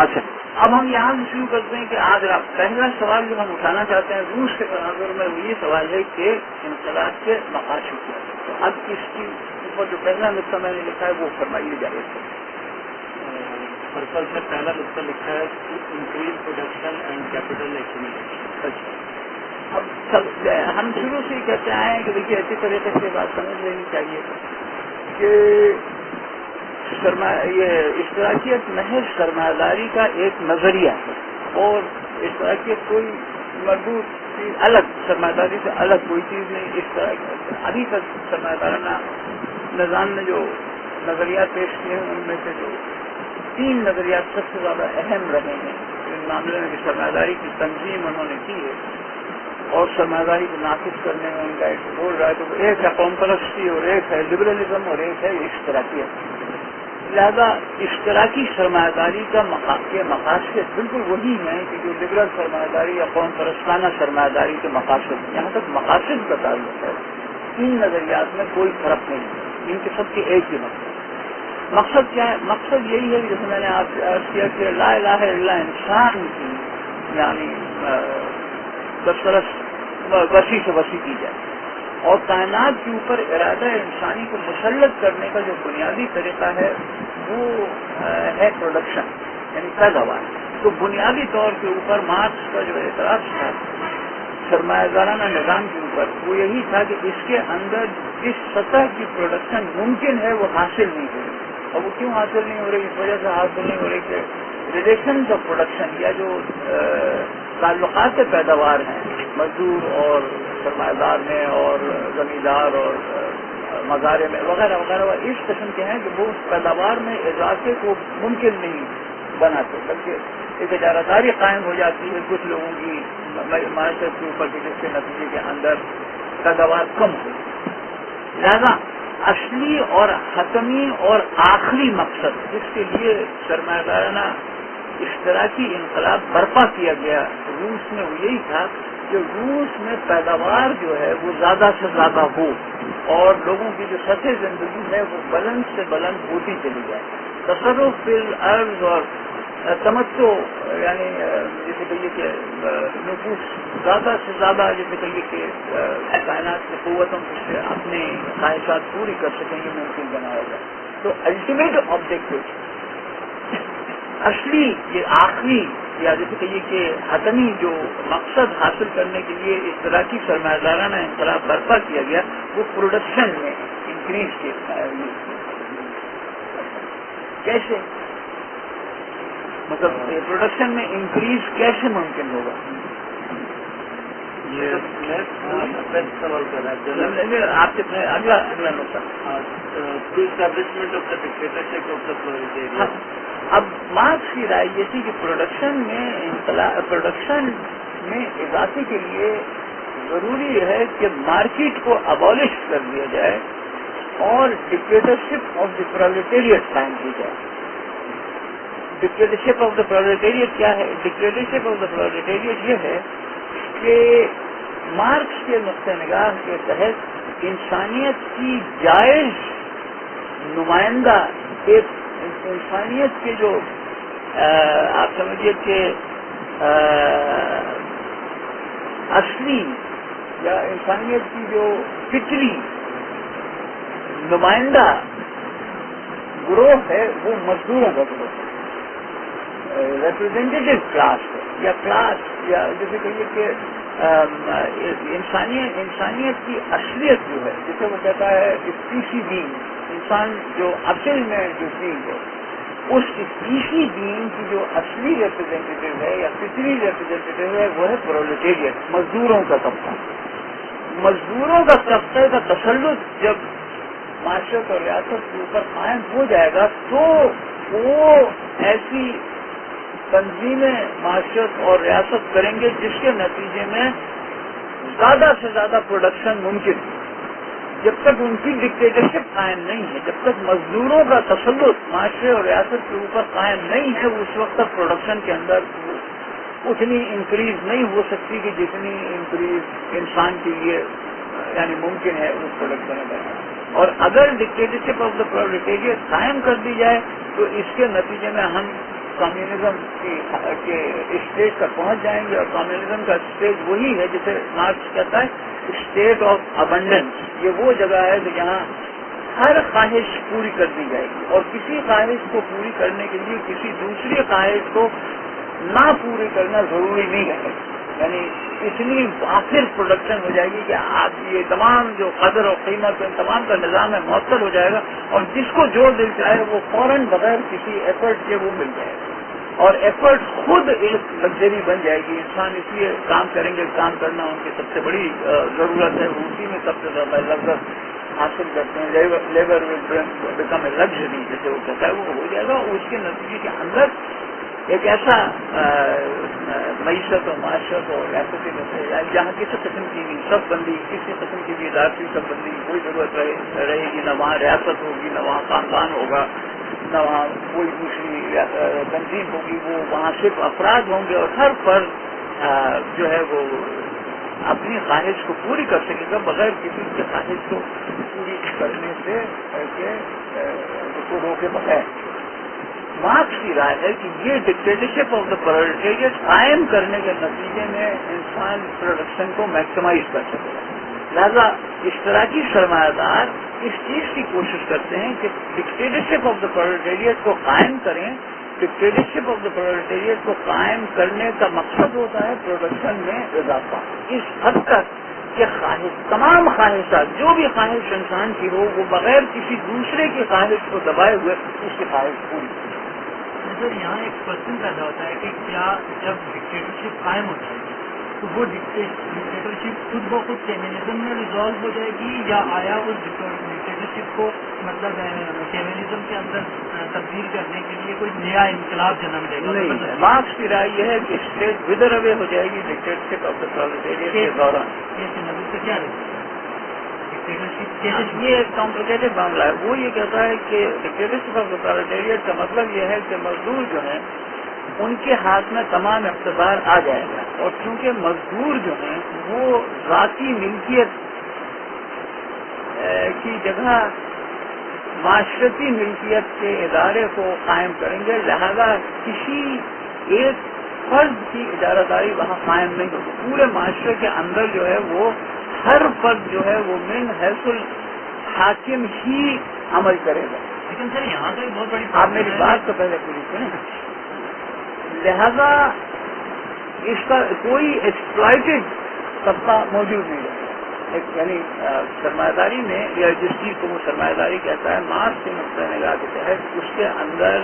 اچھا، اب ہم یہاں سے شروع کرتے ہیں کہ آج پہلا سوال جو ہم اٹھانا چاہتے ہیں روس کے تناظر میں وہ یہ سوال ہے کہ انقلاب کے مقاصد کیا ہے. تو اب اس کی اوپر جو پہلا نقطہ میں نے لکھا ہے وہ فرمائیے جائے. پرپز میں پہلا نقطہ لکھا ہے increase production and capital accumulation. اب ہم شروع سے ہی کہتے آئے ہیں کہ دیکھیے اچھی طریقے سے بات سمجھ لینی چاہیے کہ یہ اشتراکیت محض سرمایہ داری کا ایک نظریہ ہے اور اشتراکیت کوئی مربوط چیز الگ سرمایہ داری سے الگ کوئی چیز نہیں. اشتراکیت ابھی تک سرمایہ دارانہ نظام نے جو نظریات پیش کیے ہیں ان میں سے جو 3 نظریات سب سے زیادہ اہم رہے ہیں اس معاملے میں کہ سرمایہ داری کی تنظیم انہوں نے کی ہے اور سرمایہ داری کو نافذ کرنے میں ان کا ایک رول رہا ہے. تو ایک ہے قوم پرستی اور ایک ہے لبرلزم اور ایک ہے اشتراکیت. لہذا اشتراکی سرمایہ داری کا مقاصد بالکل وہی ہیں کہ جو لبرل سرمایہ داری یا قوم پرستانہ سرمایہ داری کے مقاصد. یہاں تک مقاصد کا تعلق ہے 3 نظریات میں کوئی فرق نہیں ہے، ان کے سب کے ایک ہی مقصد کیا ہے؟ مقصد یہی ہے کہ جیسے میں نے آپ سے عرض کیا کہ لا الہ الا اللہ انسان کی یعنی دسترس وسیع سے وسیع کی جائے اور کائنات کے اوپر ارادہ انسانی کو مسلط کرنے کا جو بنیادی طریقہ ہے وہ ہے پروڈکشن یعنی پیداوار. تو بنیادی طور کے اوپر مارکس کا جو اعتراض تھا سرمایہ دارانہ نظام کے اوپر وہ یہی تھا کہ اس کے اندر جس سطح کی پروڈکشن ممکن ہے وہ حاصل نہیں ہو رہی. اور وہ کیوں حاصل نہیں ہو رہی؟ اس وجہ سے حاصل نہیں ہو رہی کہ ریلیشنز آف پروڈکشن یا جو تعلقات پیداوار ہیں مزدور اور سرمایہ دار میں اور زمیندار اور مزارے میں وغیرہ وغیرہ اس قسم کے ہیں کہ وہ اس پیداوار میں اضافے کو ممکن نہیں بناتے بلکہ ایک اجارہ داری قائم ہو جاتی ہے کچھ لوگوں کی معیشت کے اوپر جس کے نتیجے کے اندر پیداوار کم ہو. لہذا اصلی اور حتمی اور آخری مقصد جس کے لیے سرمایہ دارانہ اشتراکی انقلاب برپا کیا گیا روس میں وہ یہی تھا کہ روس میں پیداوار جو ہے وہ زیادہ سے زیادہ ہو اور لوگوں کی جو سطح زندگی ہے وہ بلند سے بلند ہوتی چلی جائے. تصرف بالارض اور تمتع یعنی جیسے کہیے کہ نفوس زیادہ سے زیادہ جیسے کہیے کہ کائنات کی قوتوں سے اپنے خواہشات پوری کر سکیں یہ ممکن بنایا جائے. تو الٹیمیٹ آبجیکٹو اصلی یہ آخری یا جیسے کہیے کہ حتمی جو مقصد حاصل کرنے کے لیے اشتراکی سرمایہ دارانہ انقلاب برپا کیا گیا وہ پروڈکشن میں انکریز کیا. کیسے مطلب پروڈکشن میں انکریز کیسے ممکن ہوگا؟ سوال کر رہا ہے آپ کتنے اگلا نقطہ اب مارکس کی رائے یہ تھی کہ پروڈکشن میں اضافے کے لیے ضروری ہے کہ مارکیٹ کو ابالش کر دیا جائے اور ڈکٹیٹرشپ آف دی پرولٹیریٹ قائم کی جائے. ڈکٹیٹرشپ آف دا پرولٹیریٹ کیا ہے؟ ڈکٹیٹرشپ آف دا پرولٹیریٹ یہ ہے کہ مارکس کے نقطہ نگاہ کے تحت انسانیت کی جائز نمائندہ ایک انسانیت کے جو آپ سمجھیے کہ اصلی یا انسانیت کی جو فطری نمائندہ گروہ ہے وہ مزدوروں کا گروہ ہے. ریپرزینٹیو کلاس ہے یا کلاس یا جیسے کہیے کہ انسانیت کی اصلیت جو ہے جسے وہ کہتا ہے اسپیسی بینگ انسان جو اصل میں جو بینگ ہے اس اسپیسی بینگ کی جو اصلی ریپرزینٹیو ہے یا فطری ریپرزینٹیو ہے وہ ہے پرولٹیریٹ مزدوروں کا طبقہ. مزدوروں کا طبقے کا تسلط جب معاشرت اور ریاست کے اوپر قائم ہو جائے گا تو وہ ایسی تنظیمیں معاشرت اور ریاست کریں گے جس کے نتیجے میں زیادہ سے زیادہ پروڈکشن ممکن ہے. جب تک ان کی ڈکٹیٹرشپ قائم نہیں ہے جب تک مزدوروں کا تسلط معاشرے اور ریاست کے اوپر قائم نہیں ہے اس وقت تک پروڈکشن کے اندر اتنی انکریز نہیں ہو سکتی کہ جتنی انکریز انسان کے لیے یعنی ممکن ہے اس پروڈکشن میں. اور اگر ڈکٹیٹرشپ آف دا پرولٹیریٹ قائم کر دی جائے تو اس کے نتیجے میں ہم کمیونزم کے اسٹیج تک پہنچ جائیں گے. اور کمیونزم کا اسٹیج وہی ہے جسے مارکس کہتا ہے اسٹیٹ آف ابنڈنس. یہ وہ جگہ ہے کہ جہاں ہر خواہش پوری کر دی جائے گی اور کسی خواہش کو پوری کرنے کے لیے کسی دوسری خواہش کو نہ پوری کرنا ضروری نہیں ہے. یعنی اتنی وافر پروڈکشن ہو جائے گی کہ آپ یہ تمام جو قدر اور قیمت ان تمام کا نظام ہے معطل ہو جائے گا اور جس کو جو دل چاہے وہ فوراً بغیر کسی ایفرٹ کے وہ مل جائے گا. اور ایفرٹ خود ایک لگژری بن جائے گی. انسان اس لیے کام کریں گے, کام کرنا ان کی سب سے بڑی ضرورت ہے, اسی میں سب سے زیادہ لذت حاصل کرتے ہیں. Labour will become a luxury جیسے وہ کہتا ہے وہ ہو جائے گا. اس کے نتیجے کے اندر ایک ایسا معیشت اور معاشرت اور ریاستی جہاں کسی قسم کی بھی سب بندی, کسی قسم کی بھی ادارتی سب بندی کی کوئی ضرورت رہے گی. نہ وہاں ریاست ہوگی, نہ وہاں خاندان ہوگا, نہ وہاں کوئی دوسری تنظیم ہوگی. وہ وہاں صرف افراد ہوں گے اور ہر فرد جو ہے وہ اپنی خواہش کو پوری کر سکے گا بغیر کسی کی خواہش کو پوری کرنے سے روکے بغیر. مارکس کی رائے ہے کہ یہ ڈکٹیٹرشپ آف دا پرولٹیریٹ قائم کرنے کے نتیجے میں انسان پروڈکشن کو میکسیمائز کر سکے گا. لہذا اشتراکی سرمایہ دار اس چیز کی کوشش کرتے ہیں کہ ڈکٹیٹرشپ آف دا پرولٹیریٹ کو قائم کریں. ڈکٹیٹرشپ آف دا پرولٹیریٹ کو قائم کرنے کا مقصد ہوتا ہے پروڈکشن میں اضافہ. اس حد تک کہ تمام خواہشات جو بھی خواہش انسان کی ہو وہ بغیر کسی دوسرے کی خواہش کو دبائے ہوئے اس کی خواہش پوری کی. سر یہاں ایک کوشچن پیدا ہوتا ہے کہ کیا جب ڈکٹیٹرشپ قائم ہو جائے گی تو وہ ڈکٹیٹرشپ خود بخود کمیونزم میں ریزالو ہو جائے گی یا آیا اس ڈکٹیٹرشپ کو مطلب کمیونزم کے اندر تبدیل کرنے کے لیے کوئی نیا انقلاب جنم دے گا؟ نہیں, مارکس کی رائے یہ ہے کہ اسٹیٹ ودر اوے ہو جائے گی ڈکٹیٹرشپ آف دا پرولٹیریٹ کے دوران. سے کیا یہ ایک کمپلیکیٹڈ معاملہ ہے. وہ یہ کہتا ہے کہ ڈکٹیٹرشپ آف دا پرولٹیریٹ کا مطلب یہ ہے کہ مزدور جو ہیں ان کے ہاتھ میں تمام اقتدار آ جائے گا. اور چونکہ مزدور جو ہیں وہ ذاتی ملکیت کی جگہ معاشرتی ملکیت کے ادارے کو قائم کریں گے, لہذا کسی ایک فرد کی اجارہ داری وہاں قائم نہیں ہوگی. پورے معاشرے کے اندر جو ہے وہ ہر فرد جو ہے وہ من حیث الحاکم ہی عمل کرے گا. لیکن سر یہاں تو بہت بڑی آپ میری بات تو پہلے پوری کریں. لہذا اس کا کوئی ایکسپلائٹڈ طبقہ موجود نہیں رہے. یعنی سرمایہ داری میں یا جس چیز کو وہ سرمایہ داری کہتا ہے مارکس کے نقطۂ نگاہ کے تحت اس کے اندر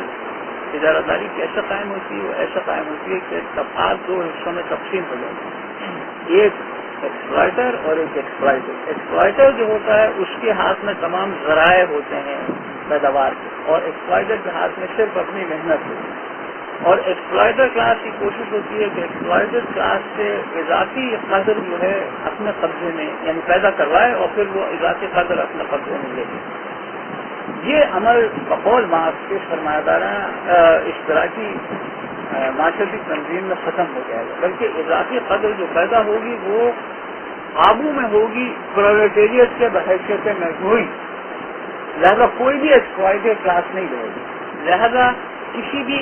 اجارہ داری کیسے قائم ہوتی ہے؟ وہ ایسا قائم ہوتی ہے کہ طبقات دو حصوں میں تقسیم ہو جاتی ہے, ایک ایکسپلائٹر اور ایک ایکسپلائٹر. ایکسپلائٹر جو ہوتا ہے اس کے ہاتھ میں تمام ذرائع ہوتے ہیں پیداوار کے, اور ایکسپلائٹر کے ہاتھ میں صرف اپنی محنت ہوتی ہے. اور ایکسپلائٹر کلاس کی کوشش ہوتی ہے کہ ایکسپلائٹر کلاس سے اضافی قدر جو ہے اپنے قبضے میں یعنی پیدا کروائے اور پھر وہ اضافی قدر اپنے قبضے میں لے. یہ عمل بقول مارکس کے سرمایہ دارانہ اشتراکی معاشرتی تنظیم میں ختم ہو جائے گا, بلکہ اضافی قدر جو پیدا ہوگی وہ قابو میں ہوگی پرولٹیریٹ کے بحیثیت مجموعی. لہذا کوئی بھی ایکسپلائٹر کلاس نہیں رہے گی, لہذا کسی بھی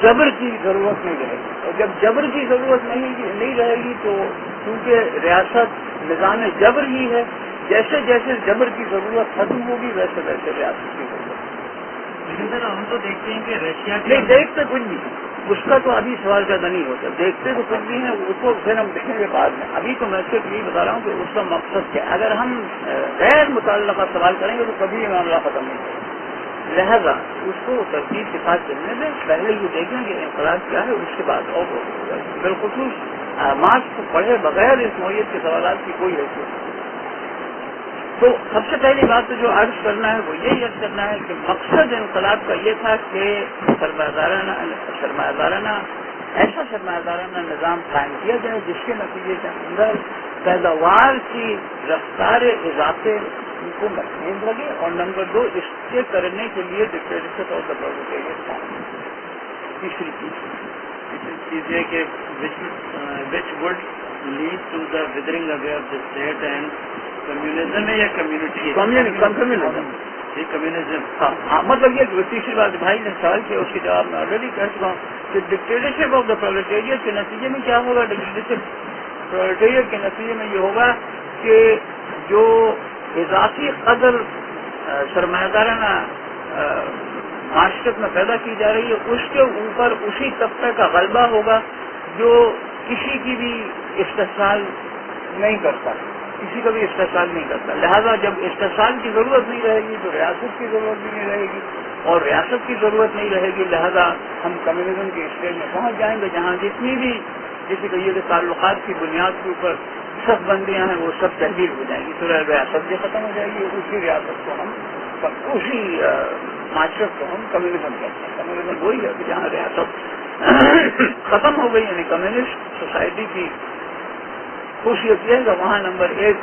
جبر کی ضرورت نہیں رہے گی. اور جب جبر کی ضرورت نہیں رہے گی تو کیونکہ ریاست نظام جبر ہی ہے, جیسے جیسے جبر کی ضرورت ختم ہوگی ویسے ویسے ریاست کی ضرورت. لیکن سر ہم تو دیکھتے ہیں کہ رشیا نہیں دیکھتے کچھ بھی, اس کا تو ابھی سوال پیدا نہیں ہوتا. دیکھتے تو کچھ بھی ہیں, اس کو پھر ہم دیکھیں گے بعد میں. ابھی تو میں صرف یہی بتا رہا ہوں کہ اس کا مقصد کیا ہے. اگر ہم غیر متعلقہ سوال کریں گے تو کبھی یہ معاملہ ختم نہیں ہوگا. لہذا اس کو ترتیب کے ساتھ چلنے میں پہلے یہ دیکھیں کہ انقلاب کیا ہے, اس کے بعد اور بالخصوص مارکس کو پڑھے بغیر اس نوعیت کے سوالات کی کوئی حیثیت نہیں. تو سب سے پہلی بات تو جو عرض کرنا ہے وہ یہی عرض کرنا ہے کہ مقصد انقلاب کا یہ تھا کہ سرمایہ دارانہ ایسا سرمایہ دارانہ نظام قائم کیا جائے جس کے نتیجے کے اندر پیداوار کی رفتار اضافے کو محفوظ لگے, اور نمبر 2 اس کے کرنے کے لیے ڈکٹیٹرشپ آف دا پرولٹیریٹ تھا. تیسری چیز یہ کہ which would lead to the withering away of the state and communism ہے یا کمیونٹی؟ کمیونزم. یہ کمیونزم. ہاں مطلب یہ تیسری بات بھائی نے سوال کیا اس کے جواب میں آلریڈی کہہ چکا ہوں کہ ڈکٹیٹرشپ آف دا پرولیٹیریٹ کے نتیجے میں کیا ہوگا. ڈکٹیٹرشپ پرولیٹیریٹ کے نتیجے میں یہ ہوگا کہ جو اضافی قدر سرمایہ دارانہ معاشرت میں پیدا کی جا رہی ہے اس کے اوپر اسی طبقے کا غلبہ ہوگا جو کسی کی بھی استحصال نہیں کرتا, کسی کا بھی استحصال نہیں کرتا. لہذا جب استحصال کی ضرورت نہیں رہے گی تو ریاست کی ضرورت بھی نہیں رہے گی, اور ریاست کی ضرورت نہیں رہے گی. لہذا ہم کمیونزم کے اسٹیج میں پہنچ جائیں گے جہاں جتنی بھی جیسے کہ یہ تعلقات کی بنیاد کے اوپر سب بندیاں ہیں وہ سب تحلیل ہو جائیں گی. تو ریاست بھی ختم ہو جائے گی, اسی ریاست کو ہم اسی معاشرت کو ہم کمیونزم کہتے ہیں. کمیونزم وہی ہے کہ جہاں ریاست ختم ہو گئی, یعنی کمیونسٹ سوسائٹی کی خصوصیت یہ ہے کہ وہاں نمبر 1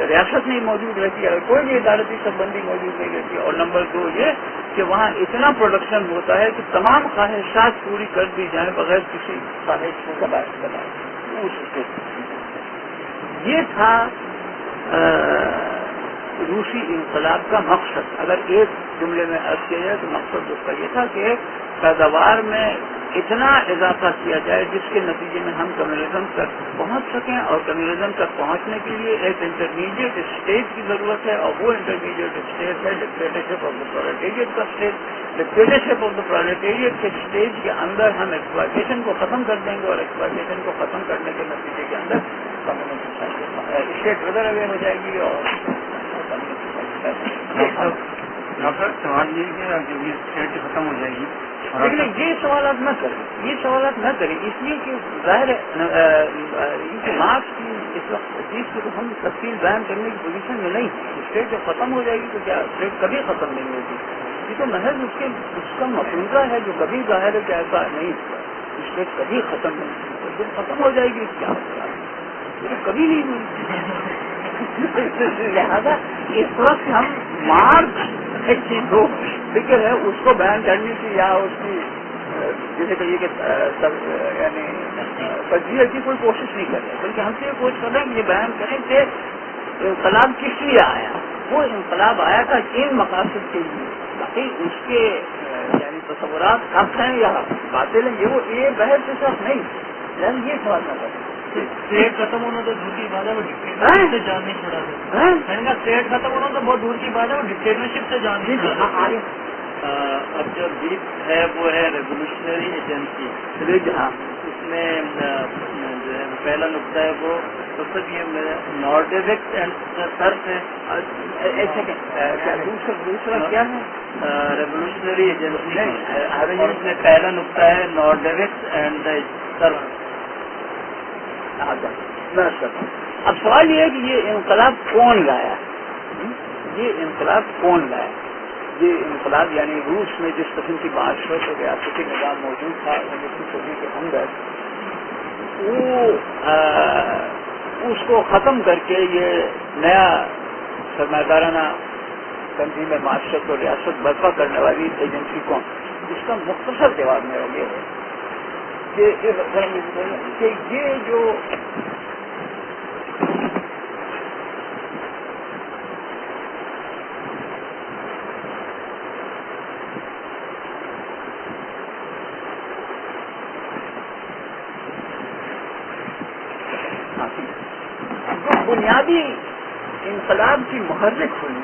ریاست نہیں موجود رہتی, اگر کوئی بھی عدالتی سب بندی موجود نہیں رہتی, اور نمبر 2 یہ کہ وہاں اتنا پروڈکشن ہوتا ہے کہ تمام خواہشات پوری کر دی جائیں بغیر کسی خواہش کو باعث بنائے. یہ تھا روسی انقلاب کا مقصد. اگر ایک جملے میں عرض کیا جائے تو مقصد اس کا یہ تھا کہ پیداوار میں اتنا اضافہ کیا جائے جس کے نتیجے میں ہم کمیونزم تک پہنچ سکیں, اور کمیونزم تک پہنچنے کے لیے ایک انٹرمیڈیٹ اسٹیج کی ضرورت ہے, اور وہ انٹرمیڈیٹ اسٹیج ہے ڈکٹیٹرشپ آف دا پرولیٹیریٹ کا اسٹیج. ڈکٹیٹرشپ آف دا پرولیٹیریٹ کے اسٹیج کے اندر ہم ایکسپلائٹیشن کو ختم کر دیں گے, اور ایکسپلائٹیشن کو ختم کرنے کے نتیجے کے اندر کمیونزم اسٹیٹ ردر اوے ہو جائے گی. اور ڈاکٹر سوال یہ کہ جب یہ اسٹیٹ ختم ہو جائے گی, لیکن یہ سوالات نہ کریں, اس لیے کہ ظاہر ہے مارکس کی اس وقت چیز کی تو ہم تفصیل بیان کرنے کی پوزیشن میں نہیں ہیں. اسٹیٹ جب ختم ہو جائے گی تو کیا اسٹیٹ کبھی ختم نہیں ہوگی. یہ تو محض اس کا مفروضہ ہے جو کبھی ظاہر ہے کہ ایسا نہیں ہوگا. اسٹیٹ کبھی ختم نہیں ہوگی, جب ختم ہو جائے گی کیا ہوگا, یہ کبھی نہیں ہوگی. لہذا اس وقت ہم مارکس کی جو فکر ہے اس کو بیان کرنے کی یا اس کی جیسے کہیے کہ یعنی تجزیہ کی کوئی کوشش نہیں کر رہے, بلکہ ہم سے یہ کوشش کر رہے ہیں کہ یہ بیان کریں کہ انقلاب کس لیے آیا. وہ انقلاب آیا تھا ان مقاصد کے لیے, باقی اس کے یعنی تصورات حق ہیں یا باطل ہیں یہ وہ یہ بحث سے صرف نہیں. یعنی یہ سوال نہ کریں اسٹیٹ ختم ہونا تو دور کی بات ہے, وہ ڈکٹیٹرشپ سے جان نہیں چھوڑا تھا. میں نے کہا اسٹیٹ ختم ہونا تو بہت دور کی بات ہے, وہ ڈکٹیٹرشپ سے جان نہیں چھوڑا. اب جو بیٹ ہے وہ ہے ریولیوشنری ایجنسی. جہاں اس میں جو ہے پہلا نقطہ ہے وہ سب یہ نارڈیوکس اینڈ سرف ہے. دوسرا کیا ہے ریولیوشنری ایجنسی, اور اس میں پہلا نقطہ ہے نارڈیوکس اینڈ سرف. اب سوال یہ ہے کہ یہ انقلاب کون لایا, یہ انقلاب کون لایا. یہ انقلاب یعنی روس میں جس قسم کی معاشرت اور ریاستی نظام موجود تھا 19ویں صدی کے اندر, وہ اس کو ختم کر کے یہ نیا سرمایہ دارانہ تنظیم معاشرت اور ریاست برپا کرنے والی ایجنسی کون. اس کا مختصر جواب میرا یہ ہے کہ یہ جو بنیادی انقلاب کی محرک ہوئی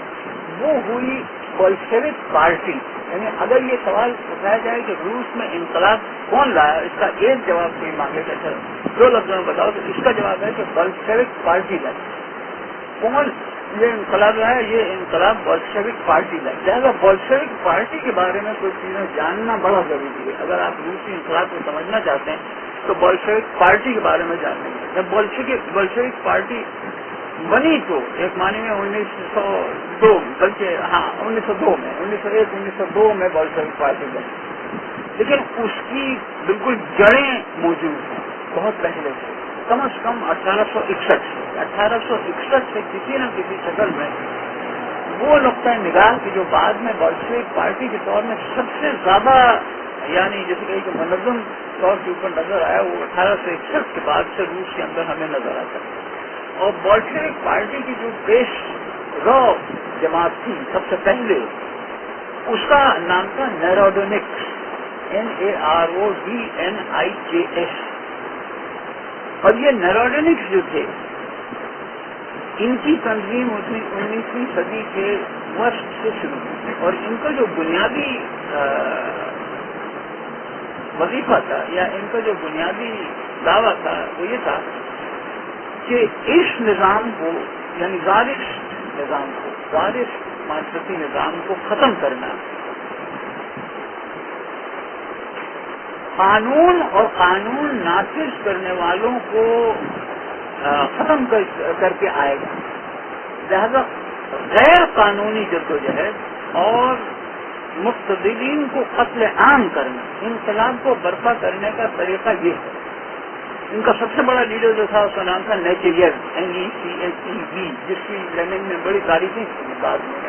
وہ ہوئی بولشوک پارٹی. یعنی اگر یہ سوال اٹھایا جائے کہ روس میں انقلاب کون لایا, اس کا ایک جواب کوئی مانگے گا سر 2 لفظوں میں بتاؤ, تو اس کا جواب ہے کہ بولشوک پارٹی لائی. کون یہ انقلاب لایا, یہ انقلاب بولشوک پارٹی لائی. لہٰذا بولشوک پارٹی کے بارے میں کوئی چیزیں جاننا بڑا ضروری ہے. اگر آپ روسی انقلاب کو سمجھنا چاہتے ہیں تو بولشوک پارٹی کے بارے میں جاننا ہے. جب بولشوک پارٹی بنی تو ایک معنی میں 1902 بلکہ 1902 میں 1902 میں بولشوک پارٹی بنی, لیکن اس کی بالکل جڑیں موجود ہیں بہت پہلے سے, کم از کم 1861 سے کسی نہ کسی شکل میں وہ نقطۂ نگاہ کی جو بعد میں بولشوک پارٹی کے طور میں سب سے زیادہ یعنی جیسے کہیں کہ منظم طور کے اوپر نظر آیا, وہ 1861 کے بعد سے روس کے اندر ہمیں نظر آتا ہے. اور بولشوک پارٹی کی جو پیش را جماعت تھی سب سے پہلے، اس کا نام تھا نیروڈونکس، NARODNIKS. اور یہ نیروڈونکس جو تھے ان کی تنظیم 19ویں صدی کے وسط سے شروع ہوئی، اور ان کا جو بنیادی وظیفہ تھا یا ان کا جو بنیادی دعویٰ تھا وہ یہ تھا کہ اس نظام کو، یعنی زارش نظام کو، زارش معاشرتی نظام کو ختم کرنا، قانون اور قانون نافذ کرنے والوں کو ختم کر کے آئے گا. لہذا غیر قانونی جدوجہد اور مقتدرین کو قتل عام کرنا، انقلاب کو برپا کرنے کا طریقہ یہ ہے. ان کا سب سے بڑا لیڈر جو تھا اس کا نام تھا نیچیویو، NECHEV، جس کی لینن میں بڑی تاریخیں تھی بعد میں.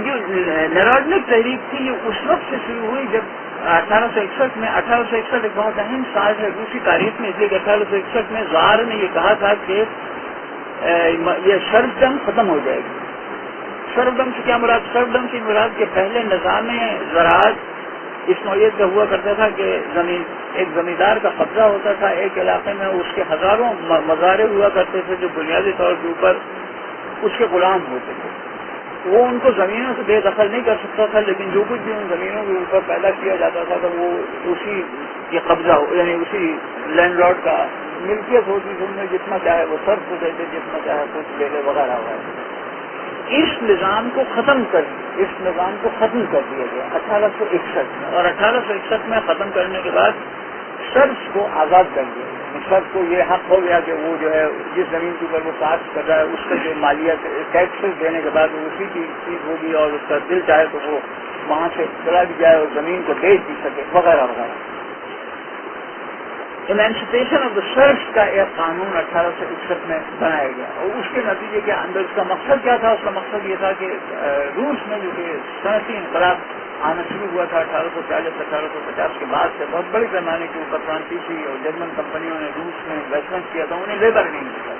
جو نیروڈونک تحریک تھی یہ اس وقت سے شروع ہوئی جب 1861 میں، 1861 ایک بہت اہم سال ہے روسی تاریخ میں، اس لیے کہ 1861 میں زار نے یہ کہا تھا کہ یہ سرفدم ختم ہو جائے گی. سرفدم سے کیا مراد؟ سرفدم کی مراد کے پہلے نظام زراعت اس نوعیت کا ہوا کرتا تھا کہ ایک زمیندار کا قبضہ ہوتا تھا ایک علاقے میں، اس کے ہزاروں مزارے ہوا کرتے تھے جو بنیادی طور کے اوپر اس کے غلام ہوتے تھے. وہ ان کو زمینوں سے بے دخل نہیں کر سکتا تھا، لیکن جو کچھ بھی ان زمینوں کے اوپر پیدا کیا جاتا تھا تو وہ اسی یہ قبضہ یعنی اسی لینڈ لارڈ کا ملکیت ہوتی تھی. ان میں جتنا چاہے وہ صرف کو دیتے، جتنا چاہے کچھ لے لے وغیرہ وغیرہ. اس نظام کو ختم کر دیا گیا 1861 میں، اور 1861 میں ختم کرنے کے بعد سرف کو آزاد کر دیا. سرف کو یہ حق ہو گیا کہ وہ جو ہے جس زمین کے اوپر وہ کاشت کر رہا ہے اس کا جو مالیہ ٹیکسز دینے کے بعد وہ اسی کی چیز ہوگی، اور اس کا دل چاہے تو وہ وہاں سے چلا بھی جائے اور زمین کو بیچ بھی سکے وغیرہ وغیرہ. ایمانسپیشن آف دا سرف کا ایک قانون 1861 میں بنایا گیا، اور اس کے نتیجے کے اندر اس کا مقصد کیا تھا؟ اس کا مقصد یہ تھا کہ روس میں جو کہ صنعتی انقلاب آنا شروع ہوا تھا 1840-1850 کے بعد سے، بہت بڑے پیمانے کے اوپر فرانسیسی اور جرمن کمپنیوں نے روس میں انویسٹمنٹ کیا تھا، انہیں لیبر نہیں ملتا،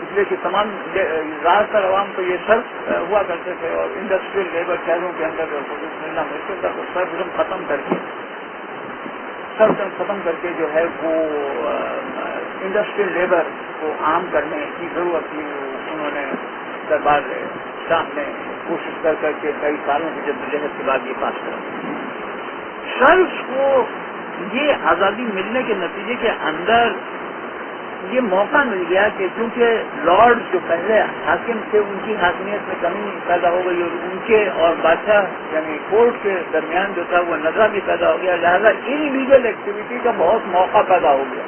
اس لیے کہ تمام زیادہ تر عوام تو یہ سرف ہوا کرتے تھے، اور انڈسٹریل لیبر شہروں کے اندر ملنا مشکل تھا. تو سرفزم ختم کر کے جو ہے وہ انڈسٹریل لیبر کو عام کرنے کی ضرورت تھی. انہوں نے دربار شاہ میں کوشش کر کے کئی سالوں کی جدوجہد کے بعد یہ پاس کرا. سرف کو یہ آزادی ملنے کے نتیجے کے اندر یہ موقع مل گیا کہ چونکہ لارڈ جو پہلے حاکم تھے ان کی حاکمیت میں کمی پیدا ہو گئی، اور ان کے اور بادشاہ یعنی کورٹ کے درمیان جو تھا وہ نزاع بھی پیدا ہو گیا. لہذا ان لیگل ایکٹیویٹی کا بہت موقع پیدا ہو گیا،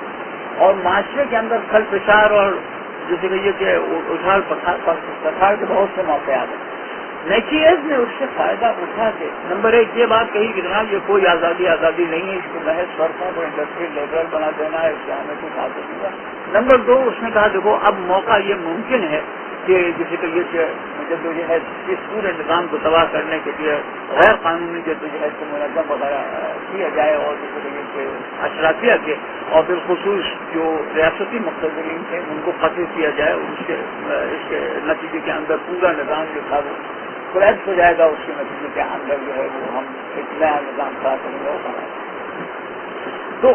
اور معاشرے کے اندر خل فشار اور جیسے کہیے کہ اچھال پتھار کے بہت سے موقعات ہیں. نیچیز نے اس سے فائدہ اٹھا کے نمبر 1 یہ بات کہی کہ جناب یہ کوئی آزادی نہیں ہے، اس کو محض سرفوں کو انڈسٹریل لیبر بنا دینا ہے، اس سے ہمیں کچھ حاصل نہیں ہے. نمبر 2 اس نے کہا دیکھو اب موقع یہ ممکن ہے کہ جیسے کہیے کہ جدوجہد اس پورے نظام کو تباہ کرنے کے لیے غیر قانونی جدوجہد کو منظم وغیرہ کیا جائے، اور جیسے کہیے کہ اشرافیہ کے اور بالخصوص جو ریاستی مقتدرین تھے ان کو قتل کیا جائے. اس کے نتیجے کے اندر پورا نظام جو تھا وہ کریکٹ ہو جائے گا. اس کے نتیجے کے اندر جو ہے وہ ہم ایک نیا نظام کھڑا کریں گے. تو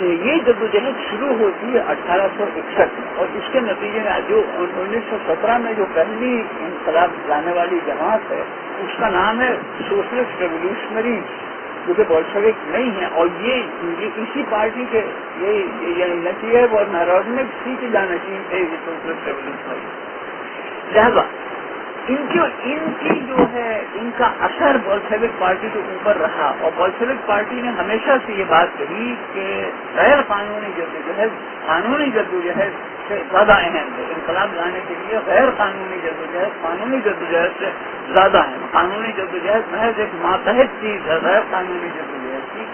یہ جدوجہد شروع ہوتی ہے 1861 میں، اور اس کے نتیجے میں جو 1917 میں جو پہلی انقلاب لانے والی جماعت ہے اس کا نام ہے سوشلسٹ ریولیوشنریز، جو کہ بولشوک نہیں ہے. اور یہ اسی پارٹی کے یعنی نیچیو اور نیروڈونک کی جانشین تھے یہ سوشلسٹ ریولیوشنریز. لہذا ان کی جو ہے ان کا اثر بولشوک پارٹی کے اوپر رہا، اور بولشوک پارٹی نے ہمیشہ سے یہ بات کہی کہ غیر قانونی جدوجہد قانونی جدوجہد سے زیادہ اہم ہے. انقلاب لانے کے لیے غیر قانونی جدوجہد قانونی جدوجہد سے زیادہ ہے. قانونی جدوجہد محض ایک ماتحت چیز ہے غیر قانونی جدوجہد کی.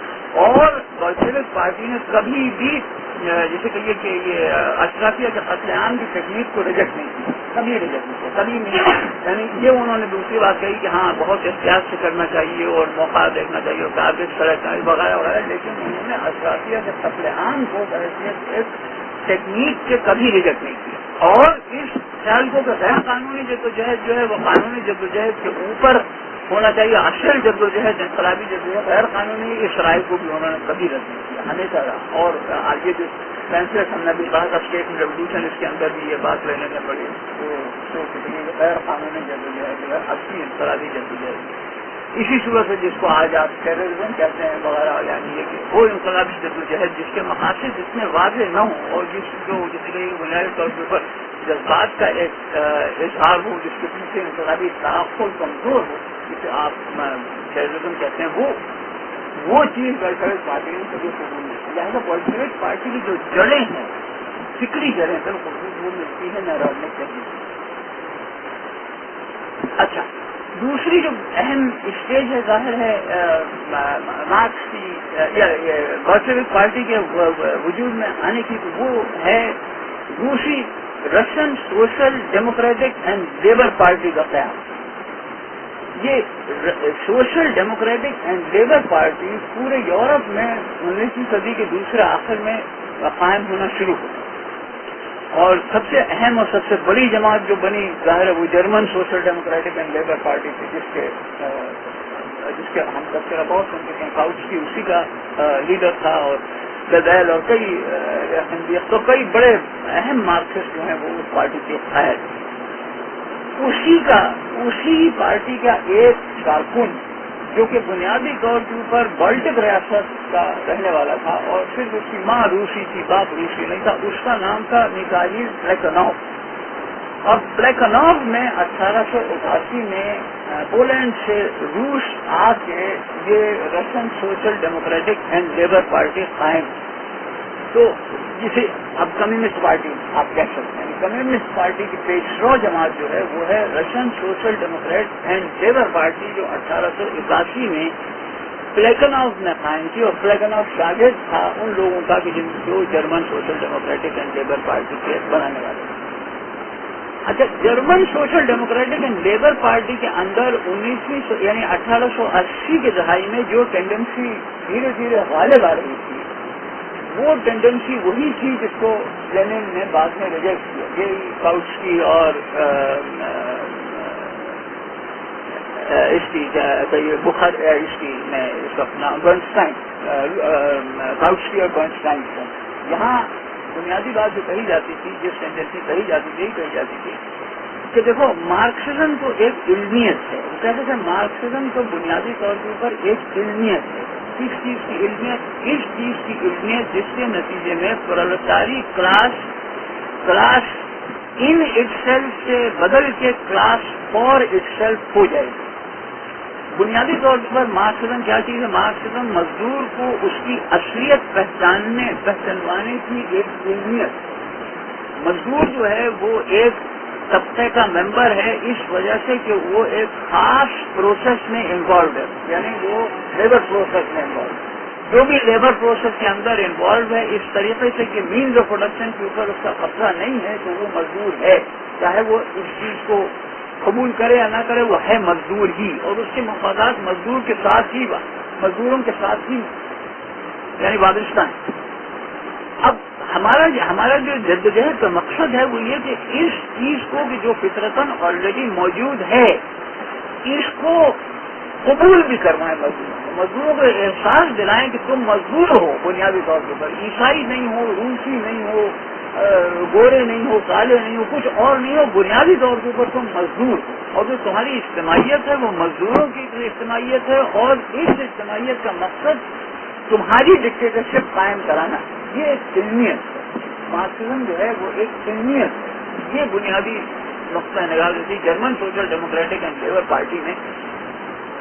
اور بولشوک پارٹی نے کبھی بھی جیسے کہیے کہ یہ اشرافیہ کے قتل عام کی ٹیکنیک کو ریجیکٹ نہیں کیا، کبھی ریجیکٹ نہیں کیا، کبھی نہیں. یعنی یہ انہوں نے دوسری بات کہی کہ ہاں بہت احتیاط سے کرنا چاہیے اور موقع دیکھنا چاہیے اور ٹارگیٹ سلیکٹ وغیرہ وغیرہ، لیکن انہوں نے اشرافیہ کے قتل عام کو ایک ٹیکنیک کے کبھی ریجیکٹ نہیں کیا. اور اس خیال کو کہ غیر قانونی جدوجہد جو ہے وہ قانونی جدوجہد کے اوپر ہونا چاہیے. اصل جدوجہد انقلابی جدوجہد غیر قانونی اس رائے کو بھی انہوں نے کبھی رد نہیں کیا ہمیشہ رہا. اور آگے جو فیصلے ہم نے بھی کہا تھا اسٹیٹ ریولیوشن اس کے اندر بھی یہ بات لینے میں پڑی تو غیر قانونی جدوجہد جو ہے اصلی انقلابی جدوجہد اسی صورت سے جس کو آج آپ ٹیررزم کہتے ہیں وغیرہ, یعنی یہ کہ وہ انقلابی جدوجہد جس کے مقاصد اتنے واضح نہ ہوں اور جس کے بنیادی طور کے اوپر جذبات کا ایک اظہار ہو, جس کے پیچھے انقلابی تعاقل کمزور ہو, جسے آپ ٹیررزم کہتے ہیں, وہ چیز بلشوک پارٹی نے کبھی قبول نہیں کی. لہٰذا بلشوک پارٹی کی جو جڑیں ہیں, فکری جڑیں بالکل وہ ملتی ہے نہ چاہیے. اچھا, دوسری جو اہم اسٹیج ہے ظاہر ہے مارکس کی یا بلشوک پارٹی کے وجود میں آنے کی, تو وہ ہے روسی Russian Social Democratic and Labour Party کا قیام. یہ social Democratic and Labour party پورے یورپ میں 19ویں صدی کے دوسرے آخر میں قائم ہونا شروع ہوا, اور سب سے اہم اور سب سے بڑی جماعت جو بنی ظاہر ہے وہ German Social Democratic and Labour party تھی, جس کے ہم تذکرہ بہت سنتے ہیں. کاؤچکی اسی کا لیڈر تھا, اور گدیل اور کئی بڑے اہم مارکسسٹ جو ہیں وہ اس پارٹی کے قائد. اسی پارٹی کا ایک کارکن جو کہ بنیادی طور کے اوپر بالٹک ریاست کا رہنے والا تھا, اور صرف اس کی ماں روسی تھی, باپ روسی نہیں تھا, اس کا نام تھا میکائیل پلیکنوف. اور پلیکنوف نے 1888 میں پولینڈ سے روس آ کے یہ Russian Social Democratic and Labour party قائم, تو جسے اب کمیونسٹ پارٹی آپ کہہ سکتے ہیں. کمیونسٹ پارٹی کی پیشرو جماعت جو ہے وہ ہے Russian social Democrat and Labour party, جو 1881 میں پلیکنوف نے قائم کی, اور پلیکنوف شاگرد تھا ان لوگوں کا کہ جن کو German Social Democratic and Labour party کے بنانے والے. اچھا, German Social Democratic and Labour party کے اندر 1880 کے دہائی میں جو ٹینڈنسی دھیرے دھیرے غالب آ رہی تھی, وہ ٹینڈنسی وہی تھی جس کو لینن نے بعد میں ریجیکٹ کیا. یہ کاؤچکی اور اس کی برنسٹائن, کاؤچکی اور برنسٹائن, یہاں بنیادی بات جو کہی جاتی تھی, جس ٹینڈنسی کہی جاتی تھی کہ دیکھو مارکسزم تو ایک علمیت ہے. وہ کہتے تھے مارکسزم تو بنیادی طور کے اوپر ایک علمیت ہے. کس چیز کی علمیت؟ اس چیز کی علمیت جس کے نتیجے میں پرولتاری کلاس ان اٹ سیلف سے بدل کے کلاس فار اٹ سیلف ہو جائے گی. بنیادی طور پر مارکسزم کیا چیز ہے؟ مارکسزم مزدور کو اس کی اصلیت پہچانوانے کی ایک علمیت. مزدور جو ہے وہ ایک طبقے کا ممبر ہے اس وجہ سے کہ وہ ایک خاص پروسیس میں انوالوڈ ہے, یعنی وہ لیبر پروسیس میں انوالوڈ ہے. جو بھی لیبر پروسیس کے اندر انوالو ہے اس طریقے سے کہ مینز آف پروڈکشن کے اوپر اس کا قبضہ نہیں ہے, تو وہ مزدور ہے. چاہے وہ اس چیز کو قبول کرے یا نہ کرے, وہ ہے مزدور ہی, اور اس کے مفادات مزدوروں کے ساتھ ہی یعنی وابستہ ہیں. اب ہمارا جو جدوجہد کا مقصد ہے وہ یہ کہ اس چیز کو کہ جو فطرتاً آلریڈی موجود ہے اس کو قبول بھی کروائیں. مزدوروں کو احساس دلائیں کہ تم مزدور ہو بنیادی طور کے اوپر, عیسائی نہیں ہو, روسی نہیں ہو, گورے نہیں ہو, کالے نہیں ہو, کچھ اور نہیں ہو, بنیادی طور کے اوپر تم مزدور ہو. اور جو تمہاری اجتماعیت ہے وہ مزدوروں کی اجتماعیت ہے, اور اس اجتماعیت کا مقصد تمہاری ڈکٹیٹرشپ قائم کرانا. یہ ایک علمیت ہے. مارکسزم جو ہے وہ ایک علمیت ہے. یہ بنیادی نقطہ نگاہ تھی. German Social Democratic and Labour Party نے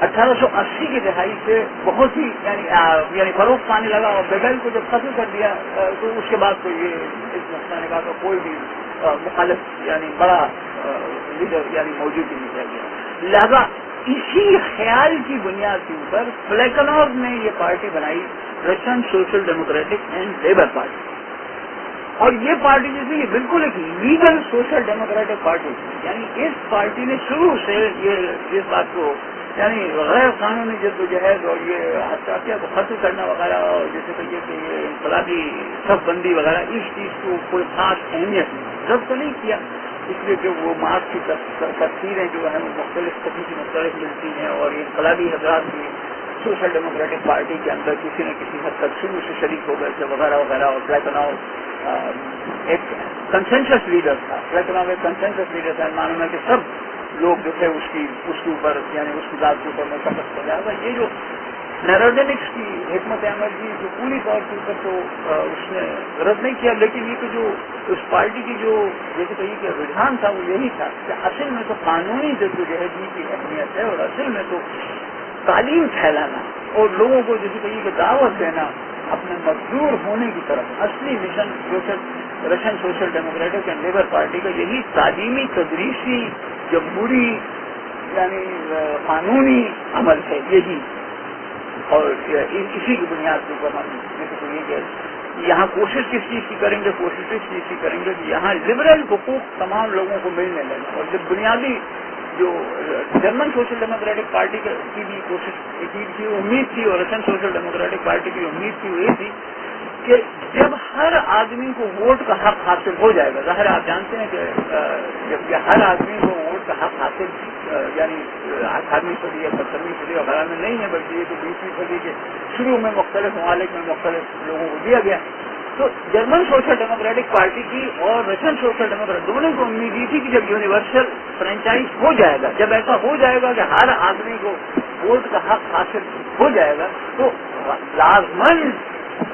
1880 کی دہائی سے بہت ہی یعنی فروغ پانے لگا, اور بیبل کو جب ختم کر دیا تو اس کے بعد تو یہ اس نقطہ نگاہ کا کوئی بھی مخالف یعنی بڑا لیڈر یعنی موجود ہی نہیں رہ گیا. لہذا اسی خیال کی بنیاد کے اوپر پلیکنوف نے یہ پارٹی بنائی, Russian Social Democratic and Labour Party. اور یہ پارٹی جیسے یہ بالکل ایک لیگل سوشل ڈیموکریٹک پارٹی تھی. یعنی اس پارٹی نے شروع سے یہ اس بات کو یعنی غیر قانونی جدوجہد اور یہ حساسیت کو ختم کرنا وغیرہ، اور جیسے کہیے کہ یہ انقلابی صف بندی وغیرہ، اس چیز کو کوئی خاص اہمیت ضبط تو نہیں کیا، اس لیے کہ وہ مارکس کی تفسیریں جو ہیں مختلف قسم کی مختلف ملتی ہیں، اور یہ انقلابی حضرات بھی سوشل ڈیموکریٹک پارٹی کے اندر کسی نہ کسی حد تک شروع سے شریک ہو گئے تھے وغیرہ وغیرہ، اور پلیٹناؤ ایک کنسنسس لیڈر تھا، پلیٹناؤ ایک کنسنسس لیڈر تھا، معلوم ہے کہ سب لوگ جو تھے اس کے اوپر، یعنی اس کی ذات کے اوپر متفق ہو جائے گا۔ یہ جو نیروڈینکس کی حکمت عمل کی جو پوری طور کے اوپر تو اس نے رد نہیں کیا، لیکن یہ کہ جو اس پارٹی کی جو جیسے کہیے کہ رجحان تھا وہ یہی تھا کہ اصل میں تو قانونی جدوجہد کی اہمیت ہے، اور اصل میں تو تعلیم پھیلانا اور لوگوں کو جیسے کہیے کہ دعوت دینا اپنے مقبول ہونے کی طرف، اصلی mission Russian Social Democratic and Labour Party کا یہی تعلیمی، تدریسی، جمہوری یعنی قانونی عمل ہے یہی، اور اسی کی بنیاد کے اوپر ہم جیسے کہیے کہ یہاں کوشش کس چیز کی کریں گے، کوشش اس چیز کی کریں گے کہ یہاں لبرل حقوق تمام لوگوں کو ملنے لگے، اور جب بنیادی جو جرمن سوشل ڈیموکریٹک پارٹی کی بھی کوشش کی امید تھی، اور رشین سوشل ڈیموکریٹک پارٹی کی امید تھی وہ یہ تھی کہ جب ہر آدمی کو ووٹ کا حق حاصل ہو جائے گا، ظاہر آپ جانتے ہیں کہ جب ہر آدمی کو ووٹ کا حق حاصل یعنی 18ویں صدی یا 17ویں صدی وغیرہ میں نہیں ہے، بلکہ یہ تو 20ویں صدی کے شروع میں مختلف ممالک میں مختلف لوگوں کو دیا گیا، تو جرمن سوشل ڈیموکریٹک پارٹی کی اور رشین سوشل ڈیموکریٹ دونوں کو امید یہ تھی کہ جب یونیورسل فرنچائز ہو جائے گا، جب ایسا ہو جائے گا کہ ہر آدمی کو ووٹ کا حق حاصل ہو جائے گا، تو لازمن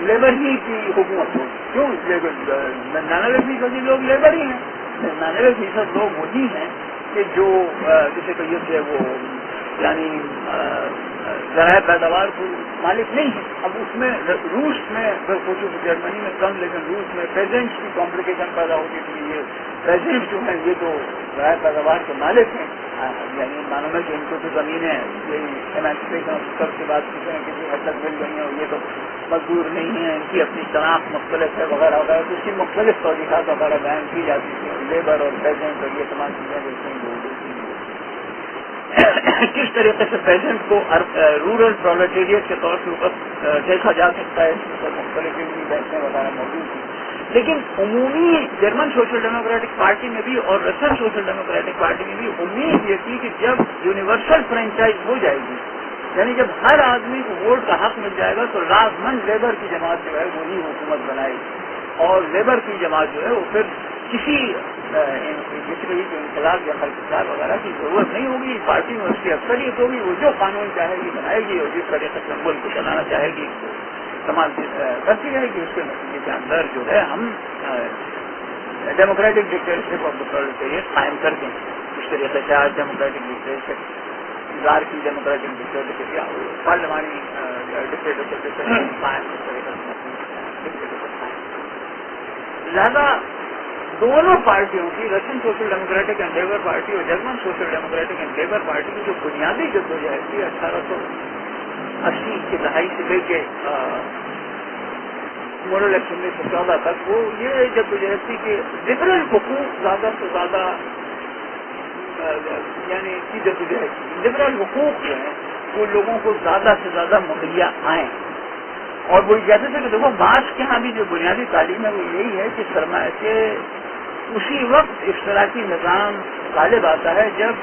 لیبر ہی کی حکومت ہوگی۔ کیوں؟ 99% لوگ لیبر ہی ہیں، 99% لوگ وہی ہیں کہ جو جسے کہیے کہ وہ یعنی ذرائع پیداوار کو مالک نہیں ہے۔ اب اس میں روس میں خصوص جرمنی میں کم، لیکن روس میں پیزنٹس کی کمپلیکیشن پیدا ہوتی تھی۔ یہ پیزنٹ جو ہیں یہ تو ذرائع پیداوار کے مالک ہیں، یعنی معلوم ہے کہ ان کو تو زمینیں یہی ایمانسیپیشن سب کے بعد کسی حد تک مل گئی ہیں، اور یہ تو مزدور نہیں ہیں، ان کی اپنی شناخت مختلف ہے وغیرہ وغیرہ، تو اس کی مختلف توضیحات وغیرہ بیان کی جاتی تھی، لیبر اور پیزنٹ اور یہ تمام چیزیں جو کس طریقے سے پیزنٹ کو رورل پرولٹیریٹ کے طور کے اوپر دیکھا جا سکتا ہے، اس پر مختلف بحثیں وغیرہ موجود تھیں، لیکن عمومی جرمن سوشل ڈیموکریٹک پارٹی میں بھی اور رشین سوشل ڈیموکریٹک پارٹی میں بھی امید یہ تھی کہ جب یونیورسل فرنچائز ہو جائے گی، یعنی جب ہر آدمی کو ووٹ کا حق مل جائے گا، تو لازمن لیبر کی جماعت جو ہے وہی حکومت بنائے گی، اور لیبر کی جماعت جو ہے وہ پھر کسی انقلاب یا خلفشار وغیرہ کی ضرورت نہیں ہوگی، پارٹی میں اس کی اکثریت ہوگی، وہ جو قانون چاہے گی بنائے گی، اور جس طریقے سے ملک کو چلانا چاہے گی استعمال کرتی رہے گی۔ اس کے نتیجے کے اندر جو ہے ہم ڈیموکریٹک ڈکٹیٹرشپ آف دا پرولٹیریٹ قائم کر دیں۔ اس طریقے سے آج ڈیموکریٹک ڈکٹیٹرشپ، زار کی ڈیموکریٹک ڈکٹیٹرشپ یا پارلیمانی ڈکٹیٹرشپ قائم لہذا دونوں پارٹیوں کی، Russian Social Democratic and Labour Party اور German Social Democratic and Labour Party کی جو بنیادی جدوجہد تھی 1880 کی دہائی سے لے کے مورل ایکٹ 1914 تک، وہ یہ جدوجہد تھی کہ لبرل حقوق زیادہ سے زیادہ یعنی کی جدوجہد، لبرل حقوق جو ہیں وہ لوگوں کو زیادہ سے زیادہ مہیا آئیں، اور وہ کہتے تھے کہ دیکھو مارکس کے ہاں بھی جو بنیادی تعلیم ہے وہ یہی ہے کہ سرمایہ کے اسی وقت اشتراکی نظام غالب آتا ہے جب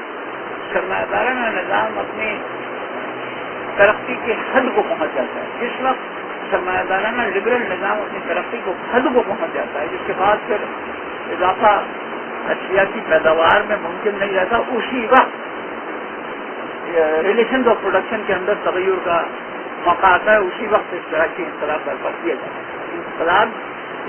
سرمایہ دارانہ نظام اپنی ترقی کے حد کو پہنچ جاتا ہے، جس وقت سرمایہ دارانہ لبرل نظام اپنی ترقی کو حد کو پہنچ جاتا ہے، جس کے بعد پھر اضافہ اشیاء کی پیداوار میں ممکن نہیں رہتا، اسی وقت ریلیشنز آف پروڈکشن کے اندر تغیر کا موقع آتا ہے، اسی وقت اشتراکی انقلاب برپا کیا جاتا ہے۔ انقلاب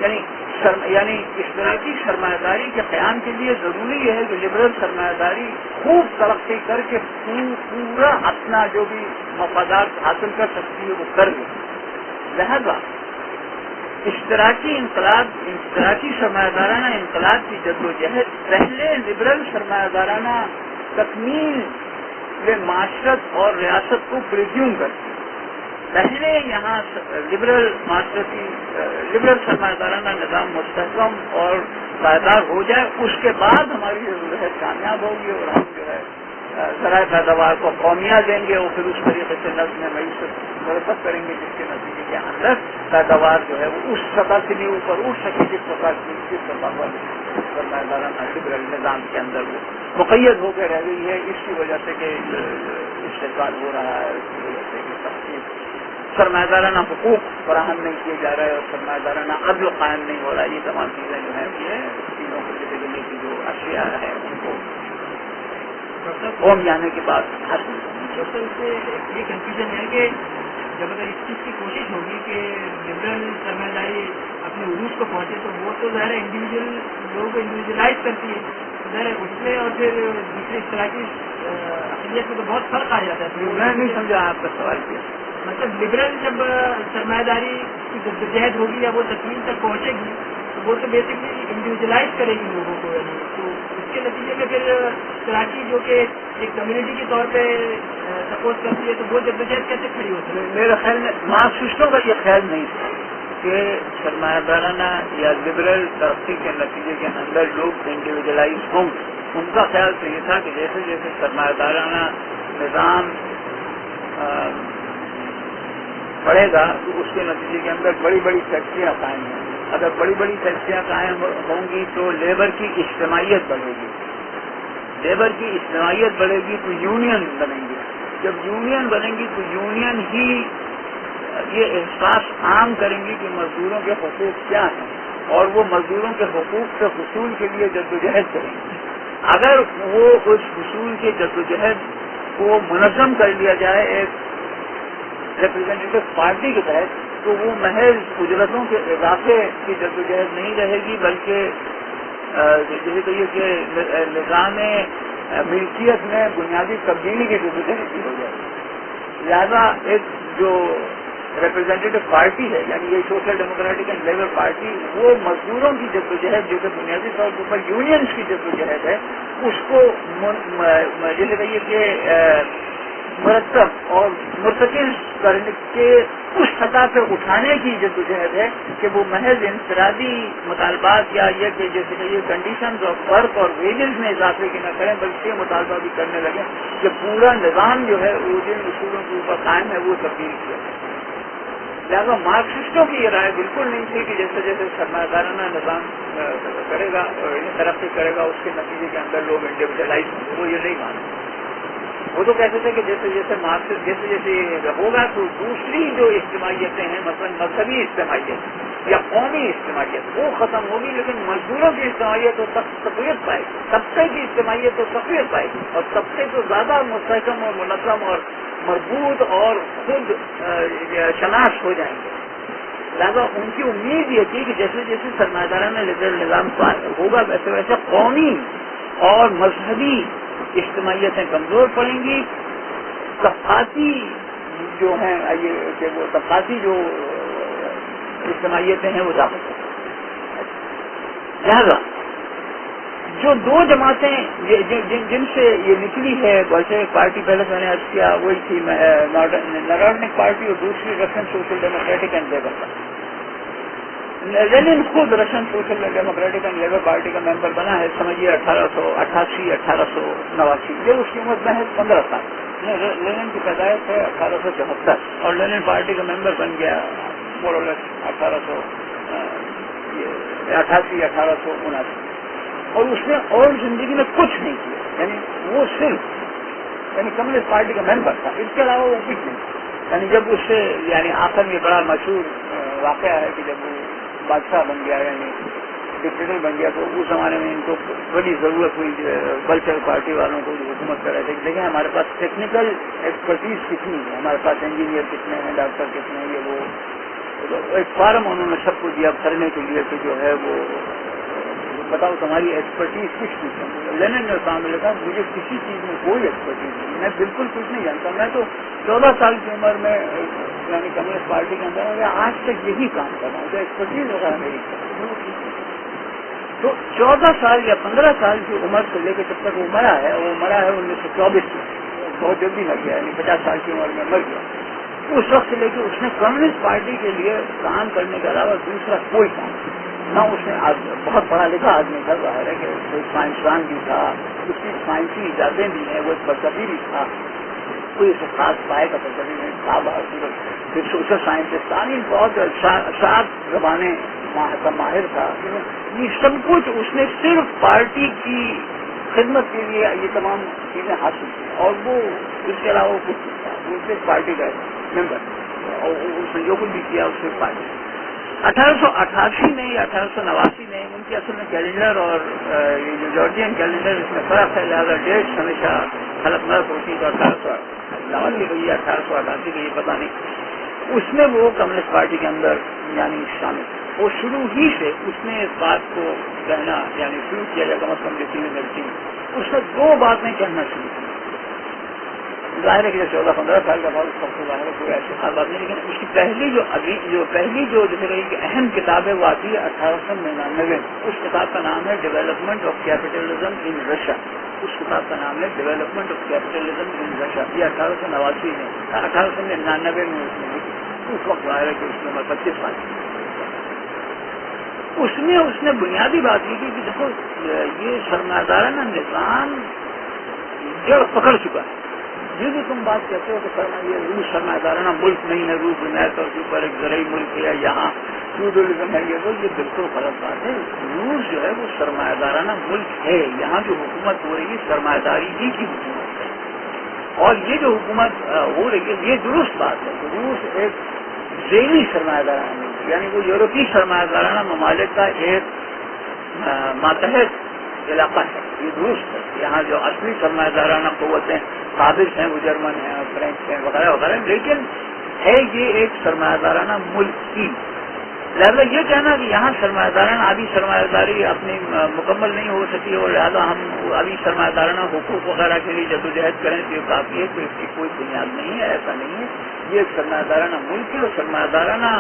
یعنی اشتراکی سرمایہ داری کے قیام کے لیے ضروری ہے کہ لبرل سرمایہ داری خوب ترقی کر کے پورا اپنا جو بھی مفادات حاصل کر سکتی ہے وہ کر لے، لہذا اشتراکی انقلاب، اشتراکی سرمایہ دارانہ انقلاب کی جدوجہد پہلے لبرل سرمایہ دارانہ تکمیل معاشرت اور ریاست کو پریزیوم کرتی ہے۔ پہلے یہاں لبرل معاشرتی لبرل سرمایہ دارانہ نظام مستحکم اور پائیدار ہو جائے، اس کے بعد ہماری ضرورت کامیاب ہوگی اور ہم جو ہے ذرائع پیداوار کو قومیہ دیں گے اور پھر اس طریقے سے نظم معیشت مرتب کریں گے جس کے نتیجے کے اندر پیداوار جو ہے وہ اس سطح سے بھی اوپر اٹھ سکے جس سطح پر سرمایہ دارانہ لبرل نظام کے اندر وہ مقید ہو کے رہ گئی ہے. اس کی وجہ سے کہ استحصال ہو رہا ہے, اس کی وجہ سے کہ سرمایہ دارانہ حقوق فراہم نہیں کیے جا رہے اور سرمایہ دارانہ عدل قائم نہیں ہو رہا. یہ تمام چیزیں جو ہیں یہ تینوں کو جتنے کی جو اشیاء ہے ان کو قوم جانے کے بعد حاصل ڈاکٹر اس سے یہ کنفیوژن ہے کہ جب اگر اس چیز کی کوشش ہوگی کہ لبرل سرمایہ داری اپنے عروج کو پہنچے تو وہ تو ظاہر انڈیویجل لوگوں کو انڈیویجلائز کرتی ہے, ظاہر اس میں اور پھر دوسری اس طرح کی اقلیت میں تو بہت فرق آ جاتا ہے. میں نہیں سمجھا آپ کا سوال کیا. مطلب لبرل جب سرمایہ داری کی جدوجہد ہوگی یا وہ تکمیل تک پہنچے گی تو وہ تو بیسکلی انڈیویجلائز کرے گی لوگوں کو, یعنی تو اس کے نتیجے میں پھر کراچی جو کہ ایک کمیونٹی کے طور پہ سپورٹ کرتی ہے تو وہ جدوجہد کیسے کھڑی ہوتی ہے؟ میرے خیال میں مارکسسٹوں کا یہ خیال نہیں تھا کہ سرمایہ دارانہ یا لبرل ترقی کے نتیجے کے اندر لوگ انڈیویجلائز ہوں. ان کا خیال تو یہ تھا کہ جیسے جیسے سرمایہ دارانہ نظام بڑھے گا تو اس کے نتیجے کے اندر بڑی بڑی فیکٹریاں قائم ہوں. اگر بڑی بڑی فیکٹریاں قائم ہوں گی تو لیبر کی اجتماعیت بڑھے گی. لیبر کی اجتماعیت بڑھے گی تو یونین بنیں گی. جب یونین بنیں گی تو یونین ہی یہ احساس عام کریں گی کہ مزدوروں کے حقوق کیا ہیں اور وہ مزدوروں کے حقوق کے حصول کے لیے جدوجہد کریں گے. اگر وہ اس حصول کے جدوجہد کو منظم کر لیا جائے ایک ریپرزینٹیو پارٹی کے تحت تو وہ محض اجرتوں کے اضافے کی جدوجہد نہیں رہے گی بلکہ جیسے کہیے کہ نظام ملکیت میں بنیادی تبدیلی کی جدوجہد کی ہو جائے گی. لہذا ایک جو ریپرزینٹیو پارٹی ہے یعنی یہ social Democratic and Labour party وہ مزدوروں کی جدوجہد جو کہ بنیادی طور کے اوپر یونینس کی جدوجہد ہے اس کو جیسے کہیے کہ مرتب اور مرتکز کرنے کے اس سطح پہ اٹھانے کی جدوجہد ہے کہ وہ محض انفرادی مطالبات یا یہ کہ جیسے کہ یہ کنڈیشنز آف ورک اور ویجز میں اضافے کی نہ کریں بلکہ یہ مطالبہ بھی کرنے لگیں کہ پورا نظام جو ہے وہ جن اصولوں کے اوپر قائم ہے وہ تبدیل کیا. لہٰذا مارکسسٹوں کی یہ رائے بالکل نہیں تھی کہ جیسے جیسے سرمایہ دارانہ نظام کرے گا اور ترقی کرے گا اس کے نتیجے کے اندر لوگ انڈیویجلائز ہوں گے. وہ یہ نہیں مانتے. وہ تو کہتے تھے کہ جیسے جیسے مارکسسٹ جیسے جیسے ہوگا تو دوسری جو اجتماعیتیں ہیں مثلا مذہبی اجتماعیت یا قومی اجتماعیت وہ ختم ہوگی لیکن مزدوروں کی اجتماعیت تو تقویت پائے گی. طبقے کی اجتماعیت تو تقویت پائے گی اور طبقے تو زیادہ مستحکم اور منظم اور مربوط اور خود شناخت ہو جائیں گے. لہٰذا ان کی امید یہ تھی کہ جیسے جیسے سرمایہ دارانہ لبرل نظام ہوگا ویسے ویسے قومی اور مذہبی اجتماعیتیں کمزور پڑیں گی. طبقاتی جو ہیں کہ وہ طبقاتی جو اجتماعیتیں ہیں وہ زیادہ ہیں. لہذا جو دو جماعتیں جن سے یہ نکلی ہے ویسے ایک پارٹی پہلے میں نے عرض کیا وہی تھی نارڈنک پارٹی اور دوسری Russian Social Democratic and Labour Party. Lenin خود Russian Social Democratic and Labour Party کا ممبر بنا ہے سمجھیے 1888 1889. یہ اس کی عمر محض 15 سال. لینن کی پیدائش ہے 1874 اور لینن پارٹی کا ممبر بن گیا 1888 اور اس نے اور زندگی میں کچھ نہیں کیا. یعنی وہ صرف کمیونسٹ پارٹی کا ممبر تھا. اس کے علاوہ وہ کچھ نہیں. یعنی جب اس سے یعنی آخر میں بڑا مشہور واقعہ ہے کہ جب وہ بادشاہ بن گیا یعنی ڈکٹیٹر بن گیا تو اس زمانے میں ان کو بڑی ضرورت ہوئی بلچر پارٹی والوں کو جو حکومت کر رہے تھے دیکھیں ہمارے پاس ٹیکنیکل ایکسپرٹیز کتنی ہے, ہمارے پاس انجینئر کتنے ہیں, ڈاکٹر کتنے ہیں. یہ وہ ایک فارم انہوں نے سب کو دیا بھرنے کے لیے کہ جو ہے وہ بتاؤ تمہاری ایکسپرٹیز کس چیز میں. لینن نے کام لکھا مجھے کسی چیز میں کوئی ایکسپرٹیز نہیں, میں بالکل کچھ نہیں جانتا. میں تو 14 سال کی عمر میں یعنی کمیونسٹ پارٹی کے اندر آج تک یہی کام کر رہا ہوں. جو ایکسپرٹیز وغیرہ میری تو 14 سال یا 15 سال کی عمر سے لے کے جب تک وہ مرا ہے 1924 میں بہت جلدی مر گیا یعنی 50 سال کی عمر میں مر گیا. اس وقت سے لے کے اس نے کمیونسٹ پارٹی کے لیے کام کرنے کے علاوہ دوسرا کوئی کام نہیں. نہ اس نے بہت پڑھا لکھا آدمی تھا، ظاہر ہے کہ کوئی سائنسدان بھی تھا، اس کی سائنسی ایجادیں بھی ہیں، وہ ایک فلسفی بھی تھا، کوئی اسے خاص پائے کا فلسفی نہیں تھا، پھر سوشل سائنسسٹ تھا، بہت شاد زبانیں کا ماہر تھا. یہ سب کچھ اس نے صرف پارٹی کی خدمت کے لیے یہ تمام چیزیں حاصل کی، اور وہ اس کے علاوہ کچھ نہیں تھا، وہ صرف پارٹی کا ممبر، اور اس نے جو کچھ بھی کیا اس سے پارٹی. 1888 میں یا 1889 میں ان کی اصل میں کیلنڈر اور یہ جو جارجین کیلنڈر اس میں فرق ہے، لہٰذا ڈیٹ ہمیشہ خلق مرد ہوتی ہے. تو 1889 کی یا 1888 کی یہ پتہ نہیں. اس میں وہ کمیونسٹ پارٹی کے اندر یعنی شامل، وہ شروع ہی سے اس نے اس بات کو کہنا یعنی شروع کیا، یا کم از کم جو چیزیں ملتی اس نے 2 باتیں کہنا شروع کی. ظاہر ہے کہ 14-15 سال کا بعد سب سے ظاہر ہے کوئی ایسی خاص بات نہیں، لیکن اس کی پہلی جو جیسے کہیں کہ اہم کتاب ہے وہ آتی ہے 1899. اس کتاب کا نام ہے Development of Capitalism in Russia. اس کتاب کا نام ہے Development of Capitalism in Russia. یہ 1889 میں 1899 میں اس نے لکھی. اس وقت ظاہر ہے کہ اس کی عمر 25 سال کی. اس نے بنیادی بات یہ کی کہ دیکھو یہ سرمایہ دارانہ نظام جڑ پکڑ چکا ہے. یہ جو تم بات کہتے ہو کہ یہ روس سرمایہ دارانہ ملک نہیں ہے، روس بنیاد طور کے اوپر ایک زرعی ملک ہے، یہاں فیوڈلزم ہے، یہ بالکل غلط بات ہے. روس جو ہے وہ سرمایہ دارانہ ملک ہے. یہاں جو حکومت ہو رہی ہے سرمایہ داری ہی کی حکومت ہے، اور یہ جو حکومت ہو رہی ہے یہ درست بات ہے. روس ایک ذیلی سرمایہ دارانہ ملک، یعنی وہ یورپی سرمایہ دارانہ ممالک کا ایک ماتحت علاقہ ہے. یہ درست ہے. یہاں جو اصلی سرمایہ دارانہ قوتیں قابض ہیں وہ جرمن ہیں اور فرینچ ہیں وغیرہ وغیرہ، لیکن ہے یہ ایک سرمایہ دارانہ ملک کی. لہٰذا یہ کہنا کہ یہاں سرمایہ دارانہ ابھی سرمایہ داری اپنی مکمل نہیں ہو سکی اور لہٰذا ہم ابھی سرمایہ دارانہ حقوق وغیرہ کے لیے جدوجہد کریں تو یہ کافی ہے، تو اس کی کوئی بنیاد نہیں ہے. ایسا نہیں ہے. یہ ایک سرمایہ دارانہ ملک ہے اور سرمایہ دارانہ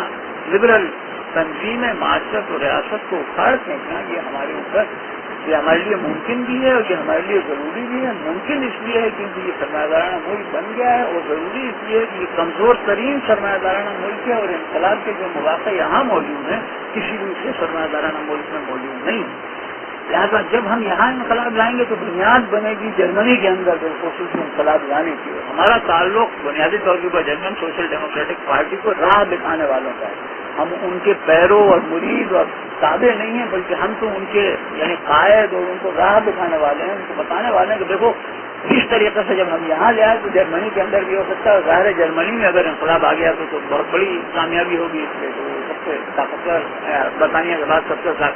لبرل تنظیمیں معاشرت اور ریاست کو اکھاڑ پھینکنا یہ ہمارے اوپر، یہ ہمارے لیے ممکن بھی ہے اور یہ ہمارے لیے ضروری بھی ہے. ممکن اس لیے ہے کیونکہ یہ سرمایہ دارانہ ملک بن گیا ہے، اور ضروری اس لیے ہے کہ یہ کمزور ترین سرمایہ دارانہ ملک ہے اور انقلاب کے جو مواقع یہاں موجود ہیں کسی دوسرے سرمایہ دارانہ ملک میں موجود نہیں. لہٰذا جب ہم یہاں انقلاب لائیں گے تو بنیاد بنے گی جرمنی کے اندر بالخصوص انقلاب لانے کی. ہمارا تعلق بنیادی طور کے اوپر جرمن سوشل ڈیموکریٹک پارٹی کو راہ دکھانے والوں کا ہے. ہم ان کے پیرو اور مرید اور تابع نہیں ہیں، بلکہ ہم تو ان کے یعنی قائد اور ان کو راہ دکھانے والے ہیں، ان کو بتانے والے ہیں کہ دیکھو اس طریقے سے جب ہم یہاں لے آئے تو جرمنی کے اندر بھی ہو سکتا ہے. ظاہر ہے جرمنی میں اگر انقلاب آ گیا تو بہت بڑی کامیابی ہوگی. اس لیے تو سب سے طاقتور برطانیہ کے بعد سب سے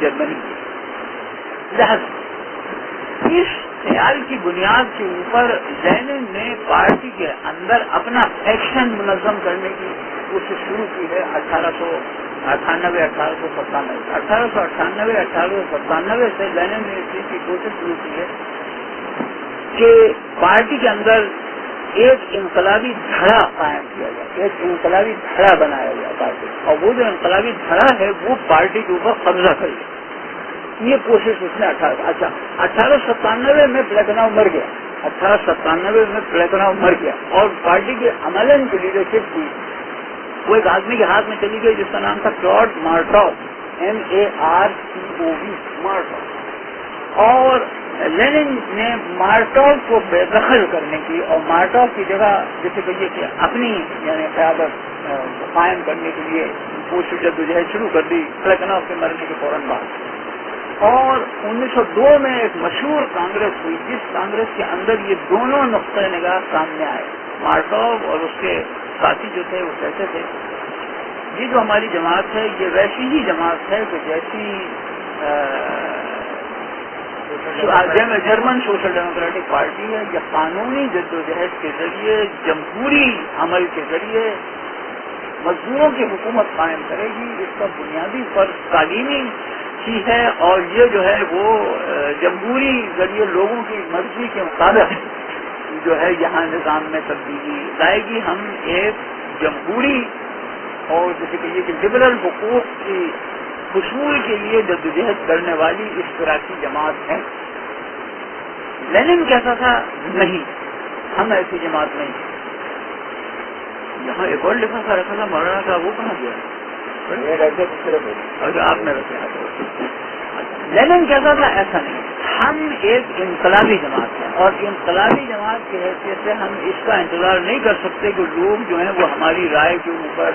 جرمنی. لہٰذا اس خیال کی بنیاد کے اوپر لینن نے پارٹی کے اندر اپنا ایکشن منظم کرنے کی کوشش شروع کی ہے 1898 1897 سے لینن نے اس چیز کی کوشش شروع کی ہے کہ پارٹی کے اندر ایک انقلابی دھڑا قائم کیا جائے، ایک انقلابی دھڑا بنایا گیا پارٹی، اور وہ جو انقلابی دھڑا ہے وہ پارٹی کے اوپر قبضہ کرے. یہ کوشش اس نے 1897 میں پلیکناؤ مر گیا. 1897 میں پلیکناؤ مر گیا اور پارٹی کے عملن کی لیڈرشپ ہوئی. وہ ایک آدمی کے ہاتھ میں چلی گئی جس کا نام تھا کلاڈ مارٹو، MARCOV مارٹو. اور لینن نے مارٹو کو بے دخل کرنے کی اور مارٹو کی جگہ جیسے کہیے کہ اپنی یعنی قیادت قائم کرنے کے لیے کوشش جدوجہد شروع کر دی پلیکناؤ کے مرنے کے فوراً بعد. اور 1902 میں ایک مشہور کانگریس ہوئی جس کانگریس کے اندر یہ دونوں نقطۂ نگاہ سامنے آئے. مارٹو اور اس کے ساتھی جو تھے وہ کہتے تھے یہ جو ہماری جماعت ہے یہ ویسی ہی جماعت ہے کہ جیسی جرمن سوشل ڈیموکریٹک پارٹی ہے. یہ قانونی جدوجہد کے ذریعے جمہوری عمل کے ذریعے مزدوروں کی حکومت قائم کرے گی. اس کا بنیادی فرض تعلیمی کی ہے اور یہ جو ہے وہ جمہوری ذریعے لوگوں کی مرضی کے مطابق جو ہے یہاں نظام میں تبدیلی لائے گی. ہم ایک جمہوری اور جیسے کہ یہ کہ لبرل حقوق کی حصول کے لیے جدوجہد کرنے والی اس طرح کی جماعت ہے. لینن کہتا تھا نہیں، ہم ایسی جماعت نہیں. یہاں ایک اور لکھا تھا رکھا تھا مولانا کا، وہ کہاں گیا؟ اچھا آپ نے رکھا. لینن کہتا تھا ایسا نہیں، ہم ایک انقلابی جماعت ہیں اور انقلابی جماعت کی حیثیت سے ہم اس کا انتظار نہیں کر سکتے کہ لوگ جو ہیں وہ ہماری رائے کے اوپر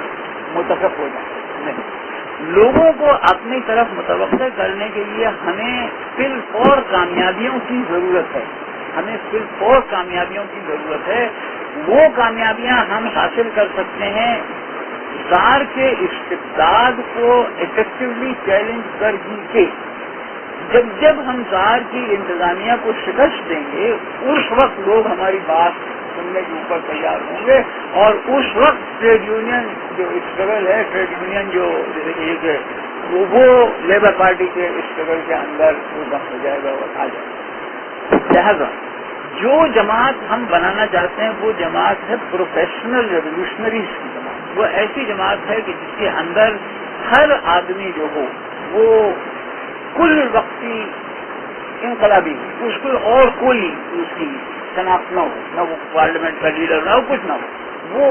متفق ہو جائیں. نہیں، لوگوں کو اپنی طرف متوقع کرنے کے لیے ہمیں بالفور کامیابیوں کی ضرورت ہے. ہمیں بالفور کامیابیوں کی ضرورت ہے. وہ کامیابیاں ہم حاصل کر سکتے ہیں زار کے استبداد کو افیکٹولی چیلنج کر ہی کے. جب ہم زار کی انتظامیہ کو شکست دیں گے اس وقت لوگ ہماری بات سننے کے اوپر تیار ہوں گے، اور اس وقت ٹریڈ یونین جو اسٹرگل ہے، ٹریڈ یونین جو جیسے کہ وہ لیبر پارٹی کے اسٹرگل کے اندر وہ دم ہو جائے گا اور آ جائے گا. لہذا جو جماعت ہم بنانا چاہتے ہیں وہ جماعت ہے پروفیشنل ریولیوشنریز کی جماعت. وہ ایسی جماعت ہے کہ جس کے اندر ہر آدمی جو ہو وہ کل وقتی انقلابی اس کو اور کوئی اس کی شناخت نہ ہو، نہ وہ پارلیمنٹ کا لیڈر نہ ہو، کچھ نہ ہو، وہ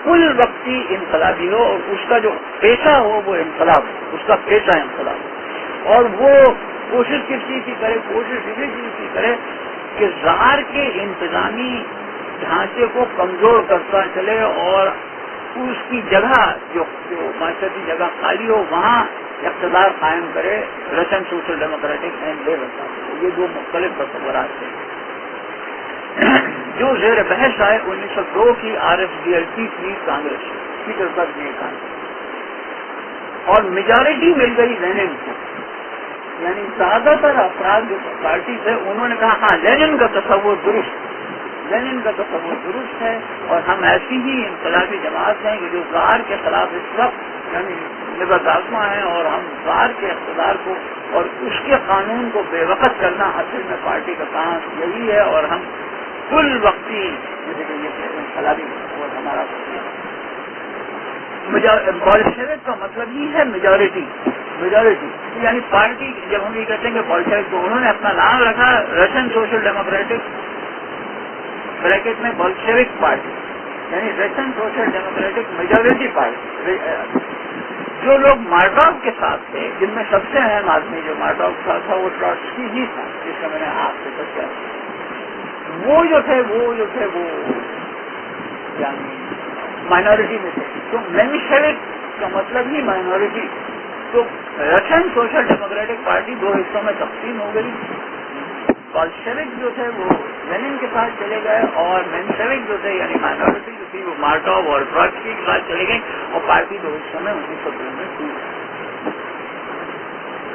کل وقتی انقلابی ہو اور اس کا جو پیشہ ہو وہ انقلاب ہو، اس کا پیشہ انقلاب ہو. اور وہ کوشش کس چیز کی کرے؟ کوشش اسی چیز کی کرے کہ زار کے انتظامی ڈھانچے کو کمزور کرتا چلے اور اس کی جگہ جو معاشرتی جگہ خالی ہو وہاں اقتدار قائم کرے. Russian Social Democratic and Labour party, یہ دو مختلف تصورات ہیں جو زیر بحث آئے 1902 کی RFDLP کی کانگریس کی طرف یہ کانگریس، اور میجارٹی مل گئی لینن کو. یعنی زیادہ تر افراد جو پارٹی تھے انہوں نے کہا ہاں لینن کا تصور درست ہے اور ہم ایسی ہی انقلابی جماعت ہیں کہ جو زار کے خلاف اس وقت یعنی لبردازمہ ہیں، اور ہم زار کے اقتدار کو اور اس کے قانون کو بے وقت کرنا اصل میں پارٹی کا کام یہی ہے. اور ہم کل وقتی جیسے کہ یہ انقلابی اور ہمارا بولشوک کا مطلب ہی ہے میجورٹی یعنی پارٹی. جب ہم یہ کہتے ہیں کہ بولشوک کو انہوں نے اپنا نام رکھا رشین سوشل ڈیموکریٹک بریکٹ میں بولشوک پارٹی، یعنی Russian Social democratic majority party. جو لوگ مارٹوف کے ساتھ تھے، جن میں سب سے اہم آدمی جو مارٹوف کا تھا وہ ٹروٹسکی ہی تھا، جس کا میں نے آپ سے بچا. وہ جو تھے وہ یعنی مائنورٹی میں تھے. تو مینشوک کا مطلب ہی مائنورٹی. تو رشین سوشل ڈیموکریٹک پارٹی دو حصوں میں تقسیم ہو گئی. بولشوک جو تھے وہ لینن کے ساتھ چلے گئے، اور مینشوک جو تھے یعنی مائنورٹی جو تھی وہ مارٹوف اور ٹروٹسکی کے ساتھ چلے گئی، اور پارٹی دو حصوں میں 1902 میں ٹوٹ.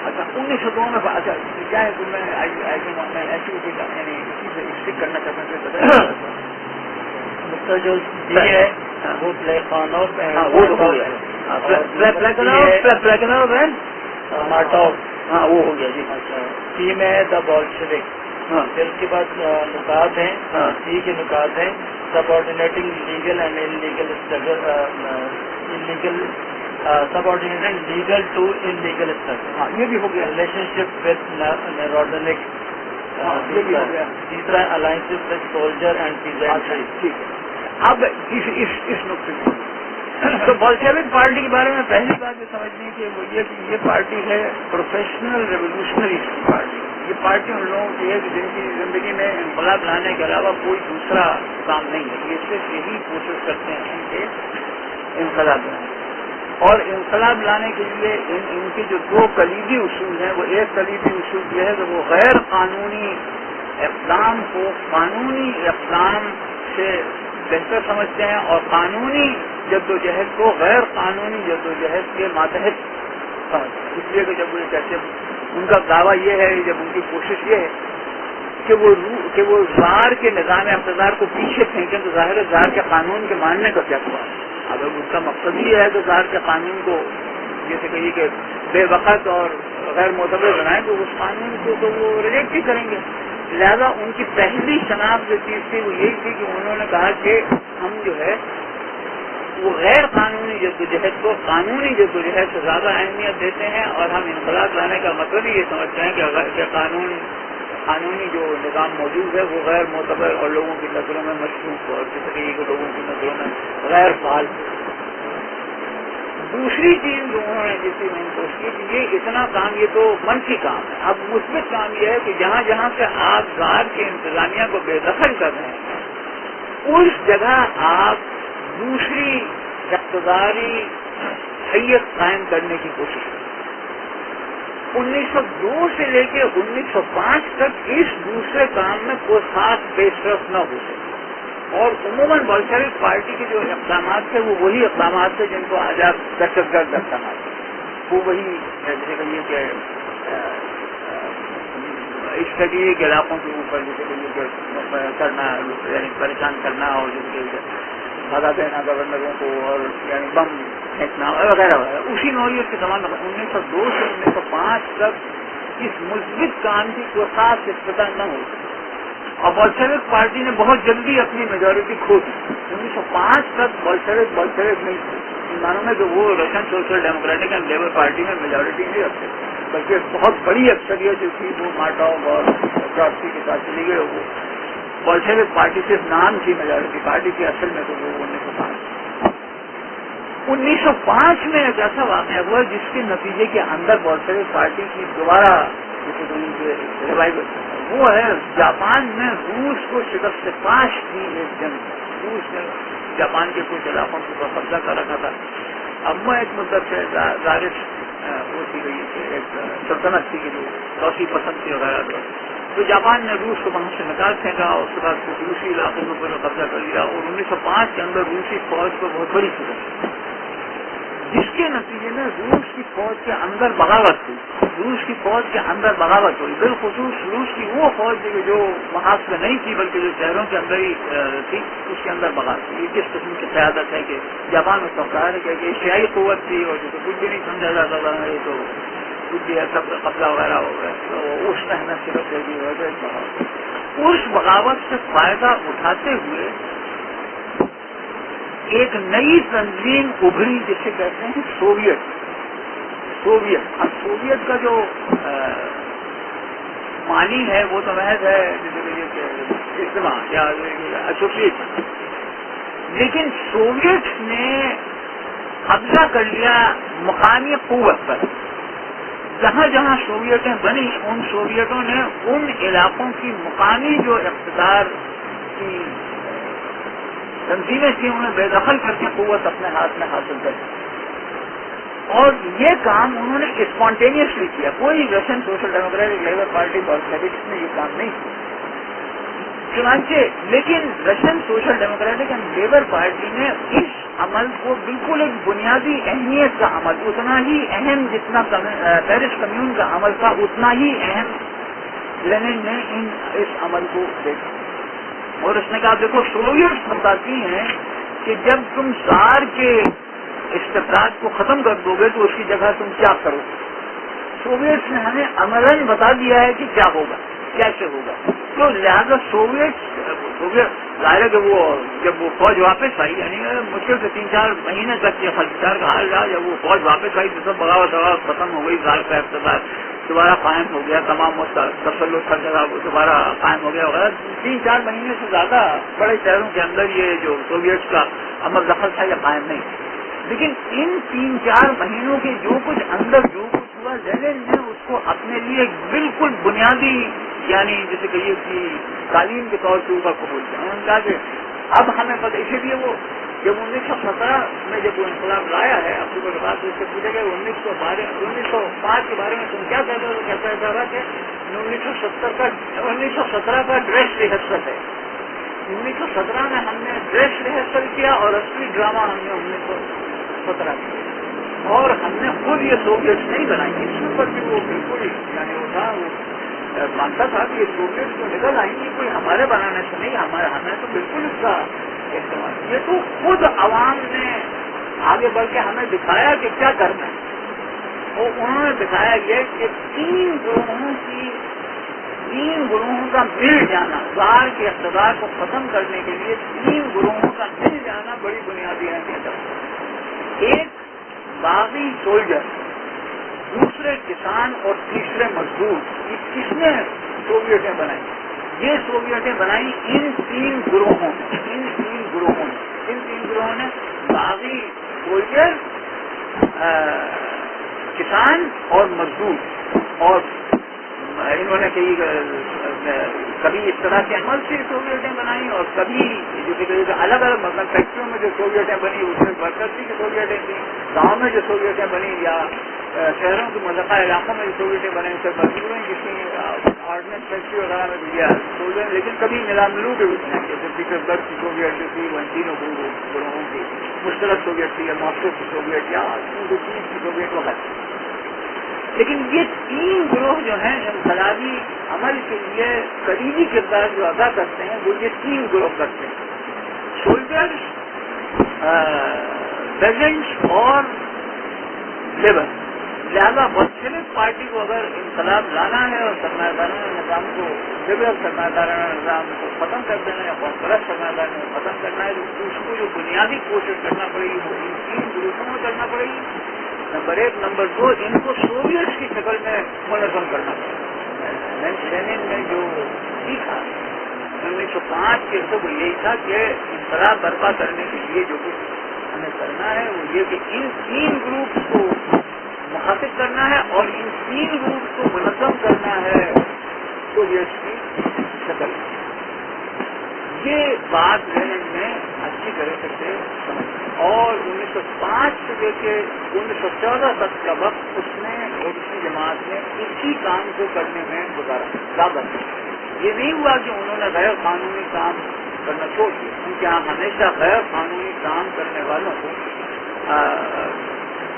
اچھا 1902 میں اچھا کیا ہے میں ایسی یعنی اسٹک کرنا چاہتا ہوں. جو ہے وہ پلیخانوف مارٹوف، ہاں وہ ہو گیا جی. سی میں ہے دا بولشوک. پھر اس کے بعد نکات ہیں، سی کے نکات ہیں subordinating legal and illegal struggle, subordinating legal to illegal struggle. یہ بھی ہو گیا. Relationship with Narodnik. تیسرا alliance with soldier and peasant. ٹھیک ہے. اب اس نقطے تو بولشوک پارٹی کے بارے میں پہلی بات یہ سمجھنی کہ وہ یہ کہ یہ پارٹی ہے پروفیشنل ریولیوشنریز کی پارٹی. یہ پارٹی ان لوگوں کی ہے کہ جن کی زندگی میں انقلاب لانے کے علاوہ کوئی دوسرا کام نہیں ہے. یہ صرف یہی کوشش کرتے ہیں کہ انقلاب لائیں. اور انقلاب لانے کے لیے ان کے جو دو کلیدی اصول ہیں، وہ ایک کلیدی اصول یہ ہے کہ وہ غیر قانونی اقدام کو قانونی اقدام سے بہتر سمجھتے ہیں، اور قانونی جدوجہد کو غیر قانونی جدوجہد کے ماتحت سمجھتے ہیں. اس لیے کہ جب وہ کہتے ہیں ان کا دعویٰ یہ ہے، جب ان کی کوشش یہ ہے کہ وہ زار کے نظام اقتدار کو پیچھے پھینکیں تو ظاہر ہے زار کے قانون کے ماننے کا کیا سوال ہے. اگر اس کا مقصد یہ ہے کہ زار کے قانون کو جیسے کہیے کہ بے وقت اور غیر معتبر بنائیں تو اس قانون کو تو وہ ریجیکٹ ہی کریں گے. لہذا ان کی پہلی شناخت جو چیز تھی وہ یہی تھی کہ انہوں نے کہا کہ ہم جو ہے وہ غیر قانونی جدوجہد کو قانونی جدوجہد سے زیادہ اہمیت دیتے ہیں، اور ہم انقلاب لانے کا مطلب ہی یہ سمجھتے ہیں کہ قانون قانونی جو نظام موجود ہے وہ غیر معتبر اور لوگوں کی نظروں میں مشکوک اور کسی طریقے کے لوگوں کی نظروں میں غیر فعال. دوسری چیز جو انہوں نے جس کی میں نے کوشش کی کہ یہ اتنا کام یہ تو منفی کام ہے. اب مثبت کام یہ ہے کہ جہاں جہاں سے آپ غار کے انتظامیہ کو بے دخل کر رہے ہیں اس جگہ آپ دوسری اقتداری حیت قائم کرنے کی کوشش کریں. 1902 سے لے کے 1905 تک اس دوسرے کام میں کوئی خاص پیش رفت نہ ہو سکے اور عموماً بولشوک پارٹی کے جو اقدامات تھے وہ وہی اقدامات تھے جن کو آج آپ دہشت گرد اقدامات تھے. وہ وہی جیسے کہیے کہ اسٹڈی کے علاقوں کے اوپر جیسے کہیے کہ کرنا یعنی پریشان کرنا اور جیسے کہ سزا دینا گورنروں کو اور یعنی بم پھینکنا وغیرہ وغیرہ اسی نوعیت کے تمام 1902 سے 1905 تک اس مثبت کام کی کوئی خاص افتتاح نہ ہو سکی اور بولشوک پارٹی نے بہت جلدی اپنی میجورٹی کھو دی. 1905 تک بولشوک نہیں تھی. ان معنوں میں کہ وہ Russian Social Democratic and Labour party میں میجورٹی نہیں رکھتے بلکہ بہت بڑی اکثریت جو تھی وہ مارٹاو اور ٹروٹسکی کے ساتھ چلی گئی. وہ بولشوک پارٹی صرف نام کی میجورٹی پارٹی تھی, اصل میں تو وہ 1905 میں ایک ایسا واقعہ ہوا جس کے نتیجے کے اندر بولشوک پارٹی کی دوبارہ ریوائول وہ ہے جاپان میں روس کو شکست پاش کی ایک جنگ. روس نے جاپان کے کچھ علاقوں پر قبضہ کر رکھا تھا. اب میں ایک مدت سے زارش ہوتی گئی کہ ایک سلطنت تھی کہ جو روسی پسند تھی وغیرہ تو جاپان نے روس کو وہاں سے نکال پھینکا اور اس کے بعد کچھ روسی علاقوں میں پورا قبضہ کر لیا اور 1905 کے اندر روسی فوج کو بہت بڑی شکست جس کے نتیجے میں روس کی فوج کے اندر بغاوت ہوئی. بالخصوص روس کی وہ فوج جو محاذ میں نہیں تھی بلکہ جو شہروں کے اندر ہی تھی اس کے اندر بغاوت ہوئی. کس قسم کی قیادت ہے کہ جاپان میں سرکار ہے کہ ایشیائی قوت تھی اور جو کچھ بھی نہیں سمجھا جاتا تھا یہ تو کچھ بھی سب قبضہ وغیرہ ہو گیا تو اس محنت سے بچے گی. اس بغاوت سے فائدہ اٹھاتے ہوئے ایک نئی تنظیم ابھری جسے کہتے ہیں سوویت. اب سوویت کا جو معنی ہے وہ تو محض ہے جیسے اجتماع یا ایسوسیشن, لیکن سوویت نے قبضہ کر لیا مقامی قوت پر. جہاں جہاں سوویتیں بنی ان سوویتوں نے ان علاقوں کی مقامی جو اقتدار کی تنظیمیں تھیں انہیں بے دخل کر کے قوت اپنے ہاتھ میں حاصل کر دی. اور یہ کام انہوں نے اسپونٹینیسلی کیا. کوئی Russian Social Democratic Labour Party Bolsheviks نے یہ کام نہیں کیا. چنانچہ لیکن Russian Social Democratic and Labour Party نے اس عمل کو بالکل ایک بنیادی اہمیت کا عمل, اتنا ہی اہم جتنا پیرس کمیون کا عمل تھا اتنا ہی اہم لینن نے اس عمل کو دیکھا اور اس نے کہا دیکھو سوویت بتاتی ہیں کہ جب تم زار کے استبداد کو ختم کر دو گے تو اس کی جگہ تم کیا کرو. سوویت نے ہمیں عملاً بتا دیا ہے کہ کیا ہوگا کیسے ہوگا. تو لہٰذا سوویت ظاہر ہے کہ وہ جب وہ فوج واپس آئی یعنی مشکل سے 3-4 مہینے تک یہ خلچار کا حال رہا. جب وہ فوج واپس آئی تو سب بغاوت ختم ہو گئی, زار کا اقتدار دوبارہ قائم ہو گیا, تمام تسلط ہر جگہ دوبارہ قائم ہو گیا وغیرہ. 3-4 مہینے سے زیادہ بڑے شہروں کے اندر یہ جو سوویت کا عمل دخل تھا یہ قائم نہیں. لیکن ان 3-4 مہینوں کے جو کچھ اندر جو کچھ ہوا لینن نے اس کو اپنے لیے بالکل بنیادی یعنی جیسے کہیے کہ تعلیم کے طور پر قبول کیا. انہوں نے کہا کہ اب ہمیں پتہ, اسی لیے وہ جب 1917 میں جب وہ انقلاب لایا ہے اکتوبر کے بعد تو اس سے پوچھا گیا 1905 کے بارے میں تم کیا کہتے ہو. کہتا ہے رہا کہ 1917 کا ڈریس ریہرسل ہے. 1917 میں ہم نے ڈریس ریہرسل کیا اور اصلی ڈرامہ ہم نے 1917 کیا اور ہم نے خود یہ سوویت نہیں بنائی. اس کے اوپر بھی وہ بالکل یعنی وہ تھا وہ مانتا تھا کہ یہ سوویت کو نکل آئیں گی کوئی ہمارے بنانے سے نہیں, ہمیں تو بالکل اس کا استعمال. یہ تو خود عوام نے آگے بڑھ کے ہمیں دکھایا کہ کیا کرنا ہے. اور انہوں نے دکھایا یہ کہ 3 گروہوں کا مل جانا, زار کے اقتدار کو ختم کرنے کے لیے 3 گروہوں کا مل جانا بڑی بنیادی اہمیت ہے. ایک باغی سولجر, دوسرے کسان اور تیسرے مزدور. کس نے سوویتیں بنائی. یہ سوویتیں بنائی ان تین گروہوں نے باغی سولجر, کسان اور مزدور, اور انہوں نے کبھی اس طرح کے عمل سے سوویتیں بنائی اور کبھی الگ الگ مطلب فیکٹریوں میں جو سوویتیں بنی اس میں برکتی کی سوویتیں تھیں, گاؤں میں جو سوویتیں بنی یا شہروں کے ملحقہ علاقوں میں جو سوویتیں بنی اس سے مزدوروں کی کسی آرڈننس فیکٹری وغیرہ میں بھی سوویت, لیکن کبھی ملا ملو کے بھی بنائیں. جیسے پیٹرسبرگ کی سوویت جو تھی وہ ان تینوں گروہوں کی مشترک سوویت تھی, یا ماسکو کی سوویت یا کی سوویت وغیرہ. لیکن یہ تین گروہ جو ہیں انقلابی عمل کے لیے قریبی کردار جو ادا کرتے ہیں وہ یہ تین گروہ کرتے ہیں, سولجرز, پیجنٹس اور لیبر. لہذا بولشوک پارٹی کو اگر انقلاب لانا ہے اور سرمایہ دارانہ نظام کو, لبرل سرمایہ دارانہ نظام کو ختم کر دینا ہے یا قوم پرست سرمایہ دارانہ کو ختم کرنا ہے, تو اس کو جو بنیادی کوشش کرنا پڑے گی وہ ان تین گروہوں میں کرنا پڑے گی. نمبر 1. نمبر 2, ان کو سوویت کی شکل میں منظم کرنا پڑے. لینن نے جو سیکھا 1905 کے تو وہ یہی تھا کہ انقلاب برپا کرنے کے لیے جو کچھ ہمیں کرنا ہے وہ یہ کہ ان تین گروپس کو مخاطب کرنا ہے اور ان تین گروپس کو منظم کرنا ہے سوویت کی شکل میں. یہ بات لینن نے اچھی طرح سے سمجھی اور 1905 سے لے کے 1914 تک کا وقت اس نے اور اس کی جماعت نے اسی کام کو کرنے میں گزارا. زیادہ یہ نہیں ہوا کہ انہوں نے غیر قانونی کام کرنا چھوڑ دیا, کیونکہ یہاں ہمیشہ غیر قانونی کام کرنے والوں کو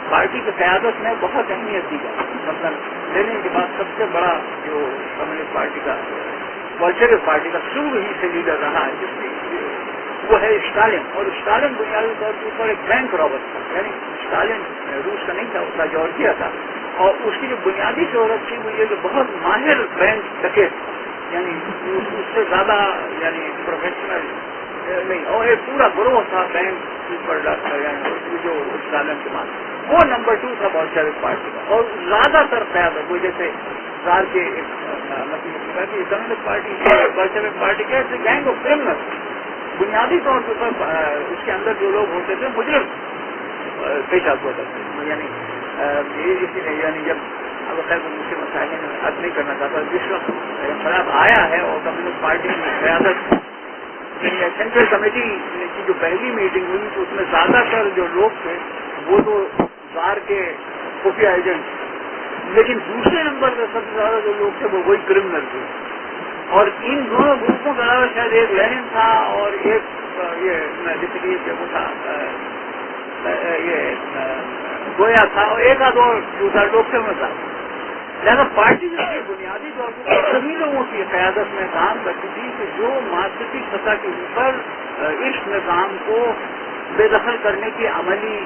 پارٹی کی قیادت میں بہت اہمیت دی جاتی. مطلب لینن کے بعد سب سے بڑا جو کمیونسٹ پارٹی کا بولشوک پارٹی کا شروع ہی سے لیڈر رہا ہے جس کی وہ ہے اسٹالن. اور اسٹالن بنیادی طور کے اوپر ایک بینک رابر تھا, یعنی اسٹالن روس کا نہیں تھا, اس کا جارجیا تھا, اور اس کی جو بنیادی شہرت تھی وہ یہ کہ بہت ماہر بینک ڈکیت تھا, یعنی اس سے زیادہ یعنی پروفیشنل نہیں, اور ایک پورا گروہ تھا بینک پر یعنی جو اسٹالن کے بعد وہ نمبر 2 تھا بولشوک پارٹی کا. اور زیادہ تر قیادت وہ جیسے سال کے کمیونسٹ پارٹی بولشوک پارٹی کے گینگ آف کرمنل, بنیادی طور کے اوپر اس کے اندر جو لوگ ہوتے تھے مجرم پیشہ ہوا کرتے تھے. یعنی جب اب خیر مجھ سے مسائل میں عرض نہیں کرنا چاہتا, جس وقت انقلاب آیا ہے اور کمیونسٹ پارٹی کی قیادت سینٹرل کمیٹی کی جو پہلی میٹنگ ہوئی تو اس میں زیادہ تر جو لوگ تھے وہ تو زار کے خفیہ ایجنٹ, لیکن دوسرے نمبر پہ سب سے زیادہ جو لوگ تھے وہ وہی کرمنل تھے. اور ان دونوں گروپوں کے علاوہ شاید ایک لینن تھا اور ایک یہ جیسے کہ وہ تھا یہ گویا تھا, اور ایک آدھ اور دوسرا ڈاکٹر میں تھا. لہٰذا پارٹی جو بنیادی طور پر سبھی لوگوں کی قیادت میں کام کرتی تھی کہ جو معاشرتی سطح کے اوپر اس نظام کو بے دخل کرنے کی عملی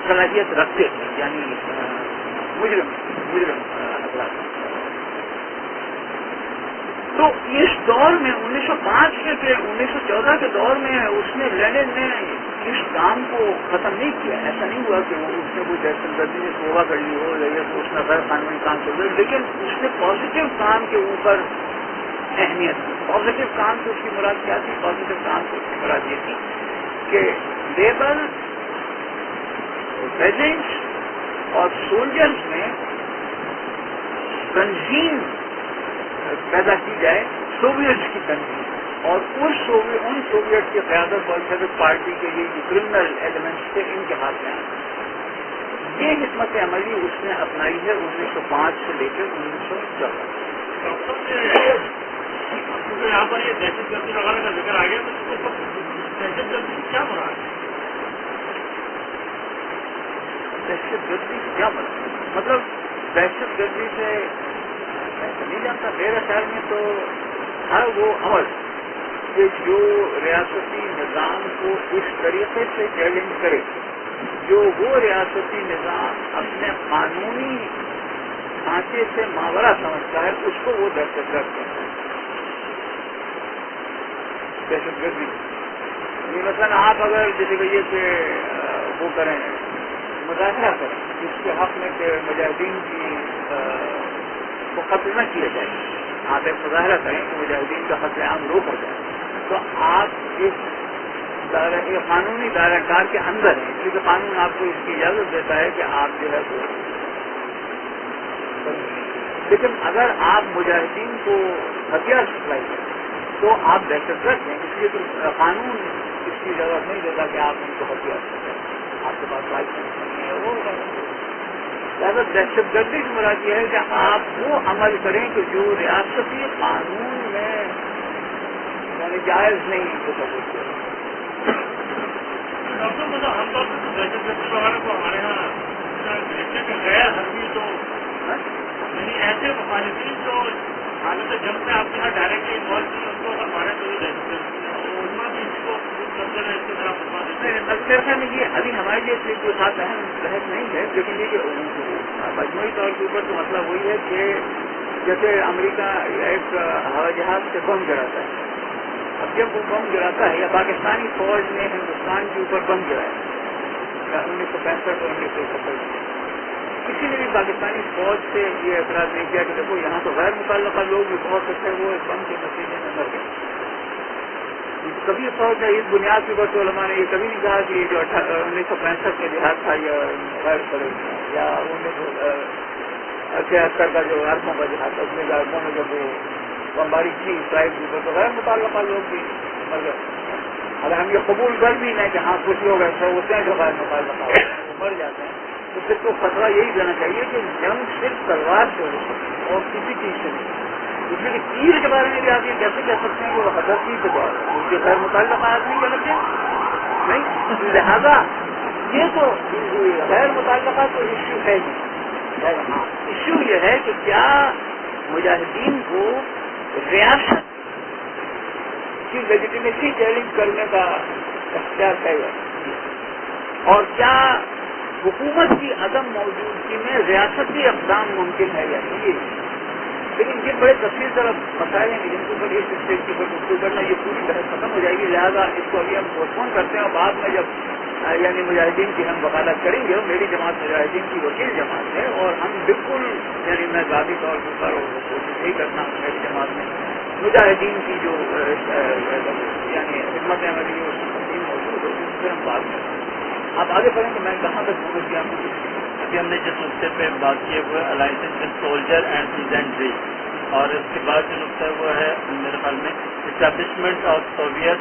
صلاحیت رکھتے تھے, یعنی مجرم حضرات. تو اس دور میں 1905 سے 1914 کے دور میں اس نے لینن نے اس کام کو ختم نہیں کیا. ایسا نہیں ہوا کہ اس نے کوئی دہشت گردی نے توبہ کر لی ہو یا اس نے غیر قانونی کام کر لیا, لیکن اس نے پازیٹیو کام کے اوپر اہمیت دی. پازیٹیو کام سے اس کی مراد کیا تھی؟ پازیٹیو کام سے اس کی مراد یہ تھی کہ لیبر, پیجنٹس اور سولجرز میں تنظیم پیدا کی جائے, سوویت کی تنظیم, اور ان سوویت کی قیادت بولشوک پارٹی کے لیے جو کرمنل ایلیمنٹس تھے ان کے ہاتھ میں آئے. یہ حکمت عملی اس نے اپنائی ہے 1905 سے لے کر 1914. یہاں پر یہ دہشت گردی وغیرہ کا ذکر آ گیا تو دہشت گردی کیا مراد ہے؟ دہشت گردی کیا مطلب دہشت گردی سے نہیں جانتا. میرے خیال میں تو ہر وہ عمل کہ جو ریاستی نظام کو اس طریقے سے چیلنج کرے جو وہ ریاستی نظام اپنے قانونی ڈھانچے سے ماورا سمجھتا ہے, اس کو وہ دہشت گرد کرتا ہے. دہشت گردی مثلاً آپ اگر جیسے کہیے کہ وہ کریں مظاہرہ کریں اس کے حق میں کہ مجاہدین کی کو قتل نہ کیا جائے, آپ ایک مظاہرہ کریں کہ مجاہدین کا قتل عام روک ہو جائے، تو آپ اس قانونی دائرہ کار کے اندر ہیں، کیونکہ قانون آپ کو اس کی اجازت دیتا ہے کہ آپ جو ہے وہ، لیکن اگر آپ مجاہدین کو ہتھیار سپلائی کریں تو آپ دہشت گرد ہیں، اس لیے تو قانون اس کی اجازت نہیں دیتا کہ آپ ان کو ہتھیار سپلائی کریں، آپ کے پاس لائسنس نہیں ہے وہ زیادہ دہشت گردی کی مراد یہ ہے کہ آپ وہ عمل کریں کہ جو ریاستی قانون میں یعنی جائز نہیں ہو سکتے۔ ڈاکٹر مطلب عام طور پر دہشت گردی وغیرہ کو ہمارے یہاں غیر حربی تو یعنی ایسے مخالفین جو حالت جنگ میں آپ کے یہاں ڈائریکٹلی انوالو نہیں ان کو اگر مارے تو یہ دہشت گردی ان میں بھی اس کو نظر ہے اس کے خلاف میں یہ ابھی ہمارے لیے کوئی خاص اہم بحث نہیں ہے، لیکن یہ کہ مجموعی طور کے اوپر تو مسئلہ وہی ہے کہ جیسے امریکہ ایک ہوائی جہاز سے بم گراتا ہے، اب جب وہ بم گراتا ہے یا پاکستانی فوج نے ہندوستان کے اوپر بم گرایا 1965 اور 1970 میں، کسی نے بھی پاکستانی فوج سے یہ اعتراض نہیں کیا کہ دیکھو یہاں تو غیر متعلقہ لوگ بھی بہت اچھے وہ اس بم کے نتیجے میں مر گئے۔ کبھی فوج ہے اس بنیاد کے اوپر علماء نے یہ کبھی نہیں کہا کہ یہ جو 1965 کے جہاد تھا یا غیر فلسطین یا 1978 کا جو عربوں کا جہاد تھا اس میں عربوں میں جب وہ بمباری کی اسرائیل کے اوپر تو غیر متعلقہ لوگ بھی مر گئے۔ اگر ہم یہ قبول کر بھی لیں کہ ہاں کچھ لوگ ایسے ہوتے ہیں جو غیر متعلقہ ہوتے ہیں وہ مر جاتے ہیں، تو پھر تو خطرہ یہی دینا چاہیے کہ جنگ صرف تلوار سے ہو سکتی اور کسی چیز سے نہیں، اس لیے کہ تیر کے بارے میں بھی آپ یہ کیسے کہہ سکتے ہیں کہ وہ حدثی سے بات ان کے غیر متعلقہ آدمی کے لگے نہیں، لہذا یہ تو غیر متعلقہ تو ایشو ہے نہیں، ہاں ایشو یہ ہے کہ کیا مجاہدین کو ریاست کی لیجیٹیمیسی چیلنج کرنے کا اختیار ہے اور کیا حکومت کی عدم موجودگی میں ریاستی اقدام ممکن ہے یا نہیں، لیکن یہ بڑے تفصیل طرف مسائل ہیں کہ جن کے اوپر اس اسٹیج کے اوپر گفتگو کرنا یہ پوری بحث ختم ہو جائے گی، لہٰذا اس کو ابھی ہم پوسٹ پون کرتے ہیں اور بعد میں جب یعنی مجاہدین کی ہم وکالت کریں گے، میری جماعت مجاہدین کی وکیل جماعت ہے اور ہم بالکل یعنی میں ذاتی طور پر کوشش یہی کرنا ہوں میری جماعت میں مجاہدین کی جو یعنی خدمت عملی ہے اس کی تقسیم موجود ہے اس سے ہم بات کریں۔ آپ آگے پڑھیں کہ میں کہاں تک پہنچ گیا ہوں؟ ابھی ہم نے جس نقطے پہ بات کی وہ الائنس ود سولجر اینڈ پیزنٹری، اور اس کے بعد جو نقطہ وہ ہے میرے خیال میں establishment of Soviet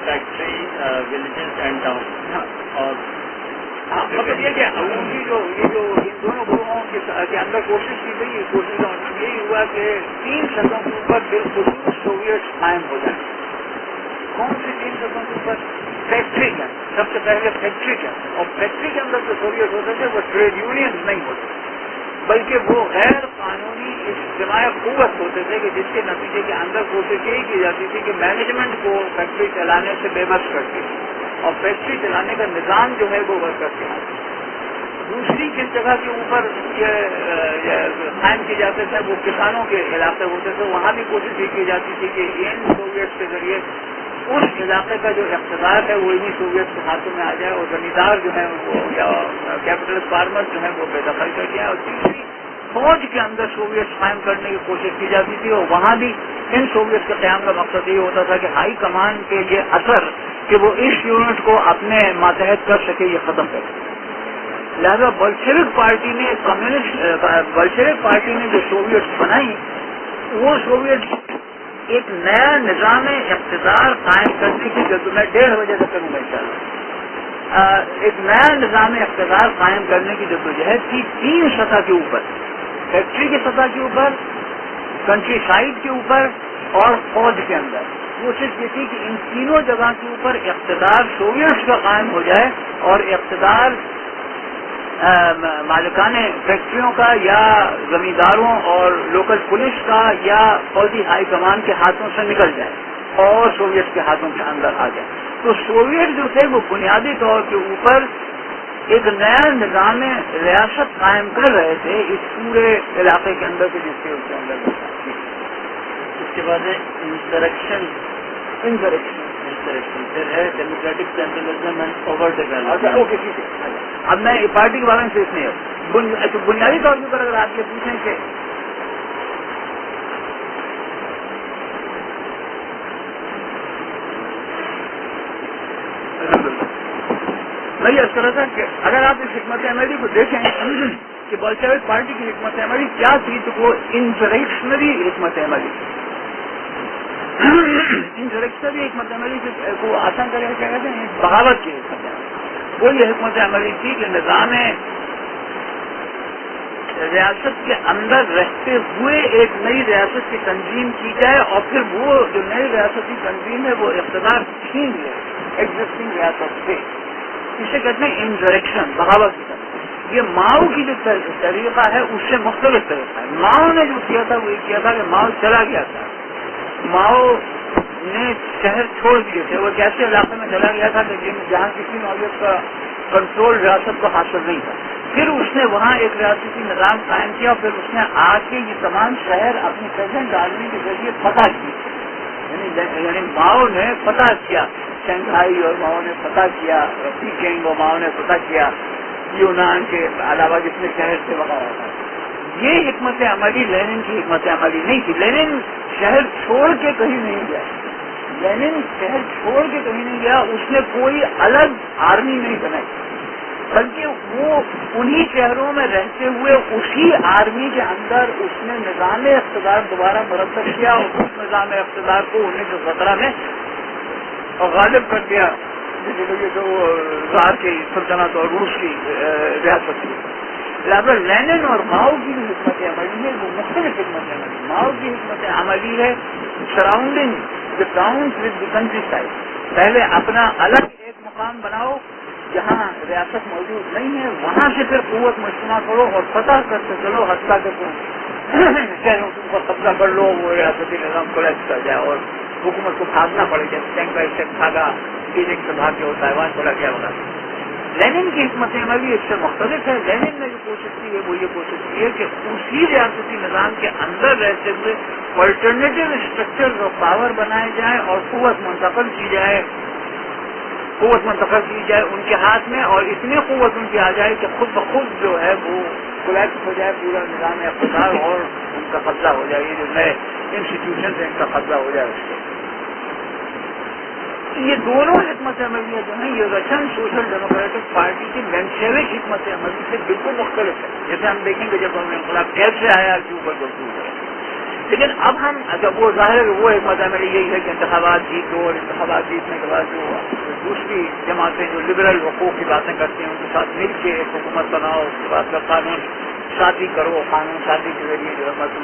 factory villages and town, اور مطلب یہ کہ یہ جو ان دونوں گروہوں کے اندر کوشش کی گئی، اس کوشش کا مطلب یہی ہوا کہ 3 سطحوں کے اوپر بالخصوص سوویٹ قائم ہو جائیں۔ کون سی 3 سطحوں کے اوپر؟ فیکٹری کے اندر، سب سے پہلے فیکٹری کے اندر، اور فیکٹری کے اندر جو سوویٹ ہوتے تھے وہ ٹریڈ یونین نہیں ہوتے بلکہ وہ غیر قانونی اجتماعی قوت ہوتے تھے کہ جس کے نتیجے کے اندر کوشش یہی کی جاتی تھی کہ مینجمنٹ کو فیکٹری چلانے سے بے بس کر کے اور فیکٹری چلانے کا نظام جو ہے وہ ورکر کے ہاتھ۔ دوسری جس جگہ کے اوپر قائم کیے جاتے تھے وہ کسانوں کے علاقے ہوتے تھے، وہاں بھی کوشش یہ کی جاتی تھی کہ ان سوویٹ کے ذریعے اس علاقے کا جو اقتدار ہے وہ انہیں سوویٹ کے ہاتھوں میں آ جائے اور زمیندار جو ہیں وہ یا کیپٹلسٹ فارمر جو ہیں وہ بے دخل کر جائیں۔ اور تیسری فوج کے اندر سوویٹ قائم کرنے کی کوشش کی جاتی تھی اور وہاں بھی ان سوویٹ کے قیام کا مقصد یہ ہوتا تھا کہ ہائی کمان کے یہ اثر کہ وہ اس یونٹ کو اپنے ماتحت کر سکے یہ ختم کر سکے۔ لہذا بلشوک پارٹی نے جو سوویٹ بنائی وہ سوویٹ ایک نیا نظام اقتدار قائم کرنے کی ضرورت، میں 1:30 بجے تک کروں گا انشاءاللہ، ایک نیا نظام اقتدار قائم کرنے کی جدوجہد تھی 3 سطح کے اوپر، فیکٹری کی سطح کے اوپر، کنٹری سائڈ کے اوپر اور فوج کے اندر۔ کوشش یہ تھی کہ ان تینوں جگہ کے اوپر اقتدار سوویٹس کا قائم ہو جائے اور اقتدار مالکان فیکٹریوں کا یا زمینداروں اور لوکل پولیس کا یا فوجی ہائی کمان کے ہاتھوں سے نکل جائے اور سوویٹ کے ہاتھوں کے اندر آ جائے۔ تو سوویٹ جو تھے وہ بنیادی طور کے اوپر ایک نیا نظام ریاست قائم کر رہے تھے اس پورے علاقے کے اندر جس کے اس کے اندر۔ اس کے بعد انسرکشن پھر ہے democratic centralism and over development. Okay ٹھیک ہے، اب میں پارٹی کے بارے میں سوچ نہیں ہے، بنیادی طور پر اگر آپ یہ پوچھیں کہ 1965 کے بعد 1965 کے بعد جو ہے وہ جو ڈیموکریٹک سینٹرلزم ہے وہ ختم ہو گیا، 1965 کے بعد جو ہے وہ ڈیموکریٹک سینٹرلزم ہے وہ ختم ہو گیا، 1965 کے بعد جو ہے وہ ڈیموکریٹک سینٹرلزم ہے وہ ختم ہو گیا۔ اب میں پارٹی کے بارے میں سوچ نہیں ہے، میں یہ کر رہا تھا کہ اگر آپ اس حکمت عملی کو دیکھیں کہ بولشوک پارٹی کی حکمت عملی کیا تھی، تو وہ انسریکشنری حکمت عملی انسریکشنری حکمت عملی کو آسان کرے کیا کہتے ہیں، بغاوت کی حکمت عملی. وہ یہ حکمت عملی تھی کہ نظام ریاست کے اندر رہتے ہوئے ایک نئی ریاست کی تنظیم کی جائے، اور پھر وہ جو نئی ریاستی تنظیم ہے وہ اقتدار چھین لے ایگزسٹنگ ریاست سے. اسے کہتے ہیں انسریکشن، بغاوت کی طرف. یہ ماؤ کی جو طریقہ ہے اس سے مختلف طریقہ ہے. ماؤ نے جو کیا تھا وہ یہ کیا تھا کہ ماؤ چلا گیا تھا، ماؤ نے شہر چھوڑ دیے تھے. وہ ایک ایسے علاقے میں چلا گیا تھا کہ جہاں کسی نوعیت کا کنٹرول ریاست کو حاصل نہیں تھا. پھر اس نے وہاں ایک ریاستی نظام قائم کیا، پھر اس نے آ کے یہ تمام شہر اپنی پریزنٹ آرمی کے ذریعے فتح کی. یعنی ماؤ نے فتح کیا شنگھائی، اور ماؤ نے فتح کیا پیکنگ، اور ماؤ نے فتح کیا یونان کے علاوہ جتنے شہر تھے وغیرہ. یہ حکمت عملی لینن کی حکمت عملی نہیں تھی. لینن شہر چھوڑ کے کہیں نہیں گیا، لینن شہر چھوڑ کے کہیں نہیں گیا. اس نے کوئی الگ آرمی نہیں بنائی، بلکہ وہ انہی شہروں میں رہتے ہوئے اسی آرمی کے اندر اس نے نظام اقتدار دوبارہ مرتب کیا، اور اس نظام اقتدار کو 1917 میں غالب کر دیا، جو زار کی سلطنت اور روس کی ریاست تھی. لہٰذا لینن اور ماؤ کی جو حکمت عملی ہے وہ مختلف حکمت عملی. ماؤ کی حکمت عملی ہے surrounding the towns with the country side. پہلے اپنا الگ ایک مقام بناؤ جہاں ریاست موجود نہیں ہے، وہاں سے پھر قوت مجتمع کرو اور فتح کرتے چلو، حتیٰ کہ شہروں کے اوپر قبضہ کر لو، وہ ریاستی نظام کولیپس کر جائے اور حکومت کو بھاگنا پڑے. جیسے ٹینک کا اسٹیک بھاگا، بیجنگ سے بھاگ کے وہ تائیوان چلا گیا وغیرہ. لینن کی حکمت عملی اس سے مختلف ہے. لینن نے جو کوشش کی ہے وہ یہ کوشش کی ہے کہ اسی ریاستی نظام کے اندر رہتے ہوئے آلٹرنیٹو اسٹرکچر آف پاور بنائے جائیں اور قوت منتقل کی جائے ان کے ہاتھ میں، اور اتنی قوت ان کی آ جائے کہ خود بخود جو ہے وہ کولیپس ہو جائے پورا نظام اقتدار، اور ان کا قبضہ ہو جائے. یہ جو نئے انسٹیٹیوشن ہیں ان کا قبضہ ہو جائے اس سے. یہ دونوں حکمت عملیاں جو ہیں یہ رشین سوشل ڈیموکریٹک پارٹی کی مینشوک حکمت عملی سے بالکل مختلف ہے. جیسے ہم دیکھیں گے جب ہم انقلاب کیسے آیا کے اوپر گفتگو کریں. لیکن اب ہم جب وہ ظاہر ہے وہ حکمت عملی یہی ہے کہ انتخابات جیتو، اور انتخابات جیتنے کے بعد جو دوسری جماعتیں جو لبرل حقوق کی باتیں کرتی ہیں ان کے ساتھ مل کے ایک حکومت بناؤ، اس کے بعد قانون سازی کرو، قانون سازی کے ذریعے جو ہے مطلب.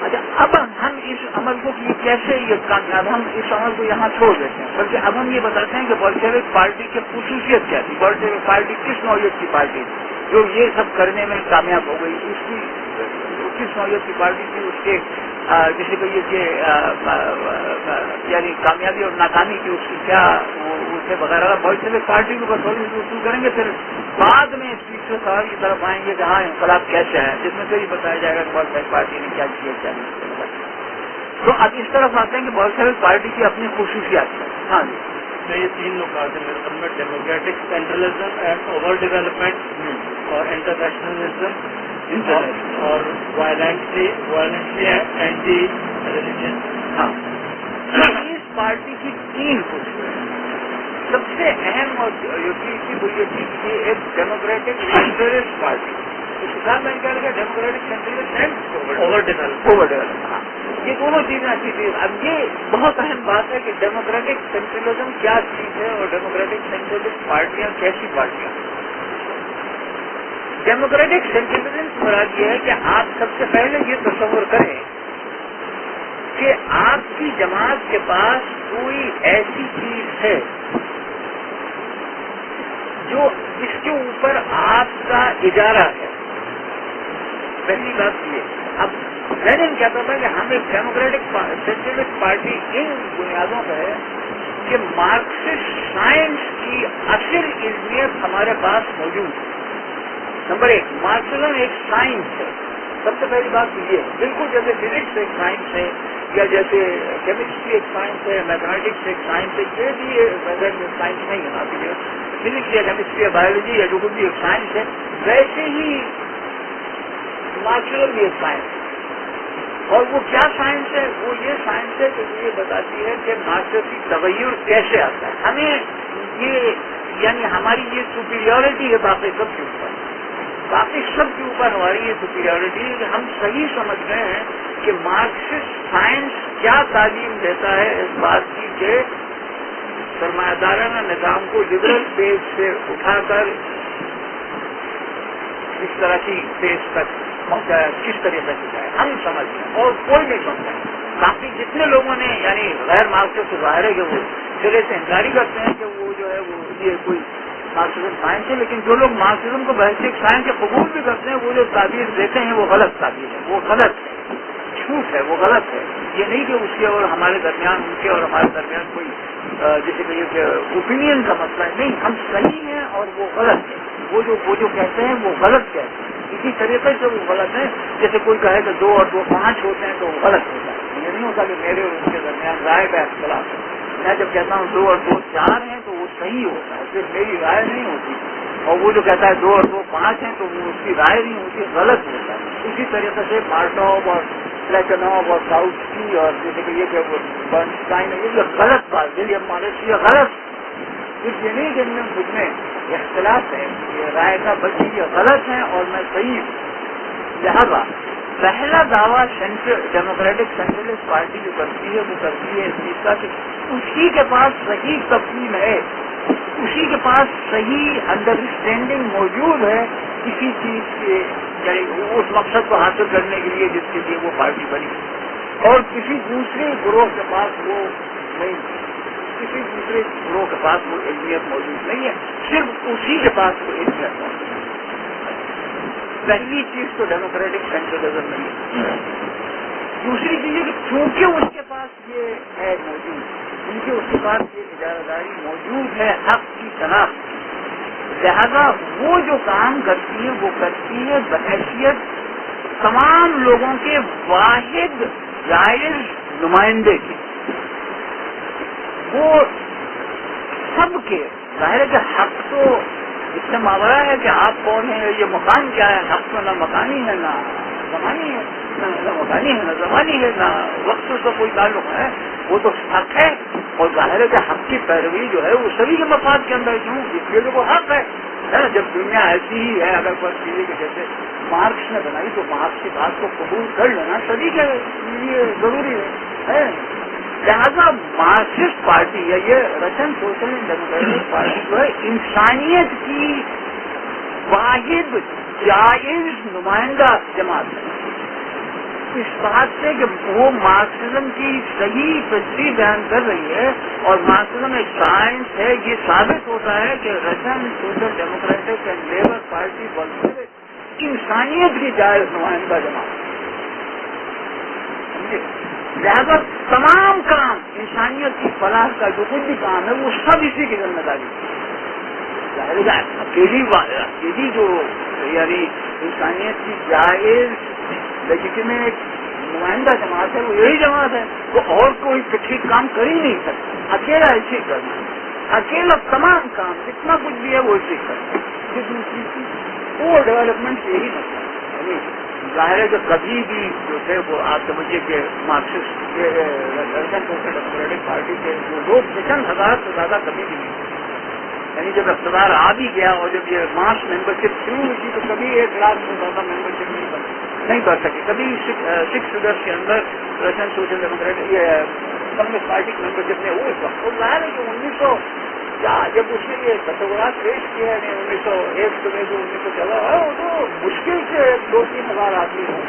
اچھا، اب ہم اس عمل کو کیسے یہ کامیاب، ہم اس عمل کو یہاں چھوڑ دیتے ہیں، بلکہ اب ہم یہ بتاتے ہیں کہ بولشوک پارٹی کی خصوصیت کیا تھی، بولشوک پارٹی کس نوعیت کی پارٹی تھی جو یہ سب کرنے میں کامیاب ہو گئی. اس کی کس نوعیت کی پارٹی تھی، اس کے جسے کہیے کہ یعنی کامیابی اور ناکامی کی اس کی کیا اسے وغیرہ. بولشوک پارٹی کے اوپر تھوڑی سی گفتگو کریں گے، پھر بعد میں اس تیسرے سوال کی طرف آئیں گے کہ ہاں انقلاب کیسے ہے، جس میں سے یہ بتایا جائے گا کہ بولشوک پارٹی نے کیا کیا کیا نہیں. تو اب اس طرف آتے ہیں کہ بولشوک پارٹی کی اپنی خصوصیات ہیں. ہاں جی، میں یہ تین نکات ہیں میرے سمجھ میں: democratic centralism and over development, اور انٹرنیشنلزم، اور وائلنٹلی اینٹی ریلیجن. ہاں، اس پارٹی کی تین خصوصیات. سب سے اہم اور جو چیز تھی وہ یہ تھی کہ یہ ایک ڈیموکریٹک سینٹرلسٹ پارٹی. اس کے ساتھ میں نے کہا کہ ڈیموکریٹک سینٹرلسٹ اینڈ اوور ڈیولپمنٹ. ہاں، یہ دونوں چیزیں اچھی تھی. اب یہ بہت اہم بات ہے کہ ڈیموکریٹک سینٹرلزم کیا چیز ہے اور ڈیموکریٹک سینٹرلسٹ پارٹیاں کیسی پارٹیاں. ڈیموکریٹک سینٹرلزم سے مراد یہ ہے کہ آپ سب سے پہلے یہ تصور کریں کہ آپ کی جماعت کے پاس کوئی ایسی چیز ہے جو جس کے اوپر آپ کا اجارہ ہے. پہلی بات یہ. اب لینن کہتا تھا کہ ہم ایک ڈیموکریٹک سینٹرلسٹ پارٹی ان بنیادوں پہ ہے کہ مارکسسٹ سائنس کی اصل علمیت ہمارے پاس موجود ہے. نمبر ایک، مارکسزم ایک سائنس ہے. سب سے پہلی بات یہ ہے، بالکل جیسے فزکس ایک سائنس ہے، یا جیسے کیمسٹری ایک سائنس ہے، میتھمیٹکس ایک سائنس ہے. یہ بھی سائنس نہیں ہے، آپ فزکس یا کیمسٹری یا بایولوجی یا جو بھی ایک سائنس ہے، ویسے ہی مارکسزم بھی ایک سائنس ہے. اور وہ کیا سائنس ہے؟ وہ یہ سائنس ہے کہ یہ بتاتی ہے کہ معاشرتی تغیر کیسے آتا ہے. ہمیں یہ یعنی ہماری یہ سپیریورٹی ہے باقی سب کے اوپر، باقی سب کے اوپر ہماری یہ سپیریورٹی ہے کہ ہم صحیح سمجھ رہے ہیں کہ مارکسسٹ سائنس کیا تعلیم دیتا ہے اس بات کی کہ سرمایہ دارانہ نظام کو لبرل فیز سے اٹھا کر اس طرح کی فیز تک پہنچایا، کس طریقے سے جائے ہم سمجھ رہے ہیں اور کوئی نہیں سمجھا. باقی جتنے لوگوں نے یعنی غیر مارکسسٹ سے ظاہر ہے کہ وہ سرے سے انکاری کرتے ہیں کہ وہ جو ہے وہ یہ کوئی مارکسزم سائنس ہے، لیکن جو لوگ مارکسزم کو بحثیت سائنس کے قبول بھی کرتے ہیں وہ جو تعبیر دیتے ہیں وہ غلط تعبیر ہے، وہ غلط ہے، جھوٹ ہے، وہ غلط ہے. یہ نہیں کہ اس کے اور ہمارے درمیان ان کے اور ہمارے درمیان کوئی جیسے کہ یہ اوپینین کا مسئلہ ہے، نہیں، ہم صحیح ہیں اور وہ غلط ہے. وہ جو کہتے ہیں وہ غلط کہتے ہیں، اسی طریقے سے وہ غلط ہے. جیسے کوئی کہے کہ 2 اور 2 5 ہوتے ہیں تو وہ غلط ہوتا ہے. یہ نہیں ہوتا کہ میرے اور ان کے درمیان رائے کا اختلاف ہے. میں جب کہتا ہوں 2 اور 2 4 ہیں تو وہ صحیح ہوتا ہے، صرف میری رائے نہیں ہوتی. اور وہ جو کہتا ہے 2 اور 2 5 ہیں تو وہ اس کی رائے نہیں ہوتی، غلط ہوتا ہے. اسی طریقے سے مارٹوف اور پلیٹنوف اور ساؤتسکی اور جیسے کہ یہ برنسٹائن ہے، یہ غلط بات ہے، یہ مانس یہ غلط. صرف یہ نہیں کہ ان میں مجھ میں اختلاف ہے یہ رائے کا، بلکہ یہ غلط ہے اور میں صحیح ہوں. لہذا پہلا دعویٰ ڈیموکریٹک سینٹرلسٹ پارٹی جو کرتی ہے وہ کرتی ہے اس چیز کا کہ اسی کے پاس صحیح تفہیم ہے، اسی کے پاس صحیح انڈرسٹینڈنگ موجود ہے کسی چیز کے، یعنی اس مقصد کو حاصل کرنے کے لیے جس کے لیے وہ پارٹی بنی، اور کسی دوسرے گروہ کے پاس وہ نہیں، کسی دوسرے گروہ کے پاس وہ علمیت موجود نہیں ہے، صرف اسی کے پاس وہ علمیت موجود ہے. پہلی چیز تو ڈیموکریٹک سینٹرلزم نہیں ہے. دوسری چیز ہے کہ چونکہ اس کے پاس یہ ہے موجود، کیونکہ اس کے پاس یہ اجارہ موجود ہے حق کی شناخت، لہذا وہ جو کام کرتی ہے وہ کرتی ہے بحیثیت تمام لوگوں کے واحد جائز نمائندے کی. وہ سب کے ظاہر ہے کہ حق تو اس سے ماورا ہے کہ آپ کون ہیں، یہ مکان کیا ہے. حق تو نہ مکانی ہے نہ زمانی ہے، نہ مکانی ہے نہ زمانی ہے، نہ وقت سے کوئی تعلق ہے، وہ تو حق ہے. اور ظاہر ہے کہ حق کی پیروی جو ہے وہ سبھی کے مفاد کے اندر کیوں، اس لیے وہ حق ہے نا. جب دنیا ایسی ہی ہے، اگر فرض کیجیے کہ جیسے مارکس نے بنائی تو مارکس کی بات کو قبول کر لینا سبھی کے لیے ضروری ہے. لہذا مارکسسٹ پارٹی ہے، یہ رشین سوشل ڈیموکریٹک پارٹی جو ہے انسانیت کی واحد جائز نمائندہ جماعت ہے. اس بات سے کہ وہ مارکسزم کی صحیح تصویر بیان کر رہی ہے اور مارکسزم ایک سائنس ہے، یہ ثابت ہوتا ہے کہ Russian Social Democratic and Labour party بلکہ انسانیت کی جائز نمائندہ جماعت ہے. لہذا تمام کام انسانیت کی فلاح کا جو کچھ بھی کام ہے وہ سب اسی کی ذمہ داری ہے. اکیلی جو یعنی انسانیت کی جائز لیجیٹمیٹ نمائندہ جماعت ہے وہ یہی جماعت ہے. وہ اور کوئی ٹھیک کام کر ہی نہیں سکتا، اکیلا اسی کرنا، اکیلا تمام کام جتنا کچھ بھی ہے وہ اسی کرنا. وہ ڈیولپمنٹ یہی مسئلہ ہے. ظاہر ہے کہ کبھی بھی جو تھے وہ آپ سمجھیے کہ Marxist Russian Social democratic party کے جو لوگ 50,000 سے زیادہ کبھی بھی نہیں، یعنی جب اقتدار آ بھی گیا اور جب یہ ماس ممبرشپ شروع ہوئی تھی تو کبھی 1 لاکھ سے زیادہ ممبرشپ نہیں کر سکے. کبھی 6 فگرس کے اندر Russian Social Democratic Communist Party کی ممبرشپ نے اس وقت تو ظاہر ہے کہ 1900 جب اس نے یہ تصورات پیش کیا ہے 1901 سے 1914 وہ تو مشکل سے 2-3 ہزار آدمی ہوں،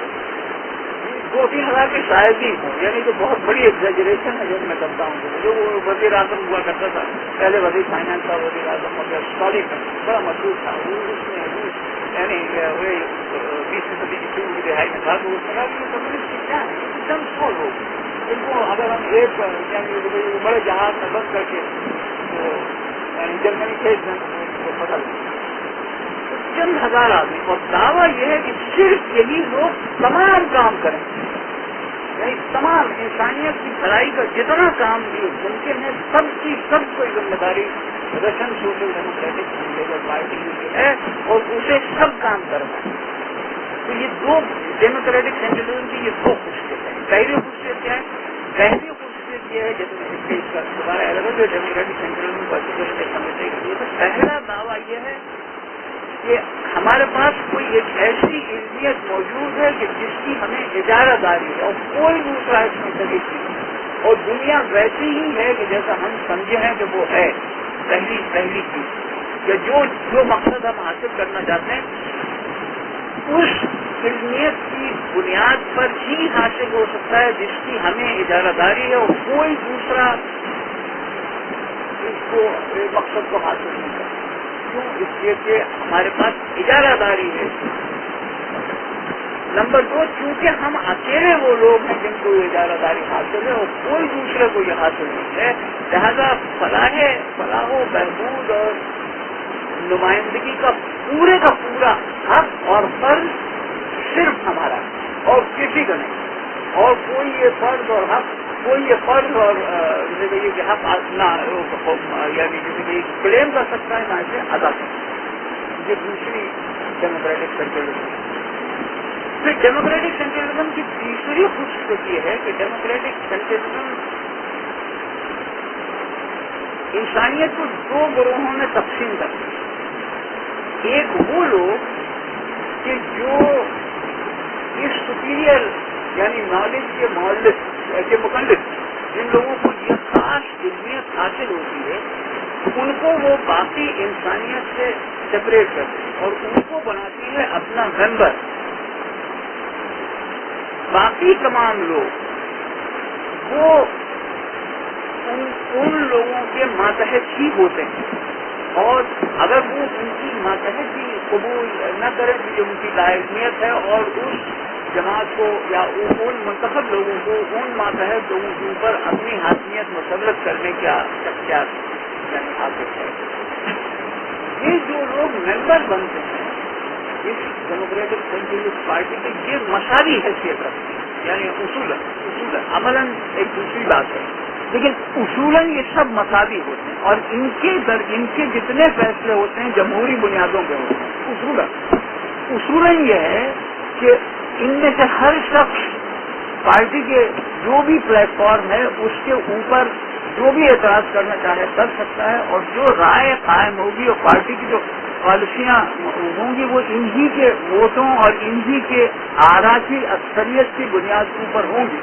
2-3 ہزار کے شاید ہی ہوں، یعنی تو بہت بڑی ایگزیجریشن ہے جو میں کرتا ہوں. جو وہ وزیر اعظم ہوا کرتا تھا پہلے وزیر فائنانس کا وزیر اعظم اسٹالن بڑا مشہور تھا، اس نے یعنی 20ویں صدی کی شروع کی دہائی میں تھا تو اس نے کمیونسٹ کی کیا ہے چند 100 لوگ ان کو اگر ہم ایک یعنی بڑے جہاز میں بند کر کے یعنی جرمنی بھیج دیں تو بدل چند ہزار آدمی. اور دعویٰ یہ ہے کہ صرف یہی لوگ تمام کام کریں، یعنی تمام انسانیت کی بھلائی کا جتنا کام بھی ممکن ہے سب کوئی ذمہ داری Russian Social Democratic Labour Party کی ہے اور اسے سب کام کرنا ہے. تو یہ دو ڈیموکریٹک سینٹرلزم کی یہ دو خصوصیت ہیں. پہلی خصوصیت کیا ہے؟ پہلی خصوصیت یہ ہے جیسے اس کا دوبارہ الگ جو ڈیموکریٹک سینٹرلزم کو اچھی طرح سے سمجھنے کے لیے تو پہلا دعویٰ یہ ہے کہ ہمارے پاس کوئی ایک ایسی علمیت موجود ہے کہ جس کی ہمیں اجارہ داری ہے اور کوئی دوسرا اس میں شریک نہیں ہے، اور دنیا ویسی ہی ہے کہ جیسا ہم سمجھے ہیں کہ وہ ہے. پہلی چیز کہ جو مقصد ہم حاصل کرنا چاہتے ہیں اس علمیت کی بنیاد پر ہی حاصل ہو سکتا ہے جس کی ہمیں اجارہ داری ہے، اور کوئی دوسرا اس کو مقصد کو حاصل نہیں کرتا. کیوں؟ اس لیے کہ ہمارے پاس اجارہ داری ہے. نمبر 2، چونکہ ہم اکیلے وہ لوگ ہیں جن کو اجارہ داری حاصل ہے اور کوئی دوسرے کو یہ حاصل نہیں ہے، لہذا فلاح و بہبود اور نمائندگی کا پورا حق اور فرض صرف ہمارا ہے اور کسی کا نہیں. اور کوئی یہ فرض اور حق کہ حق نہ یعنی کسی کی کلیم کر سکتا ہے نہ اسے ادا کر سکتا ہے. یہ دوسری ڈیموکریٹک سینٹرلزم. پھر ڈیموکریٹک سینٹرلزم کی تیسری خصوصیت یہ ہے کہ ڈیموکریٹک سینٹرلزم انسانیت کو دو گروہوں میں تقسیم کرتے ہیں. ایک وہ لوگ کہ جو اس سپیریئر یعنی نالج کے مقلد جن لوگوں کو یہ خاص علمیت حاصل ہوتی ہے ان کو وہ باقی انسانیت سے سپریٹ کرتے ہیں اور ان کو بناتی ہے اپنا ممبر. باقی تمام لوگ وہ ان لوگوں کے ماتحت ہی ہوتے ہیں، اور اگر وہ ان کی ماتحتی قبول نہ کریں جو ان کی لازمیت ہے اور اس جماعت کو یا ان منتخب لوگوں کو ان ماتحت لوگوں کے اوپر اپنی حاکمیت مسلط کرنے کا اختیار یعنی حاصل ہے. یہ جو لوگ ممبر بنتے ہیں اس ڈیموکریٹک سینٹرلسٹ پارٹی کے یہ مساوی حیثیت رکھتے ہیں، یعنی اصولاً عملاً ایک دوسری بات ہے لیکن اصولاً یہ سب مساوی ہوتے ہیں اور ان کے جتنے فیصلے ہوتے ہیں جمہوری بنیادوں پہ ہوتے ہیں. اصولاً یہ ہے کہ ان میں سے ہر شخص پارٹی کے جو بھی پلیٹ فارم ہے اس کے اوپر جو بھی اعتراض کرنا چاہے کر سکتا ہے، اور جو رائے قائم ہوگی اور پارٹی کی جو پالیسیاں ہوں گی وہ انہی کے ووٹوں اور انہی کے آرا کی اکثریت کی بنیاد کے اوپر ہوں گی.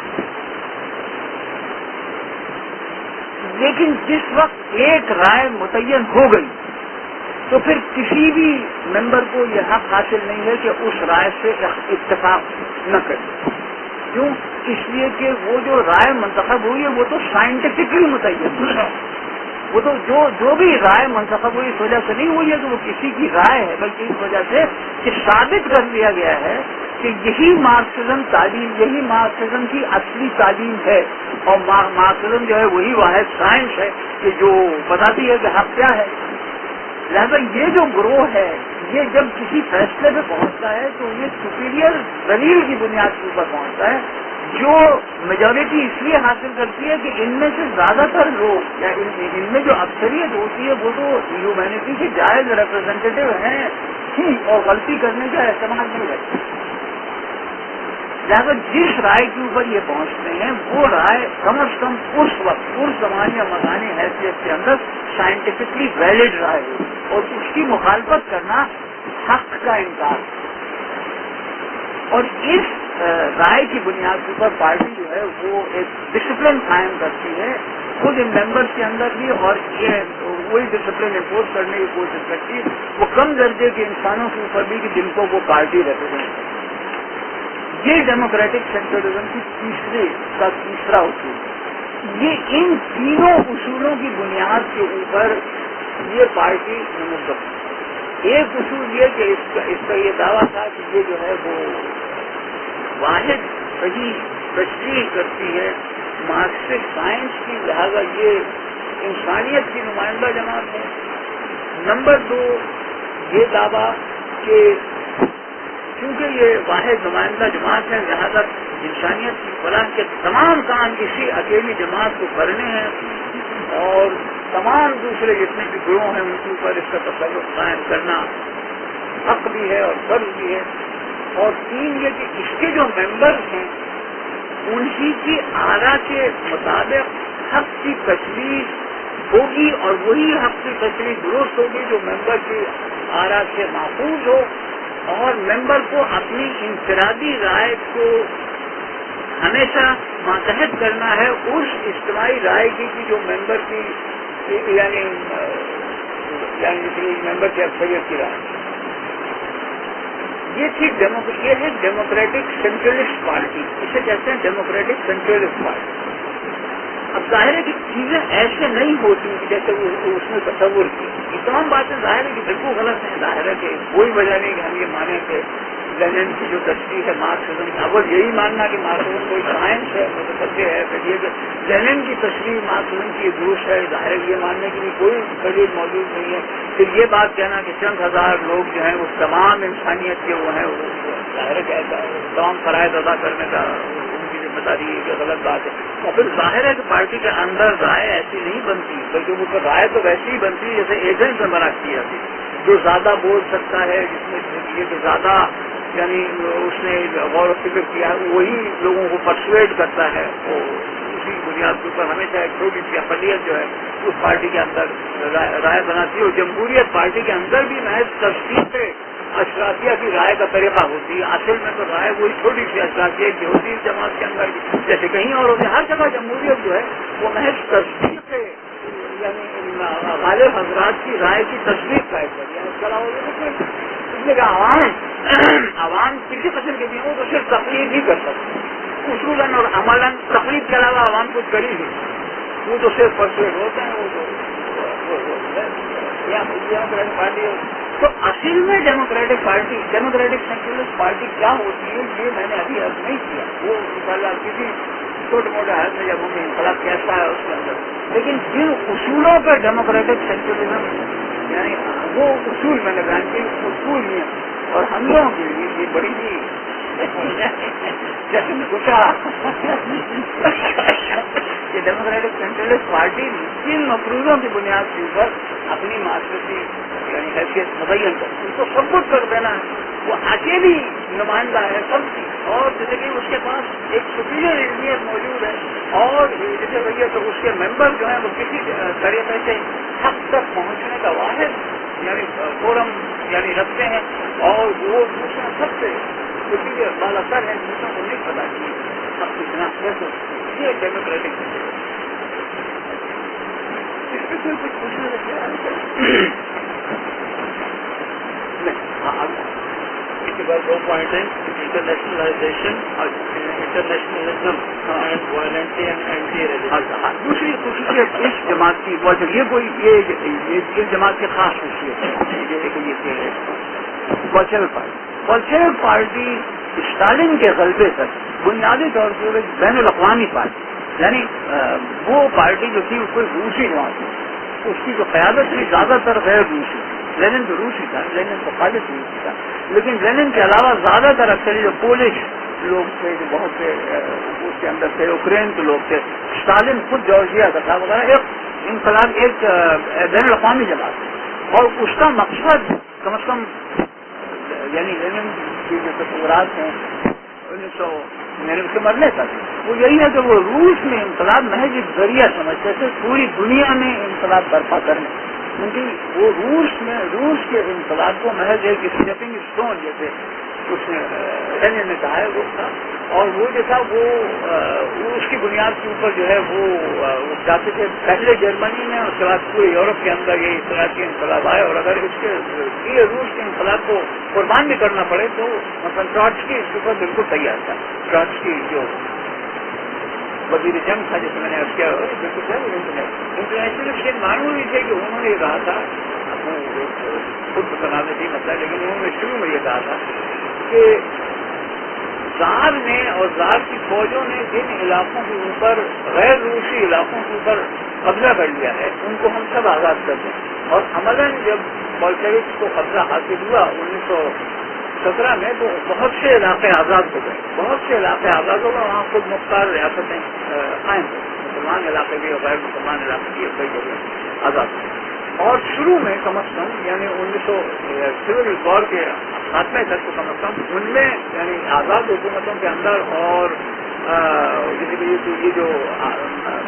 لیکن جس وقت ایک رائے متعین ہو گئی تو پھر کسی بھی ممبر کو یہ حق حاصل نہیں ہے کہ اس رائے سے اتفاق نہ کرے. کیوں؟ اس لیے کہ وہ جو رائے منتخب ہوئی ہے وہ تو سائنٹیفکلی متعین ہے. وہ تو جو بھی رائے منتخب ہوئی اس وجہ سے نہیں ہوئی ہے کہ وہ کسی کی رائے ہے، بلکہ اس وجہ سے کہ ثابت کر دیا گیا ہے کہ یہی مارکسزم کی اصلی تعلیم ہے، اور مارکسزم جو ہے وہی واحد سائنس ہے کہ جو بتاتی ہے کہ حق کیا ہے. لہذا یہ جو گروہ ہے یہ جب کسی فیصلے پہ پہنچتا ہے تو یہ سپیریئر دلیل کی بنیاد کے اوپر پہنچتا ہے، جو میجورٹی اس لیے حاصل کرتی ہے کہ ان میں سے زیادہ تر لوگ یا ان میں جو اکثریت ہوتی ہے وہ تو ہیومینٹی کے جائز ریپرزینٹیو ہیں ہی اور غلطی کرنے کا احتمال نہیں رکھتے. لہٰذا جس رائے کے اوپر یہ پہنچتے ہیں وہ رائے کم از کم اس وقت اس زمانے یا مکانی حیثیت کے اندر سائنٹیفکلی ویلڈ رائے ہو اور اس کی مخالفت کرنا حق کا انکار. اور اس رائے کی بنیاد کے اوپر پارٹی جو ہے وہ ایک ڈسپلن قائم کرتی ہے خود ان ممبرس کے اندر بھی، اور یہ وہی ڈسپلن امپوز کرنے کی کوشش کرتی ہے وہ کم درجے کے انسانوں کے اوپر بھی کہ جن کو وہ پارٹی ریپرزینٹ کرتی ہے. یہ ڈیموکریٹک سینٹرلزم کی تیسرا اصول. یہ ان تینوں اصولوں کی بنیاد کے اوپر یہ پارٹی منظم ہے. ایک اصول یہ کہ اس کا یہ دعویٰ تھا کہ یہ جو ہے وہ واحد صحیح تشریح کرتی ہے مارکسسٹ سائنس کی، لہذا یہ انسانیت کی نمائندہ جماعت ہے. نمبر 2 یہ دعویٰ کہ کیونکہ یہ واحد نمائندہ جماعت ہے لہذا انسانیت کی فلاح کے تمام کام اسی اکیلی جماعت کو کرنے ہیں اور تمام دوسرے جتنے بھی گروہ ہیں ان کے اوپر اس کا تصرف قائم کرنا حق بھی ہے اور فرض بھی ہے. اور تین یہ کہ اس کے جو ممبرس ہیں انہی کی آرا کے مطابق حق کی تشریح ہوگی اور وہی حق کی تشریح درست ہوگی جو ممبر کی آرا سے محفوظ ہو، اور ممبر کو اپنی انفرادی رائے کو ہمیشہ ماتحت کرنا ہے اس اجتماعی رائے کی جو ممبر کی یعنی ممبر کی اکثریت کی رائے. یہ ہے ڈیموکریٹک سینٹرلسٹ پارٹی، اسے کہتے ہیں ڈیموکریٹک سینٹرلسٹ پارٹی. اب ظاہر ہے کہ چیزیں ایسے نہیں ہوتی جیسے اس نے تصور کی. یہ تمام باتیں ظاہر ہے کہ بالکل غلط ہیں. ظاہر ہے کہ کوئی وجہ نہیں کہ ہم یہ مانیں کہ لینن کی جو تشریح ہے مارکسزم کی، اول یہی ماننا کہ مارکسزم کوئی سائنس ہے متفقہ ہے، پھر یہ کہ لینن کی تشریح مارکسزم کی درست ہے، ظاہر ہے یہ ماننے کی بھی کوئی دلیل موجود نہیں ہے. پھر یہ بات کہنا کہ چند ہزار لوگ جو ہیں وہ تمام انسانیت کے وہ ہیں، ظاہر ہے کہ تمام فرائض ادا کرنے کا ان کی ذمہ داری ہے، کہ غلط بات ہے. اور پھر ظاہر ہے کہ پارٹی کے اندر رائے ایسی نہیں بنتی، بلکہ وہ رائے تو ویسی ہی بنتی ہے جیسے ایجنٹ میں بنا کی جاتی ہے. جو زیادہ بول سکتا ہے، جس میں جو زیادہ یعنی اس نے غور و فکر کیا ہے، وہی لوگوں کو پرسویٹ کرتا ہے. وہ اسی بنیاد کے اوپر ہمیشہ ایک چھوٹی سی اقلیت جو ہے اس پارٹی کے اندر رائے بناتی ہے. اور جمہوریت پارٹی کے اندر بھی محض تصدیق اشرافیہ کی رائے کا طریقہ ہوتی ہے. اصل میں تو رائے وہی چھوٹی سی اشرافیہ کی ہوتی ہے جماعت کے اندر بھی، جیسے کہیں اور ہوتے ہیں. ہر جگہ جمہوریت جو ہے وہ محض تصدیق یعنی غالب حضرات کی رائے کی تصدیق کا ایک ذریعہ. اس کے علاوہ اس لیے کہ عوام کسی قسم کے بھی ہوں تو صرف تقلید ہی کر سکتے ہیں. اصولاً اور عملاً تقلید کے علاوہ عوام کچھ کری نہیں. وہ تو صرف پرسویٹ ہوتے ہیں. پارٹی تو اصل میں ڈیموکریٹک پارٹی، ڈیموکریٹک سینٹرلسٹ پارٹی کیا ہوتی ہے یہ میں نے ابھی عرض نہیں کیا. وہ انشاءاللہ کسی چھوٹے موٹے حد میں جب ہمیں انقلاب کیسا ہے اس کے اندر، لیکن جن اصولوں پر ڈیموکریٹک سینٹرلزم یعنی وہ اصول میں نے بیان کی، اصول میں اور ہم لوگوں کے لیے یہ بڑی ہی جیسے میں پوچھا کہ ڈیموکریٹک سینٹرلسٹ پارٹی جن مفروضوں کی بنیاد کے اوپر اپنی معاشرتی یعنی حیثیت متعین کرتی ہے اس کو ثبوت کر دینا ہے. وہ اکیلی نمائندہ ہے سب کی، اور جیسے کہ اس کے پاس ایک سپیریئر علمیت موجود ہے، اور جیسے بھیا تو اس کے ممبر جو ہیں وہ کسی طریقے سے حق تک پہنچنے کا واحد یعنی فورم یعنی رکھتے ہیں، اور وہ دوسروں سب سے سپیریئر بالا تر ہے، دوسروں کو نہیں پتا کہ حق کتنا کیسے. یہ ڈیموکریٹک اس پہ کوئی کچھ پوچھنے لگے اس کے بعد 2 پوائنٹ ہیں: internationalisation, internationalism and violence and anti religion. دوسری خصوصیت اس جماعت کی یہ کوئی یہ جماعت کی خاص خصوصیت ہے جیسے کہ یہ بولشوک پارٹی اسٹالن کے غلبے تک بنیادی طور پر ایک بین الاقوامی پارٹی، یعنی وہ پارٹی جو تھی وہ کوئی روسی جماعت تھی. اس کی جو قیادت تھی زیادہ تر غیر روسی. لینن تو روسی تھا، لینن تو خالص روسی تھا، لیکن لینن کے علاوہ زیادہ تر اکثر جو پولش لوگ تھے جو بہت سے اس کے اندر تھے، یوکرین کے لوگ تھے. اسٹالن خود جارجیا کا تھا وغیرہ. ایک انقلاب ایک بین الاقوامی جماعت تھی، اور اس کا مقصد کم از کم یعنی لینن کی جو تصورات ہیں 1999 سے مرنے تک وہ یہی ہے کہ وہ روس میں انقلاب محض ایک ذریعہ سمجھتے تھے پوری دنیا میں انقلاب برپا کرنے، کیونکہ وہ روس کے انقلاب کو محض ایک اسٹیپنگ اسٹون جیسے اس نے لینن نے کہا ہے وہ تھا. اور وہ جو تھا وہ اس کی بنیاد کے اوپر جو ہے وہ چاہتے تھے پہلے جرمنی میں، اس کے بعد پورے یورپ کے اندر یہ اس طرح کے انقلاب آئے، اور اگر اس کے روس کے انقلاب کو قربان بھی کرنا پڑے تو مثلا ٹراٹسکی اس کے اوپر بالکل تیار تھا. ٹراٹسکی جو وزیر جنگ تھا جسے میں نے کیا بالکل انٹرنیشنل کے معلوم بھی تھے کہ انہوں نے یہ کہا تھا، خود بتانے تھی مسئلہ، لیکن انہوں نے شروع میں یہ کہا تھا کہ زار نے اور زار کی فوجوں نے جن علاقوں کے اوپر غیر روسی علاقوں کے اوپر قبضہ کر لیا ہے ان کو ہم سب آزاد کر دیں. اور عملاً جب بولشوکس کو قبضہ حاصل ہوا 1917 میں تو بہت سے علاقے آزاد ہو گئے، بہت سے علاقے آزاد ہو گئے. وہاں خود مختار ریاستیں قائم ہوئی، مسلمان علاقے بھی اور غیر مسلمان علاقے بھی کئی جگہ آزاد ہوئے. اور شروع میں کم از کم یعنی 1900 سول وار کے خاتمے تک تو کم از کم ان میں یعنی آزاد حکومتوں کے اندر اور جیسے کہ یہ جو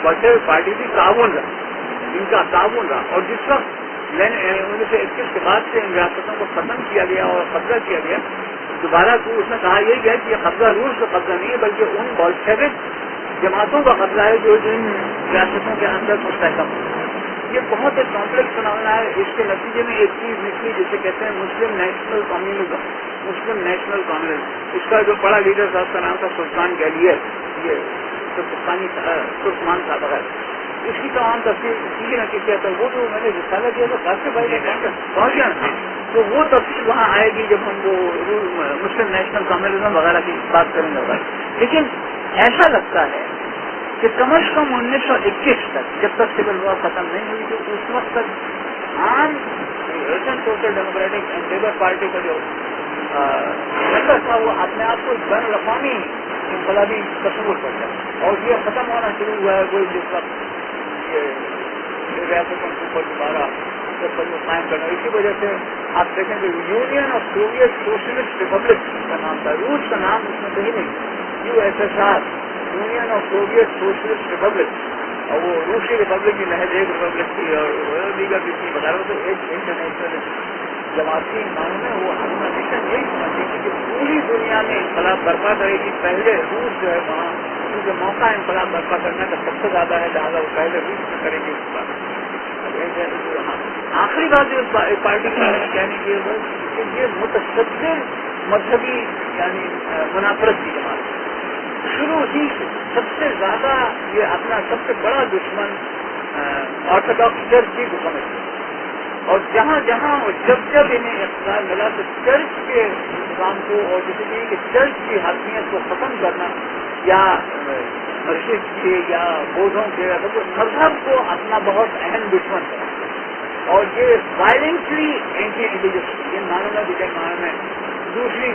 بلشوک پارٹی تھی تعاون رہا، ان کا تعاون رہا. اور جس وقت 1921 کے بعد سے ان ریاستوں کو ختم کیا گیا اور قبضہ کیا گیا دوبارہ، تو اس میں کہا یہی گیا کہ یہ قبضہ روس کا قبضہ نہیں ہے بلکہ ان بولشوک جماعتوں کا قبضہ ہے جو ان ریاستوں کے اندر مستحکم ہے. یہ بہت ایک کمپلیکس فنامنا ہے. اس کے نتیجے میں ایک چیز نکلی جسے کہتے ہیں مسلم نیشنل کمیونزم. مسلم نیشنل کمیونزم، اس کا جو بڑا لیڈر تھا اس کا نام تھا سلطان گیلیئر، یہ ترکمان صاحب ہے. اس کی تمام تفصیل کسی نہ کسی ہے. وہ جو میں نے رسالہ دیا تھا کافی بھائی نے پہنچ گیا نا، تو وہ تفصیل وہاں آئے گی جب ہم وہ مسلم نیشنل کمیونزم وغیرہ کی بات کریں گے. لیکن ایسا لگتا ہے کہ کم از کم 1921 تک جب تک سول وار ختم نہیں ہوئی تو اس وقت تک عام Asian social Democratic and Labour Party کا جو ممبر تھا وہ اپنے آپ کو بین الاقوامی انقلابی تصور کرتا ہے. اور یہ ختم ہونا شروع ہوا ہے وہ جس وقت یہ ریاستوں کے اوپر دوبارا قائم کرنا. اسی وجہ سے آپ دیکھیں کہ union of Soviet socialist republic کا نام تھا، روس کا نام اس میں کہیں نہیں، USSR union of Soviet socialist republic. اور وہ روسی ریپبلک کی محض ایک ریپبلک تھی اور دیگر بھی تھی وغیرہ. تو ایک انٹرنیشنل جماعتی معنی میں وہ اپنا مشن یہی سمجھتی تھی کہ پوری دنیا میں انقلاب برپا کرے گی. پہلے روس جو ہے وہاں کیونکہ موقع انقلاب برپا کرنے کا سب سے زیادہ ہے، لہٰذا وہ پہلے روس میں کرے گی. آخری بات جو پارٹی کی کہنے کی ہے کہ یہ متصدر مذہبی یعنی منافرت کی جماعت ہے. شروع ہی سے سب سے زیادہ یہ اپنا سب سے بڑا دشمن آرتھوڈاکس چرچ ہی کو سمجھتے ہیں. اور جہاں جہاں اور جب انہیں اقتدار ملا تو چرچ کے نظام کو اور جیسے کہ چرچ کی حاکمیت کو ختم کرنا یا مرشد کے یا بودھوں کے مذہب کو اپنا بہت اہم دشمن ہے. اور یہ وائلنٹلی اینٹی ریلیجس ان معنوں میں بھی معنوں میں دوسری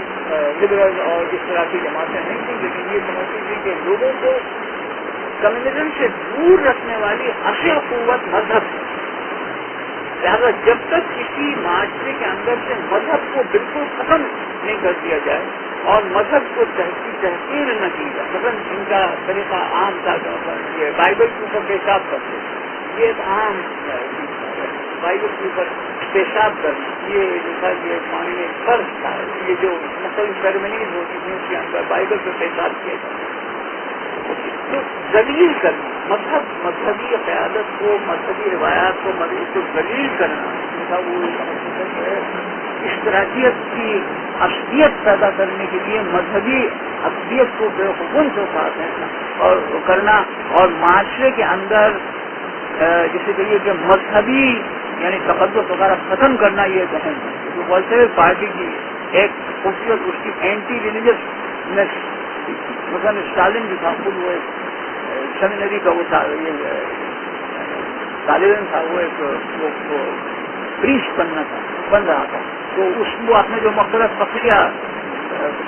لبرل اور اس طرح کی جماعتیں نہیں تھیں، لیکن یہ سمجھتی تھی کہ لوگوں کو کمیونزم سے دور رکھنے والی اصل قوت مذہب ہے. لہٰذا جب تک کسی معاشرے کے اندر سے مذہب کو بالکل ختم نہیں کر دیا جائے اور مذہب کو تحقیر نہ کی جائے. مثلاً ان کا طریقہ عام تھا یہ بائبل کے اوپر پیشاب کرتے، یہ ایک عام بائبل کے اوپر پیشاب کرنا یہ پانی میں فرض تھا. یہ جو مختلف سیریمنیز ہوتی تھیں اس کے اندر بائبل پہ پیشاب کیا جاتا. تو ذلیل کرنا مذہبی قیادت کو، مذہبی روایات کو ذلیل کرنا وہ اشتراکیت کی اصلیت پیدا کرنے کے لیے مذہبی اصلیت کو بے حکم سے اٹھاتے ہیں اور کرنا اور معاشرے کے اندر جسے کہیے کہ مذہبی یعنی تقدس وغیرہ ختم کرنا یہ ایک اہم ہے. جو بولشوک پارٹی کی ایک خوبصورت اس کی اینٹی ریلیجسنس مثلاً اسٹالن جو تھا خود وہ ایک سیمینری کا وہ طالب علم تھا، وہ ایک پریسٹ بن رہا تھا. تو وہ اپنے جو مختلف فقریہ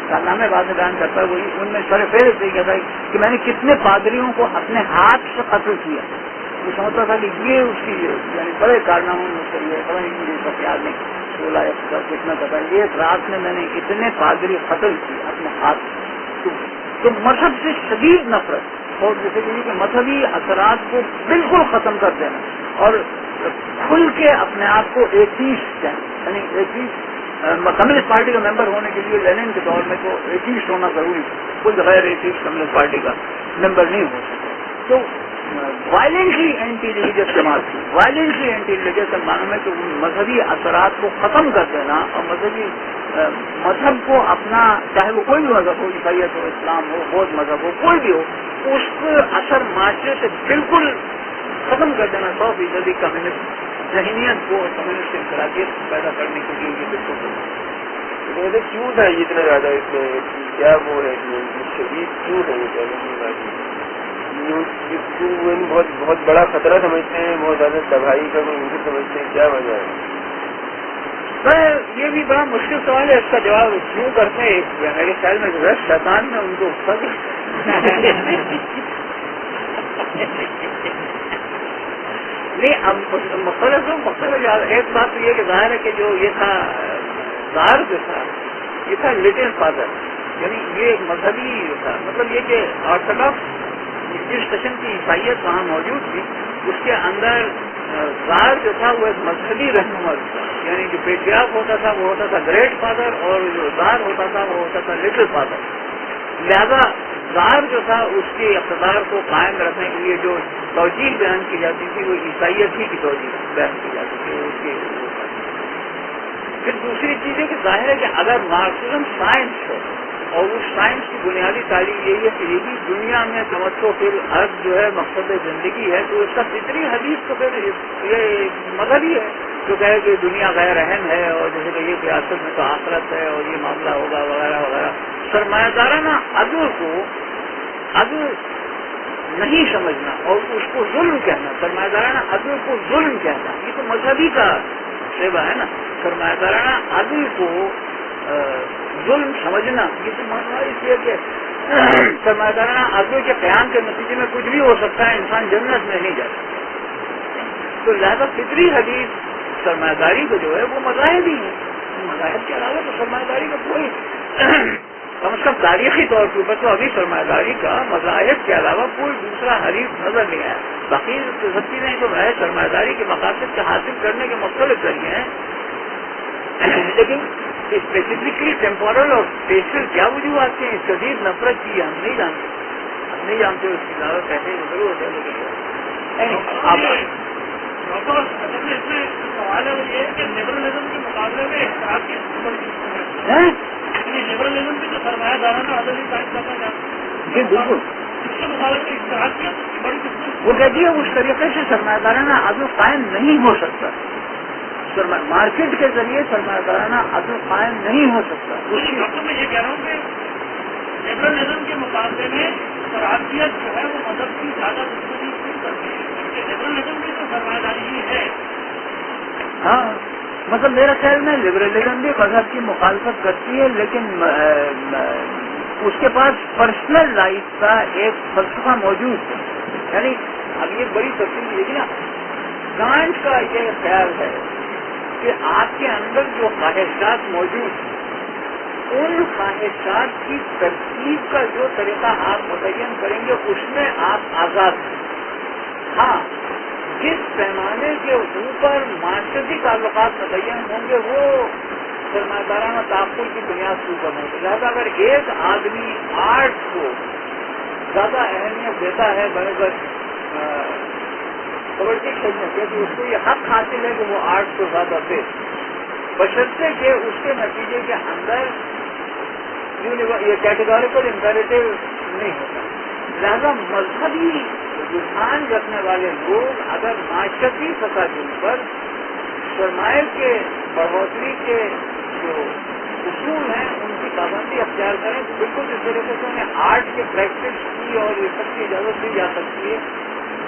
کارنامے بعد میں بیان کرتا ہے وہی ان میں سر فہرست یہ کہتا ہے کہ میں نے کتنے پادریوں کو اپنے ہاتھ سے قتل کیا. وہ سمجھتا تھا کہ یہ اس کی یعنی بڑے کارناموں میں سے یہ پتہ نہیں مجھے سب یاد نہیں 16 یا کتنا پتا ہے. ایک رات میں نے اتنے پادری قتل کیے اپنے ہاتھ سے. تو مذہب سے شدید نفرت اور جیسے کہ مذہبی اثرات کو بالکل ختم کر دینا اور کھل کے اپنے آپ کو ایتھیسٹ کہنا. یعنی ایتھیسٹ کمیونسٹ پارٹی کا ممبر ہونے کے لیے لینن کے دور میں تو ایتھیسٹ ہونا ضروری تھا. کوئی غیر ایتھیسٹ کمیونسٹ پارٹی کا ممبر نہیں ہو سکتا. تو وائلنٹلی اینٹی ریلیجس جماعت تھی. وائلنٹلی اینٹی ریلیجس معنی میں کہ مذہبی اثرات کو ختم کر دینا اور مذہب کو اپنا چاہے وہ کوئی بھی مذہب ہو، عیسائیت ہو، اسلام ہو، بودھ مذہب ہو، کوئی بھی ہو، اس کا اثر معاشرے سے بالکل ختم کر دینا 100% کمیونسٹ ذہنیت کو کمیونسٹ انفرادیت پیدا کرنے کے لیے یہ بالکل کیوں تھا اتنا زیادہ اس میں کیا وہ ہے شدید کیوں ہے یہ بہت بڑا خطرہ سمجھتے ہیں، بہت زیادہ تباہی کا کوئی ممکن سمجھتے ہیں، کیا وجہ ہے؟ یہ بھی بڑا مشکل سوال ہے. اس کا جواب کیوں کرتے ہیں میرے خیال میں جو ہے شیطان نے ان کو نہیں اب مختلف ایک بات تو یہ کہ ظاہر ہے کہ جو یہ تھا ظاہر جو تھا یہ تھا لٹل فادر، یعنی یہ ایک مذہبی تھا، مطلب یہ کہ آرتھوڈاکس جس قسم کی عیسائیت وہاں موجود تھی اس کے اندر ظاہر جو تھا وہ ایک مذہبی رہنما تھا، یعنی جو پیٹریارک ہوتا تھا وہ ہوتا تھا گریٹ فادر اور جو ظاہر ہوتا تھا وہ ہوتا تھا لٹل فادر. لہذا ظاہر جو تھا اس کے اقتدار کو قائم رکھنے کے لیے جو توجیہ بیان کی جاتی تھی وہ عیسائیت ہی کی توجیہ بیان کی جاتی تھی اس کے. پھر دوسری چیز ہے کہ ظاہر ہے کہ اگر مارکسزم سائنس ہو اور اس سائنس کی بنیادی تعلیم یہی ہے کہ یہی دنیا میں تمتع فی الارض جو ہے مقصد زندگی ہے، تو اس کا فطری حدیث تو پھر یہ مذہب ہی ہے جو کہے کہ دنیا غیر اہم ہے اور جیسے کہ یہ ریاست میں تو آخرت ہے اور یہ معاملہ ہوگا وغیرہ وغیرہ. سرمایہ دارانہ عدل کو عدل نہیں سمجھنا اور اس کو ظلم کہنا، سرمایہ دارانہ عدل کو ظلم کہنا، یہ تو مذہبی کا شیبہ ہے نا. سرمایہ دارانہ عدل کو ظلم سمجھنا یہ تو ماننا اس لیے کہ سرمایہ دارانہ عدل کے قیام کے نتیجے میں کچھ بھی ہو سکتا ہے، انسان جنت میں نہیں جا سکتا. تو لہذا فطری حدیث سرمایہ داری کو جو ہے وہ مذاہب ہی ہے. مذاہب کے علاوہ تو سرمایہ داری کا کوئی کم از کم تاریخی طور کے اوپر تو ابھی سرمایہ داری کا مذاہب کے علاوہ کوئی دوسرا حریف نظر نہیں آیا. باقی سچی نہیں تو ہے سرمایہ داری کے مقاصد کے حاصل کرنے کے مختلف ذریعے ہیں، لیکن اسپیسیفکلی ٹیمپورل اور اسپیشل کیا وجوہات ہیں شدید نفرت کی ہم نہیں جانتے اس کی دعوت کہتے ہیں ضرور ہوتا ہے. اس میں سوال ہے وہ یہ کہ لبرلزم کے مقابلے میں احتیاط کی لبرلزم کی جو سرمایہ دارانہ عدل قائم کرنا چاہتے جی بالکل اس کے مقابلے میں احتیاط کی بڑی وہ کہتی ہے اس طریقے سے سرمایہ دارانہ عدل قائم نہیں ہو سکتا. مارکیٹ کے ذریعے سرمایہ دارانہ عدل قائم نہیں ہو سکتا. میں یہ کہہ رہا ہوں کہ لبرلزم کے مقابلے میں شرافیت جو ہے وہ مذہب کی زیادہ دشمنی کیوں کرتی ہے کیونکہ لبرلزم بھی تو سرمایہ داری ہی ہے. ہاں مطلب میرا خیال میں لبرلزم بھی مذہب کی مخالفت کرتی ہے، لیکن اس کے پاس پرسنل لائف کا ایک فلسفہ موجود ہے. یعنی اب یہ بڑی تفصیل یہ نا کانٹ کا یہ خیال ہے کہ آپ کے اندر جو خواہشات موجود ہیں ان خواہشات کی ترتیب کا جو طریقہ آپ متعین کریں گے اس میں آپ آزاد ہیں. ہاں جس پیمانے کے اوپر معاشرتی تعلقات متعین ہوں گے وہ سرمایہ دارانہ تعاقل کی بنیاد کے اوپر ہوں گے. لہٰذا اگر ایک آدمی آرٹ کو زیادہ اہمیت دیتا ہے برابر کبڈی کھیلنے کے تو اس کو یہ حق حاصل ہے کہ وہ آرٹ کو زیادہ دے، بشرطے کہ اس کے نتیجے کے اندر یہ کیٹیگوریکل امپیریٹو نہیں ہوتا. لہذا مذہبی رجحان رکھنے والے لوگ اگر معاشرتی سطح کے اوپر سرمایہ کے بڑھوتری کے جو اصول ہیں ان کی پابندی اختیار کریں تو بالکل اس طریقے سے انہیں آرٹ کے پریکٹس کی اور یہ سب کی اجازت دی جا سکتی ہے.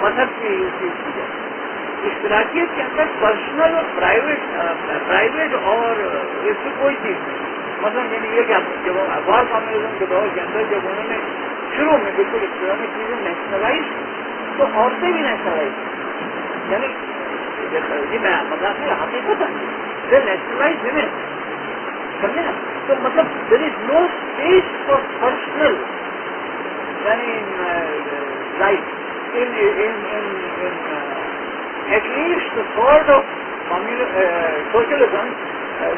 مذہب کی چیز کی جائے اشتراکیت کے اندر پرسنل اور پرائیویٹ اور اس کی کوئی چیز نہیں. مطلب یعنی یہ کہ جب افغان کمیونزم کے دور کے اندر جب انہوں نے شروع میں بالکل ابتدا میں چیزیں نیشنلائز تو عورتیں بھی نیشنلائز یعنی جی میں مذاق میں حقیقت ہے نیشنلائز ویمن سمجھے نا. تو مطلب there is no space for personal یعنی life at least sort of socialism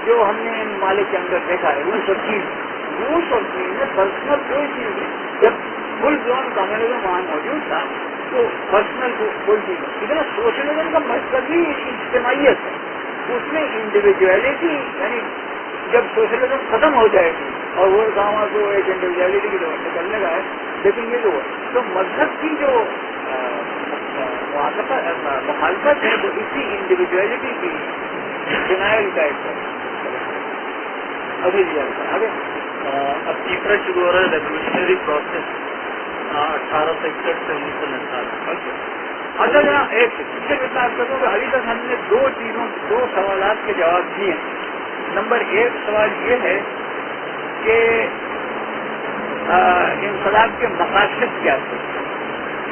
جو ہم نے ان ممالک کے اندر دیکھا ہے روس اور چین میں پرسنل کوئی چیز نہیں. جب فل زون کمیونزم وہاں موجود تھا تو پرسنل کوئی چیز نہیں. اتنا سوشلزم کا مذہبی اجتماعیت ہے اس میں انڈیویجویلٹی یعنی جب سوشلزم ختم ہو جائے گی اور وہ گاؤں کو ایک انڈیویجویلٹی کی طرف سے کرنے کا ہے لیکن یہ جو تو مذہب کی جو مخالفت ہے وہ اسی انڈیویجویلٹی کی ڈینائل کا ایک ابھی لیا آگے. اب تیسرا شروع ہو رہا ہے ریولیوشنری پروسیس 1861 سے 1949. اچھا جناب ایک بات کروں کہ ابھی تک ہم نے دو سوالات کے جواب دیے ہیں. نمبر ایک سوال یہ ہے کہ انقلاب کے مقاصد کیا تھے.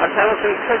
1861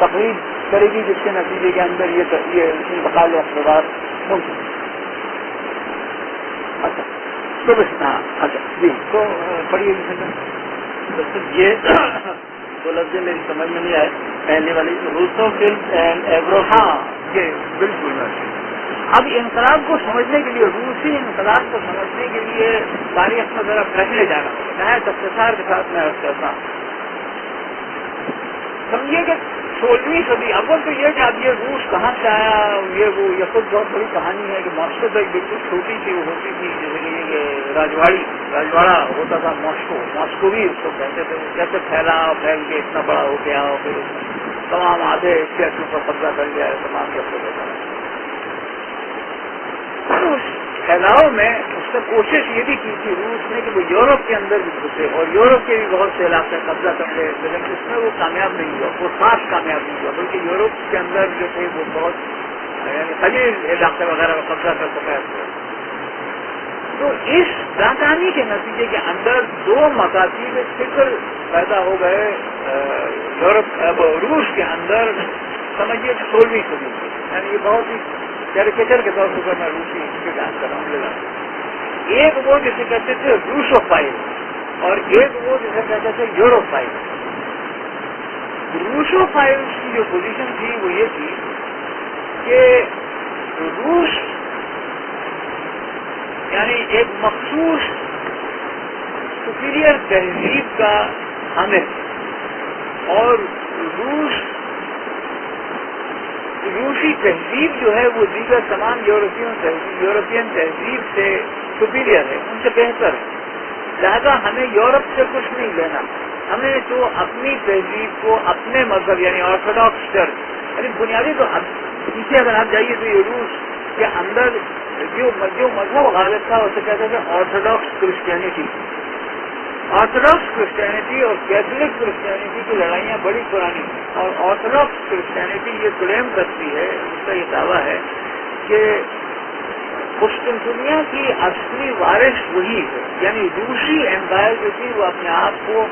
تقریب کرے گی جس کے نتیجے کے اندر یہ انتقال اقتدار ممکن ہے. اچھا تو بس ہاں اچھا جی تو پڑھیے یہ دو لفظ میری سمجھ میں نہیں آئے. پہلے والی روسو فلم اینڈ ایورو. ہاں یہ بالکل. اب انقلاب کو سمجھنے کے لیے روسی انقلاب کو سمجھنے کے لیے تاریخ میں ذرا پہلے جانا ہوگا. نہایت اختصار کے ساتھ میں عرض کرتا ہوں. سمجھیے کہ 16ویں صدی اول تو یہ کہ اب یہ روس کہاں سے آیا یہ خود بہت بڑی کہانی ہے کہ ماسکو تو ایک بالکل چھوٹی سی وہ ہوتی تھی جیسے کہ یہ راجواڑا ہوتا تھا. ماسکوی اس کو کہتے تھے. وہ کیسے پھیل کے اتنا بڑا ہو گیا اور پھر تمام آدھے اسٹیٹوں پر قبضہ کر لیا ہے تمام کیسے ہوتا ہے. اس پھیلاؤ میں اس نے کوشش یہ بھی کی تھی روس نے کہ وہ یورپ کے اندر بھی گھسے اور یورپ کے بھی بہت سے علاقے قبضہ کر لے. لیکن اس میں وہ کامیاب نہیں ہوا. وہ خاص کامیاب نہیں ہوا بلکہ یورپ کے اندر جو تھے وہ بہت یعنی قلیل علاقے وغیرہ کا قبضہ کر سکا. تو اس ناکامی کے نتیجے کے اندر دو مکاتیب فکر پیدا ہو گئے روس کے اندر. سمجھیے 16ویں صدی سے یعنی یہ بہت ہی کیریکیچر کے طور پر میں روسی کے بیان کر رہا ہوں. ایک وہ جسے کہتے تھے روسوفائل اور ایک وہ جسے کہتے تھے یوروفائل. روسوفائل کی جو پوزیشن تھی وہ یہ تھی کہ روس یعنی ایک مخصوص سپیریئر تہذیب کا حامل اور روسی تہذیب جو ہے وہ دیگر تمام یورپین تہذیب سے سپیریئر ہے, ان سے بہتر ہے. لہذا ہمیں یورپ سے کچھ نہیں لینا. ہمیں تو اپنی تہذیب کو اپنے مذہب یعنی آرتھوڈاکس چرچ یعنی بنیادی تو پیچھے اگر آپ جائیے تو یہ روس کے اندر جو مذہب غالب تھا اسے کہتے تھے آرتھوڈاکس کرسچینٹی. آرتھوڈاکس کرسچینٹی اور کیتھولک کرسچینٹی کی لڑائیاں بڑی پرانی ہیں اور آرتھوڈاکس کرسچینٹی یہ کلیم کرتی ہے, اس کا یہ دعویٰ ہے کہ قسطنطنیہ کی اصلی وارث وہی ہے. یعنی روسی امپائر جو تھی وہ اپنے آپ کو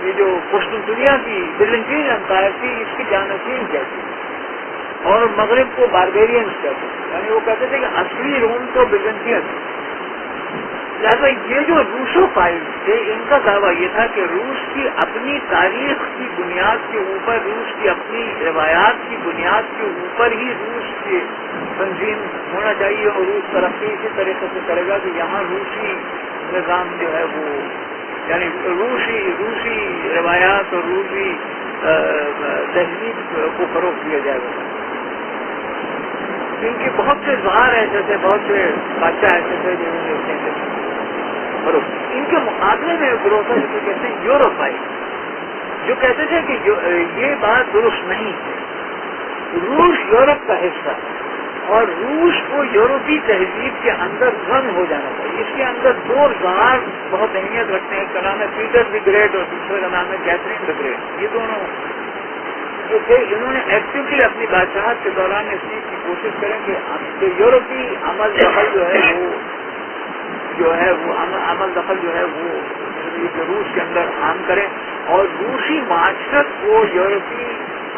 یہ جو قسطنطنیہ کی بیزنٹین امپائر تھی اس کی جانشین کہتی اور مغرب کو باربیرینس کہتے ہیں. یعنی وہ کہتے تھے کہ اصلی روم تو بیزنٹین. لہٰذا یہ جو روسوفائل تھے ان کا دعویٰ یہ تھا کہ روس کی اپنی تاریخ کی بنیاد کے اوپر, روس کی اپنی روایات کی بنیاد کے اوپر ہی روس کی تنظیم ہونا چاہیے اور روس ترقی اسی طریقے سے کرے گا کہ یہاں روسی نظام جو ہے وہ یعنی روسی روایات اور روسی تہذیب کو فروغ دیا جائے گا. کیونکہ بہت سے زہار ایسے تھے, بہت سے بادشاہ ایسے تھے جنہوں نے ان کے مقابلے میں گروہ تھا جسے کہتے ہیں یوروپائی, جو کہتے تھے کہ یہ بات درست نہیں ہے. روس یورپ کا حصہ اور روس کو یورپی تہذیب کے اندر ضم ہو جانا چاہیے. اس کے اندر دو زہار بہت اہمیت رکھتے ہیں. ایک کا نام ہے پیٹر دی گریٹ اور دوسرے کا نام ہے کیتھرین دی گریٹ. یہ دونوں جو تھے انہوں نے ایکٹیولی اپنی بادشاہت کے دوران اس چیز کی کوشش کریں کہ یورپی عمل دخل جو ہے وہ عمل دخل جو ہے وہ روس کے اندر عام کریں اور روسی معاشرت کو یورپی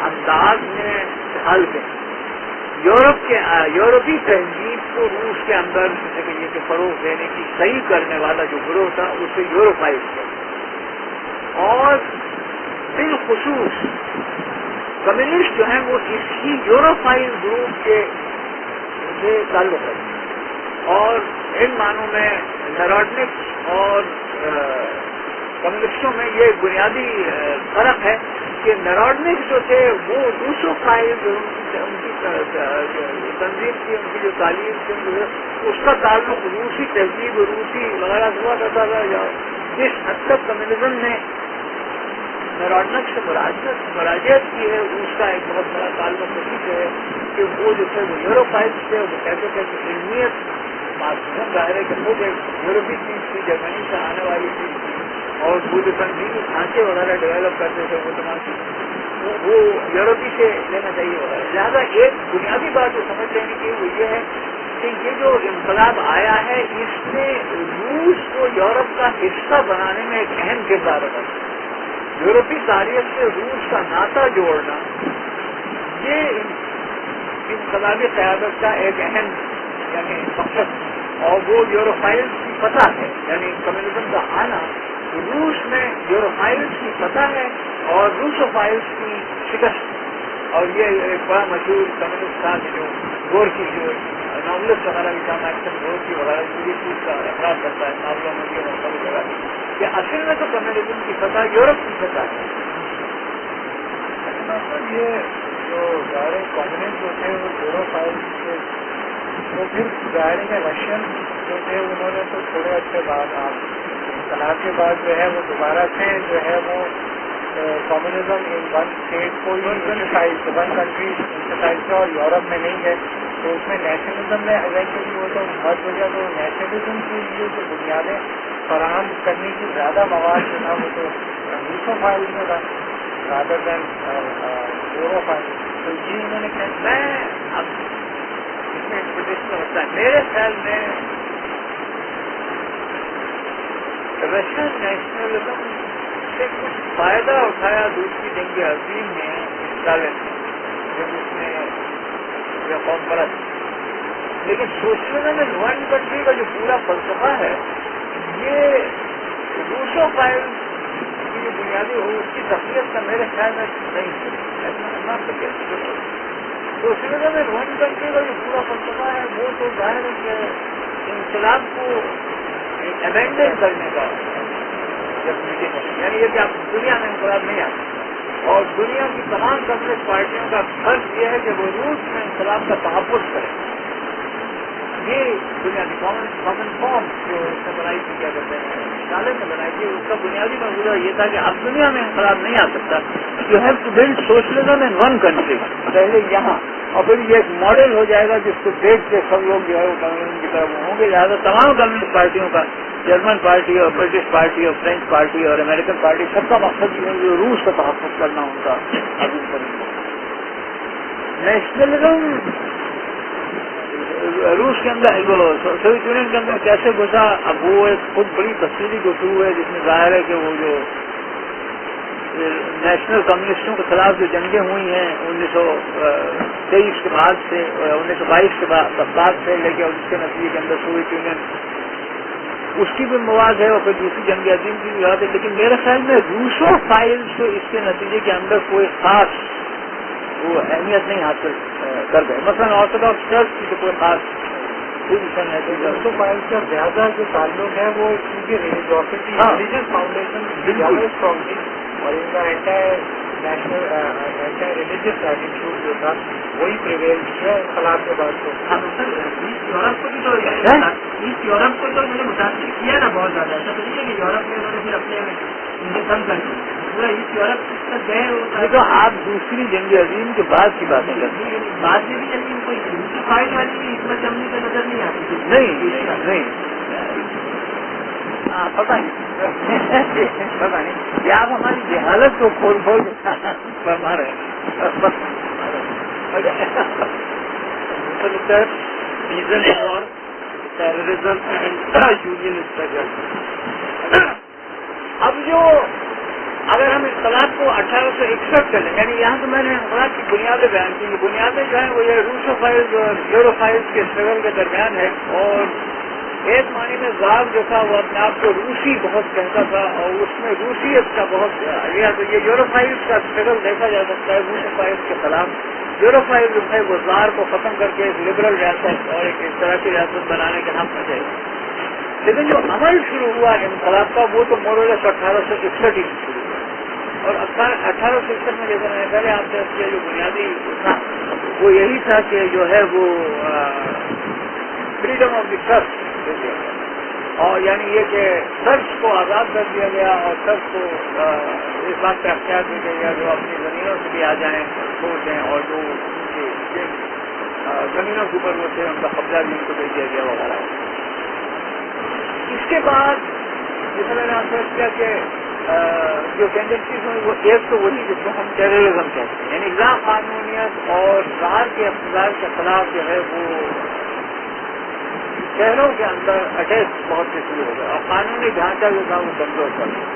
انداز میں حل دیں. یورپی تہذیب کو روس کے اندر جیسے کہ یہ کہ فروغ دینے کی صحیح کرنے والا جو گروہ تھا اسے یوروپائز کیا. اور بالخصوص کمیونسٹ جو ہیں وہ اسی یوروپائز گروپ کے تعلق ہے. اور ان معنوں میں نیروڈنک اور کمیونسٹوں میں یہ بنیادی فرق ہے کہ نیروڈنک جو تھے وہ روسوفائز ان کی تنظیم کی, ان کی جو تعلیم تھی اس کا تعلق روسی تہذیب روسی وغیرہ ہوا کرتا تھا. جس حد تک کمیونزم نے نیروڈنک سے مراجعت کی ہے اس کا ایک بہت بڑا تعلق اسی سے ہے کہ وہ جو تھے وہ یوروپائز تھے. وہ کہتے تھے کہ علمیت معصوم ظاہر ہے کہ وہ یورپی چیز تھی, جرمنی سے آنے والی چیز تھی اور وہ جو تنظیمی ڈھانچے وغیرہ ڈیولپ کرتے تھے وہ تمام وہ یورپی سے لینا چاہیے وغیرہ. لہٰذا ایک بنیادی بات جو سمجھ لینے کی وہ یہ ہے کہ یہ جو انقلاب آیا ہے اس نے روس کو یورپ کا حصہ بنانے میں ایک اہم کردار ادا کیا. یورپی تاریخ سے روس کا ناطا جوڑنا یہ انقلابی قیادت کا ایک اہم یعنی مقصد، اور وہ یوروفائلز کی فتح ہے، یعنی کمیونزم کا آنا روس میں یوروفائلز کی فتح ہے اور روسوفائلز کی شکست. اور یہ ایک بڑا مشہور کمیونسٹ تھا جو گور کی جو ناولس وغیرہ بھی تھا، میکسن گور کی وغیرہ پوری چیز کا اخراج کرتا ہے ناولوں میں بھی اور سب جگہ کہ اصل میں تو کمیونزم کی فتح یورپ کی فتح ہے. یہ جو ظاہر کمیونسٹ جو تھے وہ یوروفائل تھے، تو پھر ظاہر میں رشین جو تھے انہوں نے تو تھوڑے عرصے بعد انقلاب کے بعد جو ہے وہ دوبارہ سے جو ہے وہ کمیونزم ان ون اسٹیٹ کو ون کنٹری انسٹائز کیا اور یورپ میں نہیں ہے. تو اس میں نیشنلزم میں ایونچولی وہ تو مرض ہو گیا. تو نیشنلزم کے لیے جو بنیادیں فراہم کرنے کی زیادہ مواد جو تھا وہ تو روسوفائل میں تھا رادر دین یوروفائل. تو یہ انہوں نے کیا میں اب اس میں انٹرپریٹیشن ہوتا ہے. میرے خیال میں رشین نیشنلزم سے کچھ فائدہ اٹھایا دوسری جنگ عظیم میں اسٹالن نے جب اس نے یہ قوم پرست. لیکن سوشلزم میں ون کنٹری کا جو پورا فلسفہ ہے یہ روسوفائل کی جو بنیادی ہو اس کی تقویت کا میرے خیال میں نہیں ہے. سوشلزم میں ون کنٹری کا جو پورا فلسفہ ہے وہ تو ظاہر ہے کہ انقلاب کو امینڈمنٹ کرنے کا یعنی یہ کہ آپ دنیا میں انقلاب نہیں آتے. اور دنیا کی تمام کمیونسٹ پارٹیوں کا فرض یہ ہے کہ وہ روس میں انقلاب کا تحفظ کریں. یہ دنیا کی کامن فارم جو اس نے بنائی تھی کیا کہتے ہیں اسٹالن نے بنائی تھی، اس کا بنیادی منصوبہ یہ تھا کہ اب دنیا میں انقلاب نہیں آ سکتا. You have to build socialism in one country, پہلے یہاں، اور پھر یہ ایک ماڈل ہو جائے گا جس کو دیکھ کے سب لوگ جو ہے وہ کمیونزم کی طرف ہوں گے. لہٰذا تمام کمیونسٹ پارٹیوں کا، جرمن پارٹی اور برٹش پارٹی اور فرینچ پارٹی اور امریکن پارٹی، سب کا مقصد یہ ہے کہ روس کا تحفظ کرنا ان کا عزم کریں. نیشنلزم روس کے اندر سوویت یونین کے اندر کیسے گھسا، اب وہ ایک خود بڑی تفصیلی گفتگو ہے جس میں ظاہر ہے کہ وہ جو نیشنل کمیونسٹوں کے خلاف جو جنگیں ہوئی ہیں 1923 کے بعد سے 1922 کے بعد سے لے کے اس کے نتیجے کے اندر سوویت یونین اس کی بھی مواد ہے اور پھر دوسری جنگ عظیم کی بھی بات ہے. لیکن میرے خیال میں روسو فائلز تو اس کے نتیجے کے اندر کوئی خاص وہ اہمیت نہیں حاصل کر گئے. مثلاً آرتھوڈاکس چرچ کی تو کوئی خاص پوزیشن ہے. روسوفائل کا زیادہ جو تعلق ہے وہ کیونکہ ریلیجوسٹی ریلیجس فاؤنڈیشن زیادہ اسٹرانگ تھی اور ان کا اینٹی ریلیجس ایٹیٹیوڈ جو تھا وہی پریویل کیا انقلاب کے بعد. تو یورپ کو بھی تو ایسٹ یورپ کو تو انہوں نے متاثر کیا نا بہت زیادہ. ایسا تو نہیں ہے کہ یورپ میں انہوں نے پھر اپنے کم کر دیا، پورا ایسٹ یورپ تک گئے. تو آپ دوسری جنگ عظیم کے بعد کی باتیں کرتے ہیں. بعد میں بھی لیکن کوئی روسوفائل والی بھی حکمت عملی کا نظر نہیں آتی. نہیں پتہ نہیں کہ آپ ہماری جہالت کو کھول فرما رہے ہیں. Reason for terrorism and union struggle. اب جو اگر ہم انقلاب کو 1861 چلیں، یعنی یہاں تو میں نے انقلاب کی بنیادیں بیان کی. یہ بنیادیں جو ہیں وہ یہ روسوفائلز اور یوروفائلز کے اسٹرگل کے درمیان ہے. اور ایک معنی میں زاگ جو تھا وہ اپنے آپ کو روسی بہت کہتا تھا اور اس میں روسیت کا بہت یہ یوروفائلز کا اسٹرگل دیکھا جا سکتا ہے روسوفائلز کے خلاف. یوروفائل جو ہے وہ زار کو ختم کر کے ایک لبرل ریاست اور ایک اس طرح کی ریاست بنانے کے حق میں تھے. لیکن جو عمل شروع ہوا انقلاب کا وہ تو مورلس 1861 ہی سے شروع ہوا. اور 1861 میں جیسے میں نے پہلے آپ سے کیا جو بنیادی تھا وہ یہی تھا کہ جو ہے وہ فریڈم آف دی ٹرسٹ، اور یعنی یہ کہ سرچ کو آزاد کر دیا گیا اور سرچ کو اس بات کا اختیار دیا گیا جو اپنی زمینوں سے بھی آ جائیں چھوڑ دیں اور جو زمینوں کے اوپر وہ تھے ان کا قبضہ بھی ان کو دے دیا گیا وغیرہ. اس کے بعد جیسے میں نے آپ سے کیا کہ جو ٹینڈنسیز ہوئی وہ ایک تو وہی جس کو ہم ٹیررزم کہتے ہیں، یعنی غیر قانونیت اور زار کے اقتدار کے خلاف جو ہے وہ شہروں کے اندر اٹیک بہت سے شروع ہو گئے اور قانونی ڈھانچہ جو تھا وہ کمزور کر دیا.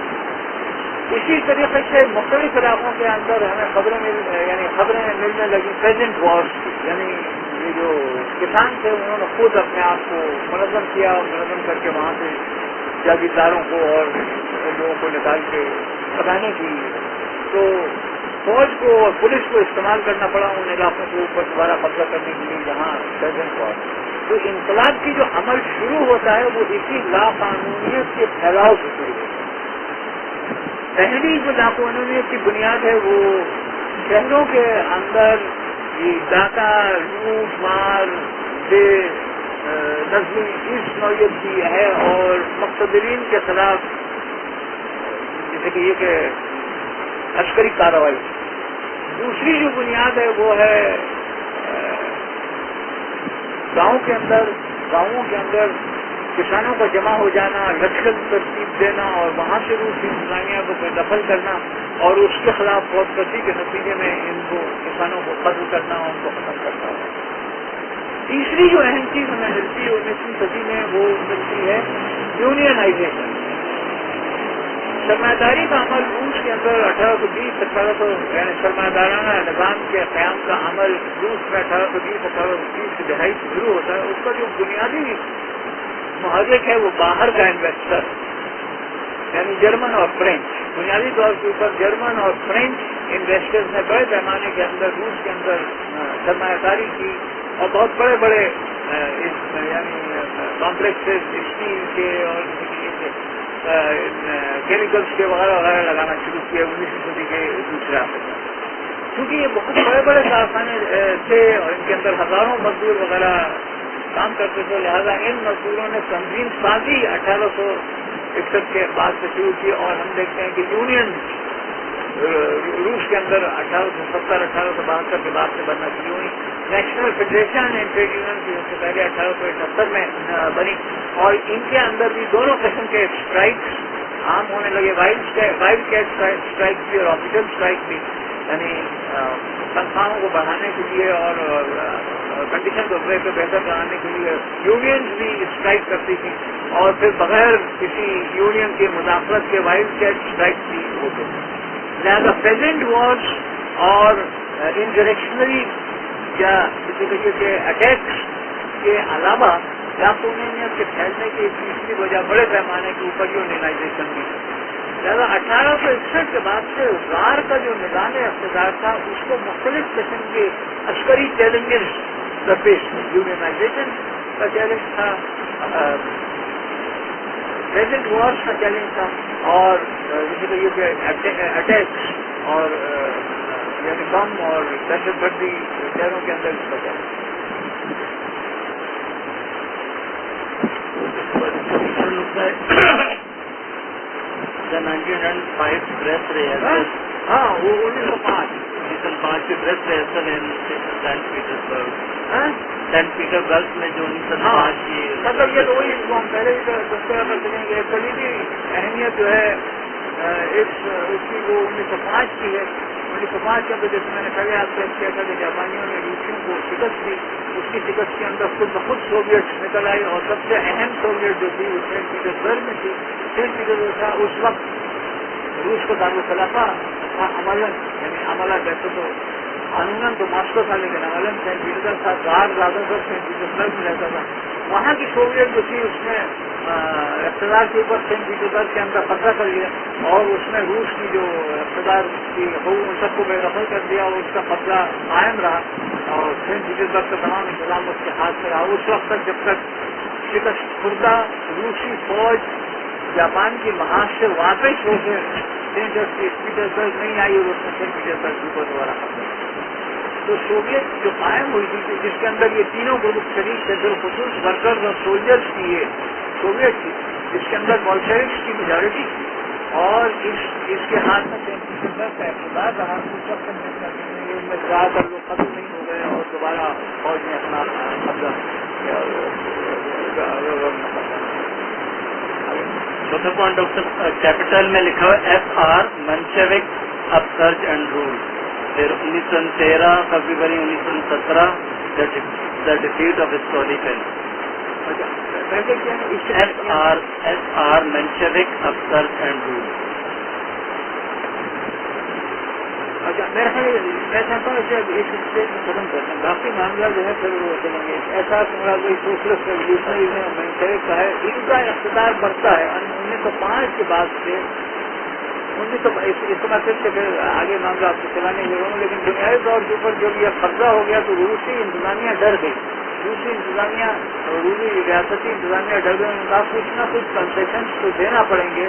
اسی طریقے سے مختلف علاقوں کے اندر ہمیں خبریں ملنے لگی پریزنٹ وارس کی، یعنی یہ جو کسان تھے انہوں نے خود اپنے آپ کو منظم کیا، منظم کر کے وہاں سے جاگیرداروں کو اور لوگوں کو نکال کے بتانے کی، تو فوج کو اور پولیس کو استعمال کرنا پڑا ان علاقوں کے اوپر دوبارہ قبضہ کرنے کے لیے جہاں پریزنٹ وارس۔ تو انقلاب کی جو عمل شروع ہوتا ہے وہ اسی لاقانونیت کے پھیلاؤ سے شروع ہوتا ہے۔ پہلی جو لاقانونیت کی بنیاد ہے وہ شہروں کے اندر یہ ڈاکہ، لوٹ مار، بے نظمی اس نوعیت کی ہے اور مقتدرین کے خلاف جیسے کہ یہ کہ عسکری کارروائی۔ دوسری جو بنیاد ہے وہ ہے گاؤں کے اندر کسانوں کا جمع ہو جانا، لشکر ترتیب دینا اور وہاں سے روس کی انتظامیہ کو دخل کرنا اور اس کے خلاف فوج کرسی کے نتیجے میں ان کو کسانوں کو قتل کرنا اور ان کو ختم کرنا ہوگا۔ تیسری جو اہم چیز ہمیں ملتی ہے 19ویں صدی میں وہ ملتی ہے یونینائزیشن۔ سرمایہ داری کا عمل روس کے اندر 1820 یعنی سرمایہ دارانہ نظام کے قیام کا عمل روس میں 1820 کی دہائی سے شروع ہوتا ہے۔ اس کا جو بنیادی محرک ہے وہ باہر کا انویسٹر یعنی جرمن اور فرینچ، بنیادی طور کے اوپر جرمن اور فرینچ انویسٹرز نے بڑے پیمانے کے اندر روس کے اندر سرمایہ کاری کی اور بہت بڑے بڑے یعنی کمپلیکسز اسٹیل کے اور کیمیکلس کے وغیرہ وغیرہ لگانا شروع کیا 19ویں صدی کے دوسرے آخر میں۔ کیونکہ یہ بہت بڑے بڑے کارخانے تھے اور ان کے اندر ہزاروں مزدور وغیرہ کام کرتے تھے، لہذا ان مزدوروں نے تنظیم سازی 1861 کے بعد سے شروع کی اور ہم دیکھتے ہیں کہ یونین روس کے اندر 1872 کے بعد سے بننا شروع ہوئی۔ National federation and trade union کی سب سے پہلے 1878 میں بنی اور ان کے اندر بھی دونوں قسم کے اسٹرائکس عام ہونے لگے، وائلڈ کیٹ اسٹرائک بھی اور آفیشل اسٹرائک بھی، یعنی تنخواہوں کو بڑھانے کے لیے اور کنڈیشن کو بہتر بنانے کے لیے یونینز بھی اسٹرائک کرتی تھی اور پھر بغیر کسی یونین کے مداخلت کے وائلڈ کیٹ اسٹرائک بھی ہوتے تھے۔ لہٰذا پریزنٹ وارس اور انسرکشنری یا کسی طریقے کے اٹیکس کے علاوہ لاقانونیت کے پھیلنے کی تیسری وجہ بڑے پیمانے کے اوپر یونینائزیشن بھی ہے۔ لہٰذا 1861 کے بعد سے غار کا جو نظام اقتدار تھا اس کو مختلف قسم کے عسکری چیلنجز درپیش تھے۔ یونینائزیشن کا چیلنج تھا، پریزنٹ وارس کا چیلنج تھا اور جیسے کہ یہ اٹیکس اور یعنی بم اور دہشت گردی شہروں کے اندر اس کا چیلنج۔ 1905 press rehearsal. ہاں وہ 1905 کی press rehearsal in Saint Petersburg میں جو 1905 کی مطلب یہ تو وہی ہم پہلے بھی تذکرہ کر سکیں گے کلیدی اہمیت جو ہے اس کی وہ 1905 کی ہے۔ 1905 کے اندر جیسے میں نے پہلے آپ سے کیا تھا کہ جاپانیوں نے روسیوں کو شکست دی، اس کی شکست کے اندر خود بخود سوویٹس نکل آئی اور سب سے اہم سوویٹ جو تھی وہ سینٹ پیٹرسبرگ میں تھی۔ سینٹ پیٹرسبرگ تھا اس وقت روس کا دارالخلافہ تھا عملاً، یعنی عملہ ویسے تو قانوناً تو ماسکو تھا لیکن عملاً سینٹ پیٹرسبرگ تھا۔ زار زیادہ تر سینٹ پیٹرسبرگ میں رہتا تھا۔ وہاں کی سوویٹ جو تھی اس نے اقتدار کے اوپر سینٹ پیٹرسبرگ کے اندر قبضہ کر لیا اور اس میں روس کی جو اقتدار کی ان سب کو بے دخل کر دیا اور اس کا قبضہ قائم رہا اور سینٹ پیٹرسبرگ کا تمام انتظام اس کے ہاتھ میں رہا اس وقت تک جب تک شکست خوردہ روسی فوج جاپان کی محاذ سے واپس ہو کے سینٹ پیٹرسبرگ نہیں آئی اور اس نے سینٹ پیٹرسبرگ کو دوبارہ قبضہ کیا۔ تو سوویت جو قائم ہوئی تھی جس کے اندر یہ تینوں گروپ شریک تھے، بالخصوص ورکرز اور سولجرز کی یہ سوویت تھی جس کے اندر بولشیوکس کی میجارٹی تھی اور اس کے ہاتھ میں سینٹ پیٹرسبرگ کا اقتدار رہا۔ اس وقت ان میں زیادہ تر لوگ ختم نہیں ہو گئے اور دوبارہ فوج نے اپنا قبضہ کیا۔ چوتھا پوائنٹ ڈاکٹر کیپٹل میں لکھا ہوا FR Menshevik upsurge and rule. پھر 1913 فروری 1917 the defeat of historical. FR Menshevik upsurge and rule. اچھا میرا خیال میں چاہتا ہوں کہ اس اسٹیج میں ختم کرتے ہیں، باقی معاملہ جو ہے پھر وہ چلیں گے. ایسا میرا کوئی سوشلسٹ ریولیوشنریزم مینشوک کا ہے، ان کا اقتدار بڑھتا ہے 1905 کے بعد سے. اس کا صرف پھر آگے معاملہ آپ کو چلانے لے رہا ہوں، لیکن بنیادی طور کے اوپر جب یہ قبضہ ہو گیا تو روسی انتظامیہ ڈر گئی. روسی انتظامیہ روسی ریاستی انتظامیہ ڈر گئی. ان کا کچھ نہ کچھ کنسیشنس تو دینا پڑیں گے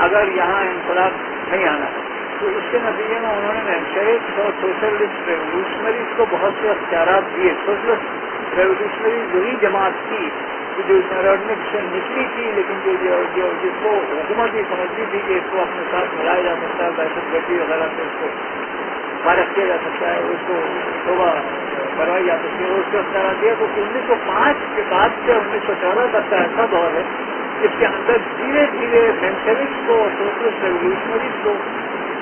اگر یہاں انقلاب نہیں آنا ہے. تو اس کے نتیجے میں انہوں نے مینشوک اور سوشلسٹ ریولیوشنریز کو بہت سے اختیارات دیے. سوشلسٹ ریولیوشنریز وہی جماعت تھی جو نیرودنک سے نچلی تھی، لیکن جس کو حکومت بھی سمجھتی تھی کہ اس کو اپنے ساتھ ملایا جا سکتا ہے، دہشت گردی وغیرہ سے اس کو فارغ کیا جا سکتا ہے، اس کو توبہ کروائی جا سکتی ہے، اس کو اختیارات دیا. تو 1905 کے بعد سے 1914 تک کا ایسا دور ہے جس کے اندر دھیرے دھیرے مینشوکس کو اور سوشلسٹ ریولیوشنریز کو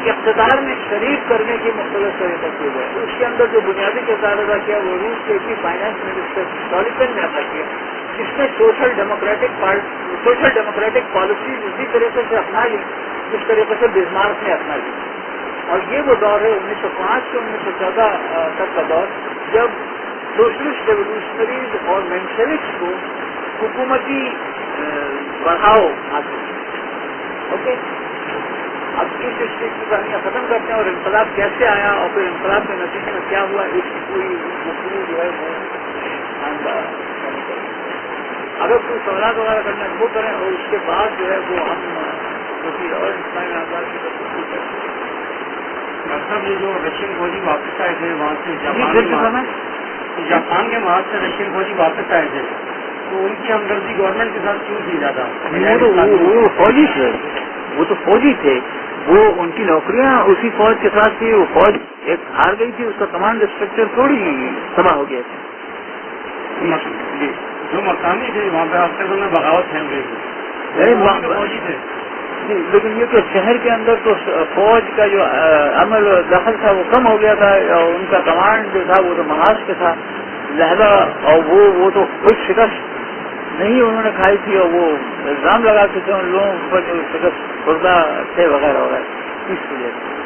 اقتدار میں شریک کرنے کی مختلف طریقے کی ہے. اس کے اندر جو بنیادی کردار ادا کیا وہ روس کے کی فائنانس منسٹر اسٹالین نے ادا کیا، جس نے سوشل ڈیموکریٹک پالیسیز اسی طریقے سے اپنا لی جس طریقے سے بسمارک نے اپنا لی. اور یہ وہ دور ہے 1905 سے 1914 تک کا دور جب سوشلسٹ ریولیوشنریز اور مینشوکس کو حکومتی بڑھاؤ حاصل. اوکے، اب اس اسٹیج کی کہانیاں ختم کرتے ہیں اور انقلاب کیسے آیا اور پھر انقلاب کے نتیجے میں کیا ہوا اس کی پوری گفتگو جو ہے وہ اگر کوئی سوالات وغیرہ کرنا ہے وہ کریں، اور اس کے بعد جو ہے وہ ہم کسی اور اسلامی آزاد کی طرف کریں. مطلب یہ جو رشین فوجی واپس آئے تھے وہاں سے جاپان کے وہاں سے رشین فوجی واپس آئے تھے، تو ان کی ہمدردی گورنمنٹ کے ساتھ کیوں کی جاتا؟ وہ فوجی تھے، وہ تو فوجی تھے، وہ ان کی نوکریاں اسی فوج کے ساتھ تھی. وہ فوج ایک ہار گئی تھی، اس کا کمانڈ اسٹرکچر تھوڑی تباہ ہو گیا تھا. جی، جو مقامی تھے وہاں پہ ہفتے میں بغاوت پھیل گئی تھی، فوجی تھے. جی، لیکن یہ کہ شہر کے اندر تو فوج کا جو عمل و دخل تھا وہ کم ہو گیا تھا، اور ان کا کمانڈ جو تھا وہ تو محاذ پہ تھا، لہذا اور وہ تو کوئی شکست نہیں انہوں نے کھائی تھی، اور وہ الزام لگاتے تھے ان لوگوں پر جو شکست خوردہ تھے وغیرہ وغیرہ. اس وجہ سے